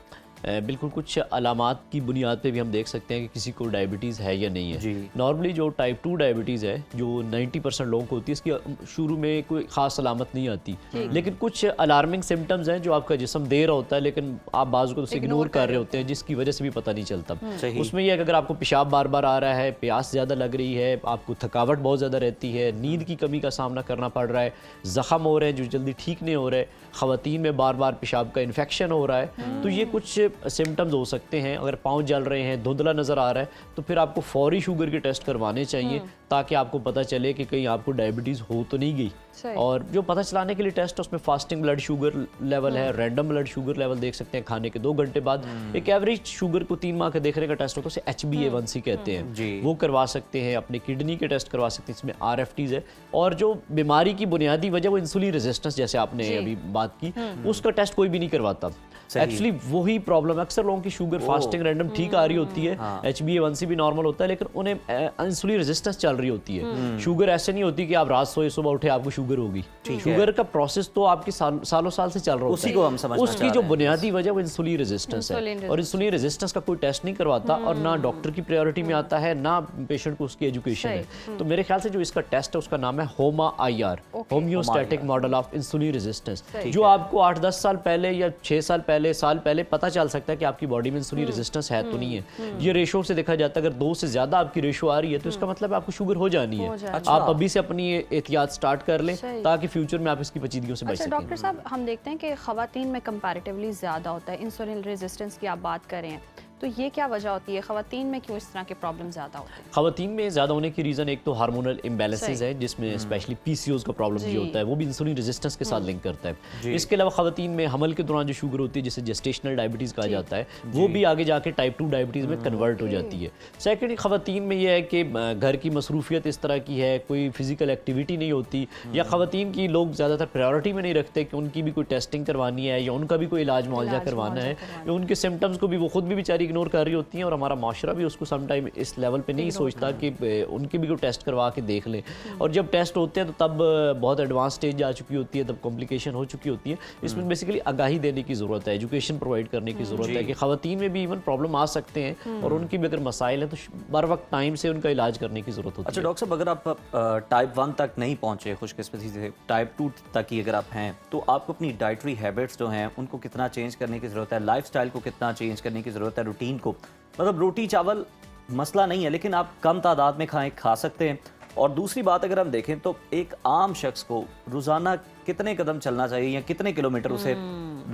बिल्कुल, कुछ अलामात की बुनियाद पे भी हम देख सकते हैं कि किसी को डायबिटीज़ है या नहीं है। नॉर्मली जो टाइप 2 डायबिटीज़ है, जो 90% लोगों को होती है, इसकी शुरू में कोई ख़ास अलामत नहीं आती, लेकिन कुछ अलार्मिंग सिम्टम्स हैं जो आपका जिस्म दे रहा होता है लेकिन आप बाज़ को इग्नोर कर रहे होते हैं, जिसकी वजह से भी पता नहीं चलता। उसमें यह है कि अगर आपको पेशाब बार बार आ रहा है, प्यास ज़्यादा लग रही है, आपको थकावट बहुत ज़्यादा रहती है, नींद की कमी का सामना करना पड़ रहा है, ज़ख़म हो रहे हैं जो जल्दी ठीक नहीं हो रहे, ख़वातीन में बार बार पेशाब का इन्फेक्शन हो रहा है, तो ये कुछ सिम्टम्स हो सकते हैं। अगर पाँव जल रहे हैं, धुंधला नज़र आ रहा है, तो फिर आपको फौरी शुगर के टेस्ट करवाने चाहिए ताकि आपको पता चले कि कहीं आपको डायबिटीज़ हो तो नहीं गई। और जो पता चलाने के लिए टेस्ट है उसमें फास्टिंग ब्लड शुगर लेवल है, रैंडम ब्लड शुगर लेवल देख सकते हैं खाने के 2 घंटे बाद, एक एवरेज शुगर को 3 माह के देखने का टेस्ट होता है, उसे HbA1c कहते हैं, वो करवा सकते हैं, अपने किडनी के टेस्ट करवा सकते हैं, इसमें RFTs है। और जो बीमारी की बुनियादी वजह वो इंसुलिन रेजिस्टेंस जैसे आपने अभी बात की, उसका टेस्ट कोई भी नहीं करवाता। एक्चुअली वही प्रॉब्लम है, अक्सर लोगों की शुगर फास्टिंग रैंडम ठीक आ रही होती है, HbA1c भी नॉर्मल होता है, लेकिन उन्हें इंसुलिन रेजिस्टेंस चल रही होती है। शुगर ऐसे नहीं होती कि आप रात सोए सुबह उठे आपको शुगर होगी। शुगर का प्रोसेस तो आपकी सालों साल से चल रहा होता है, उसी को हम समझना चाह रहे हैं। उसकी जो बुनियादी वजह वो इंसुलिन रेजिस्टेंस है, और इंसुलिन रेजिस्टेंस का कोई टेस्ट नहीं करवाता और ना डॉक्टर की प्रायोरिटी में आता है, ना पेशेंट को उसकी एजुकेशन है। तो मेरे ख्याल से जो इसका टेस्ट है उसका नाम है HOMA-IR, homeostatic model of insulin resistance, जो आपको 8-10 साल पहले या 6 साल पहले, साल पहले पता चल सकता है कि आपकी बॉडी में इंसुलिन रेजिस्टेंस है तो नहीं है। ये रेशो से देखा जाता है, अगर 2 से ज्यादा आपकी रेशो आ रही है तो इसका मतलब आपको शुगर हो जानी है। आप अभी से अपनी एहतियात स्टार्ट कर लें ताकि फ्यूचर में आप इसकी पेचीदगियों से बच सकें। डॉक्टर साहब, हम देखते हैं कि खवातीन में कंपैरेटिवली ज़्यादा होता है इंसुलिन रेजिस्टेंस की, आप बात कर रहे हैं, तो ये क्या वजह होती है, ख़वातीन में क्यों इस तरह के प्रॉब्लम ज़्यादा होते हैं? ख़वातीन में ज़्यादा होने की रीज़न एक तो हार्मोनल इम्बैलेंसेज है, जिसमें स्पेशली PCOS का प्रॉब्लम जो होता है वो भी इंसुलिन रेजिस्टेंस के साथ लिंक करता है। इसके अलावा ख़वातीन में हमल के दौरान जो शुगर होती है जिसे जेस्टेशनल डायबिटीज़ कहा जाता है, वो भी आगे जाके टाइप 2 डायबिटीज़ में कन्वर्ट हो जाती है। सेकेंड, ख़वातीन में यह है कि घर की मसरूफियत इस तरह की है, कोई फिजिकल एक्टिविटी नहीं होती, या ख़वातीन की लोग ज़्यादातर प्रायोरिटी में नहीं रखते कि उनकी भी कोई टेस्टिंग करवानी है या उनका भी कोई इलाज मुआवजा करवाना है, या उनके सिम्टम्स को भी वो खुद भी बेचारी इग्नोर कर रही होती हैं, और हमारा माशरा भी उसको समटाइम इस लेवल पे नहीं सोचता कि उनके भी कोई टेस्ट करवा के देख लें। और जब टेस्ट होते हैं तो तब बहुत एडवांस स्टेज आ चुकी होती है, तब कॉम्प्लिकेशन हो चुकी होती है। इसमें बेसिकली आगाही देने की ज़रूरत है, एजुकेशन प्रोवाइड करने की ज़रूरत है कि ख़वातीन में भी इवन प्रॉब्लम आ सकते हैं, और उनकी भी अगर मसाइल हैं तो बर वक्त टाइम से उनका इलाज करने की ज़रूरत होती है। अच्छा डॉक्टर साहब, अगर आप टाइप 1 तक नहीं पहुँचे खुशकिस्मती से, टाइप 2 तक ही अगर आप हैं, तो आपको अपनी डाइटरी हैबिट्स जो हैं उनको कितना चेंज करने की ज़रूरत है, लाइफस्टाइल को कितना चेंज करने की ज़रूरत है, रूटीन को? मतलब रोटी चावल मसला नहीं है, लेकिन आप कम तादाद में खा सकते हैं। और दूसरी बात अगर हम देखें तो एक आम शख्स को रोज़ाना कितने कदम चलना चाहिए या कितने किलोमीटर उसे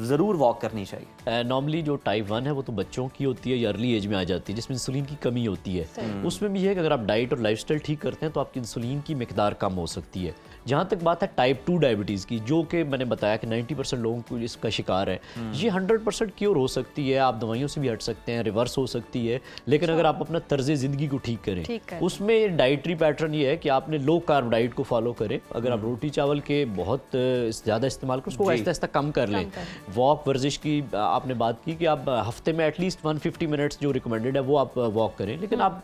ज़रूर वॉक करनी चाहिए? नॉर्मली जो टाइप 1 है वो तो बच्चों की होती है या अर्ली एज में आ जाती है, जिसमें इंसुलिन की कमी होती है। उसमें भी है कि अगर आप डाइट और लाइफस्टाइल ठीक करते हैं तो आपकी इंसुलिन की मिकदार कम हो सकती है। जहाँ तक बात है टाइप 2 डायबिटीज़ की, जो कि मैंने बताया कि 90% लोगों को इसका शिकार है, ये 100% क्योर हो सकती है, आप दवाइयों से भी हट सकते हैं, रिवर्स हो सकती है, लेकिन अगर आप अपना तर्ज ज़िंदगी को ठीक करें, उसमें डाइटरी पैटर्न ये है कि आपने लो कार्ब डाइट को फॉलो करें। अगर आप रोटी चावल के बहुत ज़्यादा इस्तेमाल करें, उसको आहिस्ता आहिस्ता कम कर लें। वॉक वर्जिश की आपने बात की कि आप हफ्ते में एटलीस्ट 150 मिनट्स जो रिकमेंडेड है वो आप वॉक करें, लेकिन आप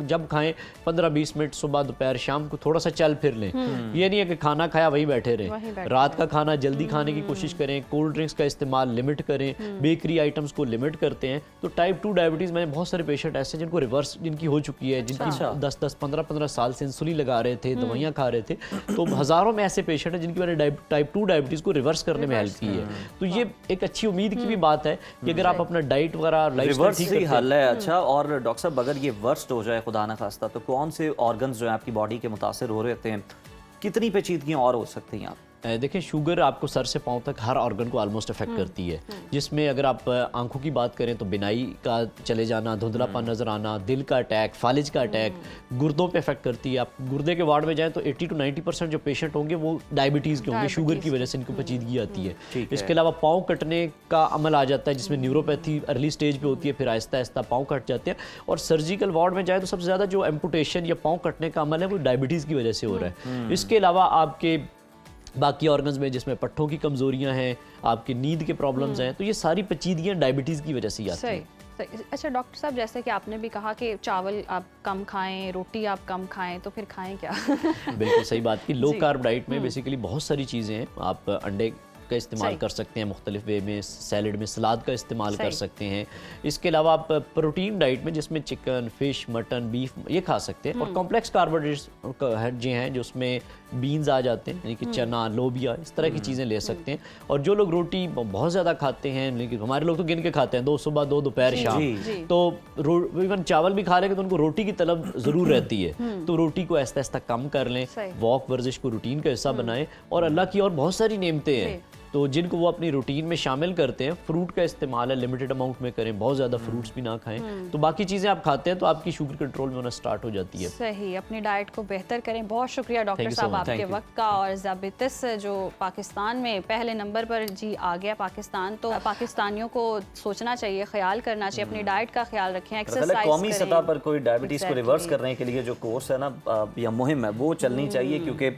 जब खाएं 15-20 मिनट सुबह दोपहर शाम को थोड़ा सा चल फिर लें। ये नहीं है कि खाना खाया वहीं बैठे रहें। रात का खाना जल्दी खाने की कोशिश करें, कोल्ड ड्रिंक्स का इस्तेमाल लिमिट करें, बेकरी आइटम्स को लिमिट करते हैं। तो टाइप 2 डायबिटीज़ में बहुत सारे पेशेंट ऐसे जिनको रिवर्स जिनकी हो चुकी है, जिनकी 10-10 15-15 साल से इंसुलिन लगा रहे थे, दवाइयाँ खा रहे थे, तो हज़ारों में ऐसे पेशेंट हैं जिनकी मैंने टाइप 2 डायबिटीज़ को रिवर्स करने में हेल्प की है। तो ये एक अच्छी उम्मीद की भी बात है कि अगर आप अपना डाइट वगैरह रिवर्स ही हल है। अच्छा, और डॉक्टर साहब अगर ये वर्स्ट हो जाए खुदा ना खास्ता, तो कौन से ऑर्गन्स जो है आपकी बॉडी के मुतासर हो रहे हैं, कितनी पेचीदगियाँ और हो सकती हैं? आप देखिए, शुगर आपको सर से पांव तक हर ऑर्गन को ऑलमोस्ट अफेक्ट करती है, जिसमें अगर आप आंखों की बात करें तो बिनाई का चले जाना, धुंधलापन नजर आना, दिल का अटैक, फालिज का अटैक, गुर्दों पे अफेक्ट करती है। आप गुर्दे के वार्ड में जाएं तो 80 to 90% जो पेशेंट होंगे वो डायबिटीज़ के होंगे, शुगर की वजह से इनको पेचीदगी आती है। इसके अलावा पाँव कटने का अमल आ जाता है, जिसमें न्यूरोपैथी अर्ली स्टेज पे होती है, फिर आहिस्ता आहिस्ता पाँव कट जाते हैं। और सर्जिकल वार्ड में जाए तो सबसे ज़्यादा जो एम्पुटेशन या पाँव कटने का अमल है वो डायबिटीज़ की वजह से हो रहा है। इसके अलावा आपके बाकी ऑर्गन्स में, जिसमें पट्ठों की कमजोरियां हैं, आपकी नींद के प्रॉब्लम्स हैं, तो ये सारी पेचीदगियां डायबिटीज़ की वजह से ही आती हैं। अच्छा डॉक्टर साहब, जैसे कि आपने भी कहा कि चावल आप कम खाएं, रोटी आप कम खाएं, तो फिर खाएं क्या? बिल्कुल सही बात की। लो कार्ब डाइट में बेसिकली बहुत सारी चीज़ें हैं। आप अंडे का इस्तेमाल कर सकते हैं मुख्तलिफ वे में, सैलड में सलाद का इस्तेमाल कर सकते हैं। इसके अलावा आप प्रोटीन डाइट में जिसमें चिकन, फिश, मटन, बीफ ये खा सकते हैं। और कॉम्प्लेक्स कार्बोहाइड्रेट्स जो हैं जिसमें बीन्स आ जाते हैं, यानी कि चना, लोबिया, इस तरह की चीज़ें ले सकते हैं। और जो लोग रोटी बहुत ज़्यादा खाते हैं, लेकिन हमारे लोग तो गिन के खाते हैं, 2 सुबह 2 दोपहर शाम, तो इवन चावल भी खा लेंगे तो उनको रोटी की तलब ज़रूर रहती है। तो रोटी को आहिस्ता आहिस्ता कम कर लें, वॉक वर्जिश को रूटीन का हिस्सा बनाएं। और अल्लाह की और बहुत सारी नेमतें हैं तो जिनको वो अपनी रूटीन में शामिल करते हैं। फ्रूट का इस्तेमाल है लिमिटेड अमाउंट में करें, बहुत ज़्यादा फ्रूट्स भी ना खाएं, तो बाकी चीज़ें आप खाते हैं तो आपकी शुगर कंट्रोल में होना स्टार्ट हो जाती है। सही, अपनी डाइट को बेहतर करें। बहुत शुक्रिया डॉक्टर साहब आपके वक्त का। और ज़ाबितिस जो पाकिस्तान में पहले नंबर पर जी आ गया पाकिस्तान, तो पाकिस्तानियों को सोचना चाहिए, ख्याल करना चाहिए, अपनी डाइट का ख्याल रखें, एक्सरसाइज कौमी सतह पर कोई डायबिटीज़ को रिवर्स करने के लिए जो कोर्स है ना या मुहिम है वो चलनी चाहिए, क्योंकि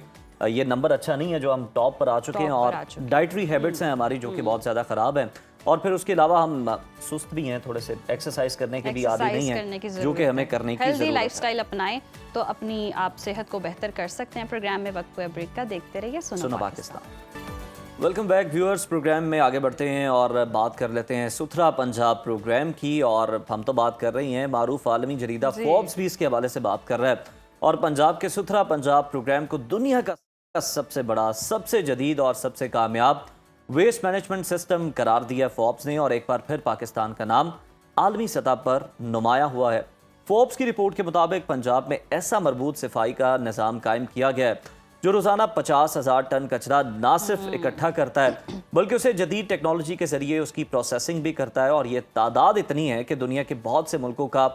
ये नंबर अच्छा नहीं है जो हम टॉप पर आ चुके हैं, और डाइटरी हैबिट्स हैं हमारी जो कि बहुत ज़्यादा ख़राब हैं। और फिर उसके अलावा हम सुस्त भी हैं, थोड़े से एक्सरसाइज करने के भी आदी नहीं है, जो कि हमें करने की ज़रूरत है। हेल्दी लाइफस्टाइल अपनाएं तो अपनी आप सेहत को बेहतर कर सकते हैं। प्रोग्राम में वक्त हुआ ब्रेक का, देखते रहिए सुनो Pakistan. Welcome back viewers. Program में आगे बढ़ते हैं और बात कर लेते हैं सुथरा पंजाब प्रोग्राम की। और हम तो बात कर रही हैं, मारूफ आलमी जरीदा फोर्ब्स भी इसके हवाले से बात कर रहा है, और पंजाब के सुथरा पंजाब प्रोग्राम को दुनिया का सबसे बड़ा, सबसे जदीद और सबसे कामयाब वेस्ट मैनेजमेंट सिस्टम करार दिया फोर्ब्स ने। और एक बार फिर पाकिस्तान का नाम आलमी सतह पर नुमाया हुआ है। फोर्ब्स की रिपोर्ट के मुताबिक पंजाब में ऐसा मरबूत सफाई का निज़ाम कायम किया गया है जो रोज़ाना 50,000 टन कचरा ना सिर्फ इकट्ठा करता है बल्कि उसे जदीद टेक्नोलॉजी के ज़रिए उसकी प्रोसेसिंग भी करता है, और ये तादाद इतनी है कि दुनिया के बहुत से मुल्कों का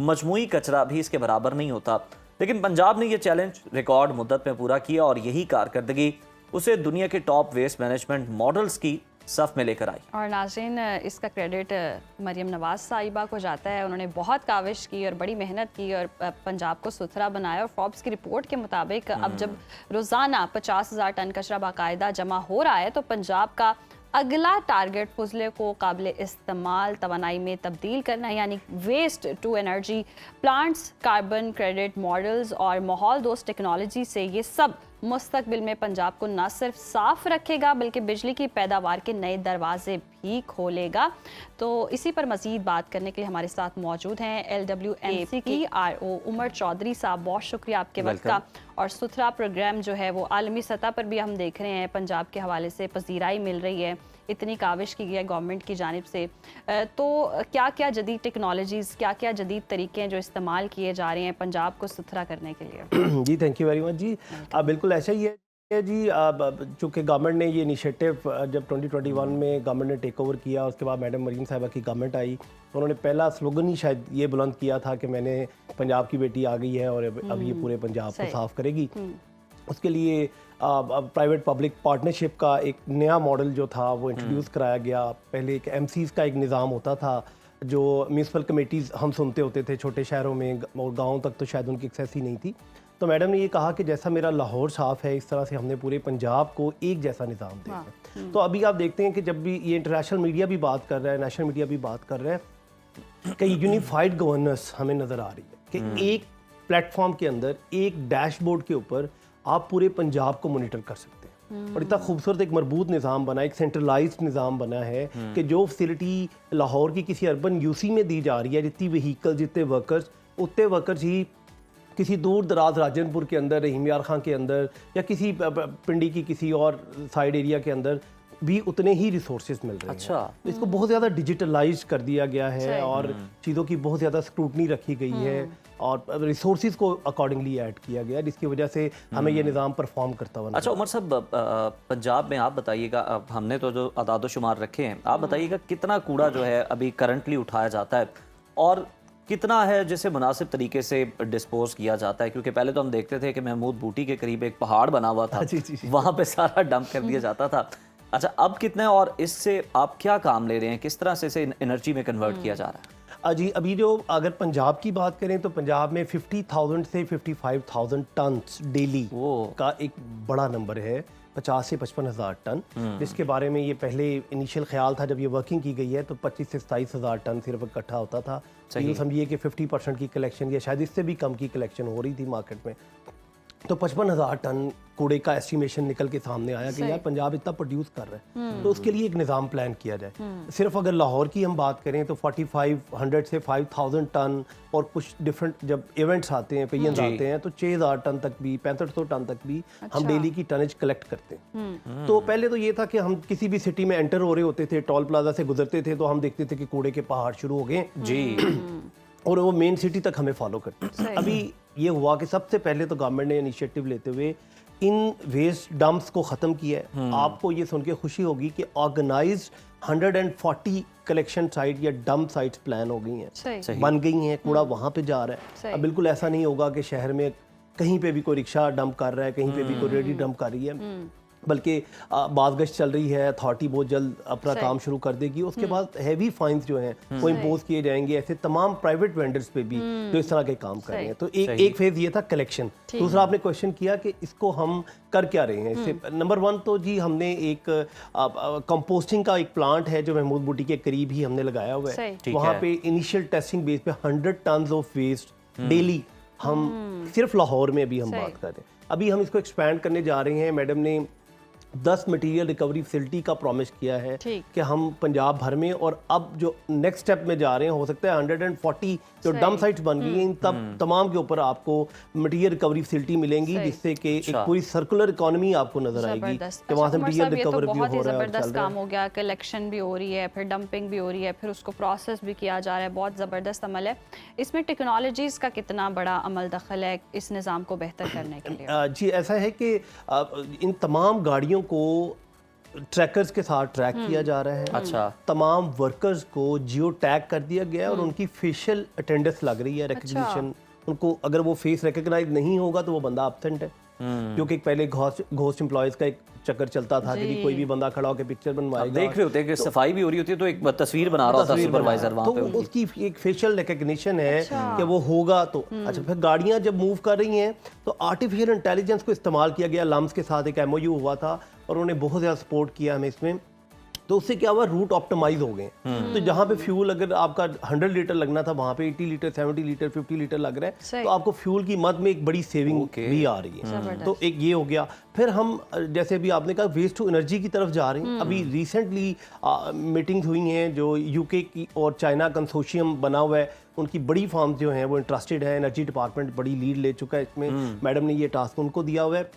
मजमूई कचरा भी इसके बराबर नहीं होता। लेकिन पंजाब ने यह चैलेंज रिकॉर्ड मुद्दत में पूरा किया और यही कारकर्दगी उसे दुनिया के टॉप वेस्ट मैनेजमेंट मॉडल्स की सफ में लेकर आई। और नाज़रीन, इसका क्रेडिट मरियम नवाज साहिबा को जाता है। उन्होंने बहुत काविश की और बड़ी मेहनत की और पंजाब को सुथरा बनाया। और फोर्ब्स की रिपोर्ट के मुताबिक अब जब रोज़ाना 50,000 टन कचरा बाकायदा जमा हो रहा है तो पंजाब का अगला टारगेट फजले को काबिल इस्तेमाल तवानाई में तब्दील करना है, यानी waste to energy plants, carbon credit models और माहौल दोस्त टेक्नोलॉजी से ये सब मुस्तकबिल में पंजाब को न सिर्फ साफ रखेगा बल्कि बिजली की पैदावार के नए दरवाजे भी खोलेगा। तो इसी पर मजीद बात करने के लिए हमारे साथ मौजूद हैं LWMC की RO उमर चौधरी साहब। बहुत शुक्रिया आपके वक्त का। और सुथरा प्रोग्राम जो है वो आलमी सतह पर भी हम देख रहे हैं, पंजाब के हवाले से पजीराई मिल रही है, इतनी काविश की गई है गवर्नमेंट की जानिब से। तो क्या क्या जदीद टेक्नोलॉजीज़, क्या क्या जदीद तरीके हैं जो इस्तेमाल किए जा रहे हैं पंजाब को सुथरा करने के लिए? जी थैंक यू वेरी मच जी। बिल्कुल ऐसा ही है जी। चूँकि गवर्नमेंट ने ये इनिशिएटिव जब 2021 में गवर्नमेंट ने टेक ओवर किया, उसके बाद मैडम मरीम साहिबा की गवर्नमेंट आई, तो उन्होंने पहला स्लोगन ही शायद ये बुलंद किया था कि मैंने पंजाब की बेटी आ गई है और अब ये पूरे पंजाब को साफ़ करेगी। उसके लिए प्राइवेट पब्लिक पार्टनरशिप का एक नया मॉडल जो था वो इंट्रोड्यूस कराया गया। पहले एक MCs का एक निज़ाम होता था जो म्यूनसिपल कमेटीज़ हम सुनते होते थे छोटे शहरों में, और गाँव तक तो शायद उनकी एक्सेस ही नहीं थी। तो मैडम ने ये कहा कि जैसा मेरा लाहौर साफ़ है इस तरह से हमने पूरे पंजाब को एक जैसा निज़ाम देना है। तो अभी आप देखते हैं कि जब भी ये इंटरनेशनल मीडिया भी बात कर रहा है, नेशनल मीडिया भी बात कर रहा है कि यूनिफाइड गवर्नेंस हमें नज़र आ रही है कि एक प्लेटफॉर्म के अंदर, एक डैशबोर्ड के ऊपर आप पूरे पंजाब को मॉनिटर कर सकते हैं। और इतना खूबसूरत एक मरबूत निज़ाम बना, एक सेंट्रलाइज्ड निज़ाम बना है कि जो फैसिलिटी लाहौर की किसी अर्बन यूसी में दी जा रही है, जितनी व्हीकल, जितने वर्कर्स, उतने वर्कर्स ही किसी दूर दराज राजनपुर के अंदर, रहीम यार खां के अंदर या किसी पिंडी की किसी और साइड एरिया के अंदर भी उतने ही रिसोर्सेज मिल रहे हैं। अच्छा। इसको बहुत ज़्यादा डिजिटलाइज कर दिया गया है और चीज़ों की बहुत ज़्यादा स्क्रूटनी रखी गई है और रिसोर्सेज को अकॉर्डिंगली ऐड किया गया, जिसकी वजह से हमें ये निज़ाम परफॉर्म करता हुआ। अच्छा उमर साहब, पंजाब में आप बताइएगा, हमने तो जो अदाद शुमार रखे हैं, आप बताइएगा कितना कूड़ा जो है अभी करंटली उठाया जाता है और कितना है जिसे मुनासिब तरीके से डिस्पोज किया जाता है? क्योंकि पहले तो हम देखते थे कि महमूद बूटी के करीब एक पहाड़ बना हुआ था, वहाँ पे सारा डंप कर दिया जाता था। अच्छा, अब कितना है और इससे आप क्या काम ले रहे हैं, किस तरह से इसे एनर्जी में कन्वर्ट किया जा रहा है? जी, अभी जो अगर पंजाब की बात करें तो पंजाब में 50,000 से 55,000 टन डेली का एक बड़ा नंबर है, 50 से 55,000 टन, जिसके बारे में ये पहले इनिशियल ख्याल था जब ये वर्किंग की गई है तो 25 से 27,000 टन सिर्फ इकट्ठा होता था। ये समझिए कि 50% की कलेक्शन या शायद इससे भी कम की कलेक्शन हो रही थी मार्केट में। तो 55,000 टन कूड़े का एस्टिमेशन निकल के सामने आया कि यार पंजाब इतना प्रोड्यूस कर रहा है, तो उसके लिए एक निज़ाम प्लान किया जाए। सिर्फ अगर लाहौर की हम बात करें तो 4500 से 5000 टन और कुछ डिफरेंट जब इवेंट्स आते हैं, पेयंस आते हैं, तो 6000 टन तक भी, 6500 टन तक भी हम डेली की टनेज कलेक्ट करते हैं। तो पहले तो ये था कि हम किसी भी सिटी में एंटर हो रहे होते थे, टोल प्लाजा से गुजरते थे तो हम देखते थे कि कूड़े के पहाड़ शुरू हो गए जी, और वो मेन सिटी तक हमें फॉलो करते हैं। अभी ये हुआ कि सबसे पहले तो गवर्नमेंट ने इनिशिएटिव लेते हुए इन वेस्ट डंप्स को ख़त्म किया है। आपको ये सुन के खुशी होगी कि ऑर्गेनाइज्ड 140 कलेक्शन साइट या डंप साइट्स प्लान हो गई हैं, बन गई हैं, कूड़ा वहाँ पे जा रहा है। अब बिल्कुल ऐसा नहीं होगा कि शहर में कहीं पे भी कोई रिक्शा डंप कर रहा है, कहीं पे भी कोई रेडी डंप कर रही है, बल्कि बाज़गश्त चल रही है, अथॉरिटी बहुत जल्द अपना काम शुरू कर देगी। उसके बाद हैवी फाइन्स जो हैं वो इम्पोज किए जाएंगे ऐसे तमाम प्राइवेट वेंडर्स पे भी जो इस तरह के काम कर रहे हैं। तो एक फेज ये था कलेक्शन। दूसरा आपने क्वेश्चन किया कि इसको हम कर क्या रहे हैं। इससे नंबर 1 तो जी हमने एक कंपोस्टिंग का एक प्लांट है जो महमूद बूटी के करीब ही हमने लगाया हुआ है। वहाँ पे इनिशियल टेस्टिंग बेस पे 100 टन ऑफ वेस्ट डेली हम सिर्फ लाहौर में अभी हम बात कर रहे हैं। अभी हम इसको एक्सपैंड करने जा रहे हैं। मैडम ने 10 मटेरियल रिकवरी फैसिलिटी का प्रॉमिस किया है ठीक। कि हम पंजाब भर में, और अब जो नेक्स्ट स्टेप में जा रहे हैं, हो सकता है 140 जो सही। डंप साइट्स बन गई हैं इन तमाम के ऊपर आपको मटेरियल रिकवरी फैसिलिटी मिलेंगी, सही। जिससे कि एक पूरी सर्कुलर इकॉनमी आपको नजर आएगी जबरदस्त। कि वहाँ से उमर मटेरियल साहब, ये तो रिकवर भी बहुत ही हो रहा है और जबरदस्त चल रहा काम है। हो गया, कलेक्शन भी हो रही है, फिर डंपिंग भी हो रही है, फिर उसको प्रोसेस भी किया जा रहा है, बहुत ज़बरदस्त अमल है। इसमें टेक्नोलॉजीज़ का कितना बड़ा अमल दखल है इस निज़ाम को बेहतर करने के लिए? जी ऐसा है कि इन तमाम गाड़ियों को ट्रैकर्स के साथ ट्रैक किया जा रहा है। अच्छा। तमाम वर्कर्स को जियो टैग कर दिया गया है और उनकी फेशियल अटेंडेंस लग रही है, रिकग्निशन। उनको अगर वो फेस रिकग्नाइज नहीं होगा तो वो बंदा एब्सेंट है, क्योंकि एक पहले घोस्ट एम्प्लॉयज का एक चक्कर चलता था कि कोई भी बंदा खड़ा होकर पिक्चर बनवाएगा। देख रहे होते हैं कि सफाई भी हो रही होती है तो एक तस्वीर बना रहा होता है सुपरवाइजर वहाँ पे तो उनकी। उसकी एक फेशियल रिकग्निशन है कि वो होगा तो अच्छा। फिर गाड़ियां जब मूव कर रही हैं तो आर्टिफिशियल इंटेलिजेंस को इस्तेमाल किया गया। लम्स के साथ एक MOU हुआ था और उन्होंने बहुत ज़्यादा सपोर्ट किया हमें इसमें। तो उससे क्या हुआ, रूट ऑप्टिमाइज हो गए। तो जहाँ पे फ्यूल अगर आपका 100 लीटर लगना था वहाँ पे 80 लीटर 70 लीटर 50 लीटर लग रहा है, तो आपको फ्यूल की मद में एक बड़ी सेविंग भी आ रही है। तो एक ये हो गया। फिर हम जैसे अभी आपने कहा वेस्ट टू एनर्जी की तरफ जा रहे हैं। अभी रिसेंटली मीटिंग्स हुई हैं जो UK की और चाइना कंसोर्शियम बना हुआ है, उनकी बड़ी फर्म्स जो हैं वो इंटरेस्टेड है। एनर्जी डिपार्टमेंट बड़ी लीड ले चुका है इसमें, मैडम ने ये टास्क उनको दिया हुआ है।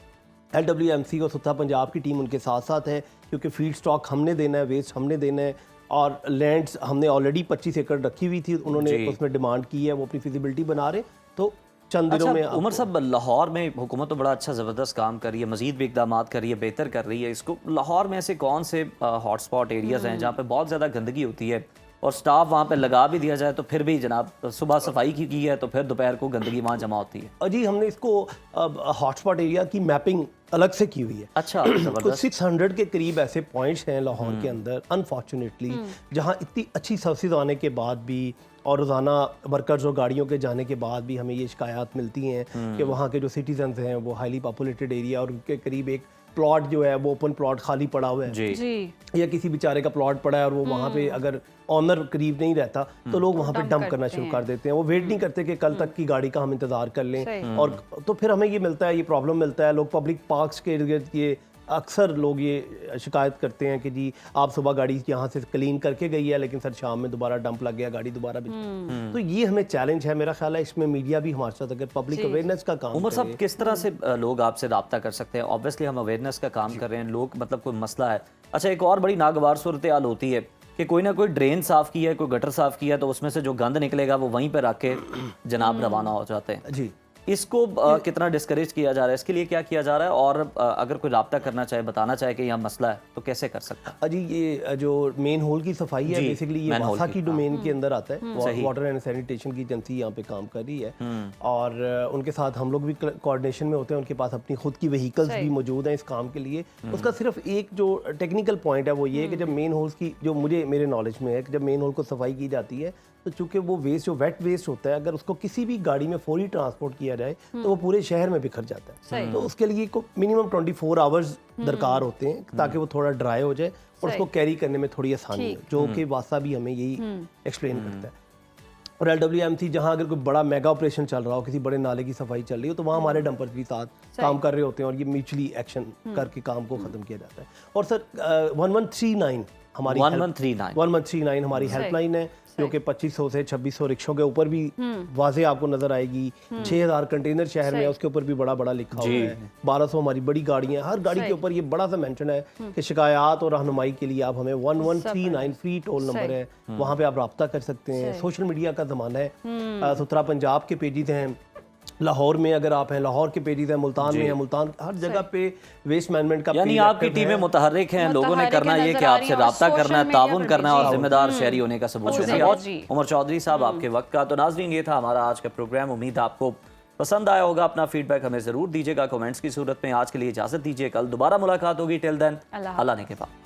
LWMC और सुथा पंजाब की टीम उनके साथ साथ है, क्योंकि फीड स्टॉक हमने देना है, वेस्ट हमने देना है, और लैंड्स हमने ऑलरेडी 25 एकड़ रखी हुई थी, उन्होंने उसमें डिमांड की है, वो अपनी फिजिबिलिटी बना रहे। तो चंद दिनों में उमर साहब, लाहौर में हुकूमत तो बड़ा अच्छा ज़बरदस्त काम कर रही है, मजीद भी इकदाम कर रही है, बेहतर कर रही है इसको। लाहौर में ऐसे कौन से हॉटस्पॉट एरियाज़ हैं जहाँ पे बहुत ज़्यादा गंदगी होती है और स्टाफ वहाँ पे लगा भी दिया जाए तो फिर भी जनाब सुबह सफाई की है तो फिर दोपहर को गंदगी वहाँ जमा होती है? अजी हमने इसको हॉटस्पॉट एरिया की मैपिंग अलग से की हुई है। अच्छा, कुछ 600 के करीब ऐसे पॉइंट्स हैं लाहौर के अंदर अनफॉर्चुनेटली, जहाँ इतनी अच्छी सर्विस आने के बाद भी और रोज़ाना वर्कर्स और गाड़ियों के जाने के बाद भी हमें ये शिकायत मिलती हैं कि वहाँ के जो सिटीजन्स हैं वो हाईली पॉपुलेटेड एरिया और उनके करीब एक प्लॉट जो है वो ओपन प्लॉट खाली पड़ा हुआ है जी। या किसी बेचारे का प्लॉट पड़ा है और वो वहाँ पे अगर ऑनर करीब नहीं रहता तो लोग वहाँ पे डंप करना शुरू कर देते हैं। वो वेट नहीं करते कि कल तक की गाड़ी का हम इंतज़ार कर लें, और तो फिर हमें ये मिलता है, ये प्रॉब्लम मिलता है। लोग पब्लिक पार्क्स के इर्द गिर्द ये अक्सर लोग ये शिकायत करते हैं कि जी आप सुबह गाड़ी यहाँ से क्लीन करके गई है लेकिन सर शाम में दोबारा डंप लग गया, गाड़ी दोबारा बिक। तो ये हमें चैलेंज है। मेरा ख्याल है इसमें मीडिया भी हमारे साथ अगर पब्लिक अवेयरनेस का काम उमर साहब, किस तरह से लोग आपसे रब्ता कर सकते हैं? ऑब्वियसली हम अवेयरनेस का काम कर रहे हैं, लोग मतलब कोई मसला है। अच्छा, एक और बड़ी नागवार सूरत हाल होती है कि कोई ना कोई ड्रेन साफ़ किया है, कोई गटर साफ़ किया है, तो उसमें से जो गंद निकलेगा वो वहीं पर रख के जनाब रवाना हो जाते हैं। जी, इसको कितना डिस्करेज किया जा रहा है, इसके लिए क्या किया जा रहा है, और अगर कोई रब्ता करना चाहे, बताना चाहे कि यहाँ मसला है तो कैसे कर सकता है? अजी ये जो मेन होल की सफाई है बेसिकली ये वासा की डोमेन के अंदर आता है। वाटर एंड सैनिटेशन की एजेंसी यहाँ पे काम कर रही है और उनके साथ हम लोग भी कोऑर्डिनेशन में होते हैं। उनके पास अपनी खुद की व्हीकल्स भी मौजूद हैं इस काम के लिए। उसका सिर्फ एक जो टेक्निकल पॉइंट है वो ये है कि जब मेन होल्स की, जो मुझे मेरे नॉलेज में है कि जब मेन होल को सफाई की जाती है तो चूंकि वो वेस्ट जो वेट वेस्ट होता है, अगर उसको किसी भी गाड़ी में फौरी ट्रांसपोर्ट किया जाए तो वो पूरे शहर में बिखर जाता है। तो उसके लिए को मिनिमम 24 आवर्स दरकार होते हैं ताकि वो थोड़ा ड्राई हो जाए और उसको कैरी करने में थोड़ी आसानी हो, जो कि वासा भी हमें यही एक्सप्लेन करता है। और LWMC जहाँ अगर कोई बड़ा मेगा ऑपरेशन चल रहा हो, किसी बड़े नाले की सफाई चल रही हो, तो वहाँ हमारे डंपर्स भी साथ काम कर रहे होते हैं और ये म्यूचुअली एक्शन करके काम को ख़त्म किया जाता है। और सर 1139 हमारी 1139 हमारी हेल्पलाइन है, जो कि 2500 से 2600 रिक्शों के ऊपर भी वाजे आपको नजर आएगी। 6000 कंटेनर शहर में है, उसके ऊपर भी बड़ा बड़ा लिखा हुआ है। 1200 हमारी बड़ी गाड़ियां, हर गाड़ी के ऊपर ये बड़ा सा मेंशन है कि शिकायत और रहनुमाई के लिए आप हमें 1139 फ्री टोल नंबर है, वहाँ पे आप रब्ता कर सकते हैं। सोशल मीडिया का ज़माना है। सुथरा पंजाब के पेजेस हैं, लाहौर में अगर आप हैं लाहौर के पेजेस हैं, मुल्तान में है, मुल्तान हर जगह पे वेस्ट मैनेजमेंट का यानी आपकी टीमें मुतहर्रिक हैं, लोगों ने करना ये कि आपसे रब्ता करना है, ताउन करना है और जिम्मेदार शहरी होने का सबूत है। उमर चौधरी साहब, आपके वक्त का। तो नाज़रीन, ये था हमारा आज का प्रोग्राम। उम्मीद आपको पसंद आया होगा। अपना फीडबैक हमें ज़रूर दीजिएगा कमेंट्स की सूरत में। आज के लिए इजाज़त दीजिए, कल दोबारा मुलाकात होगी। टिल देन, अल्लाह ने के बाद।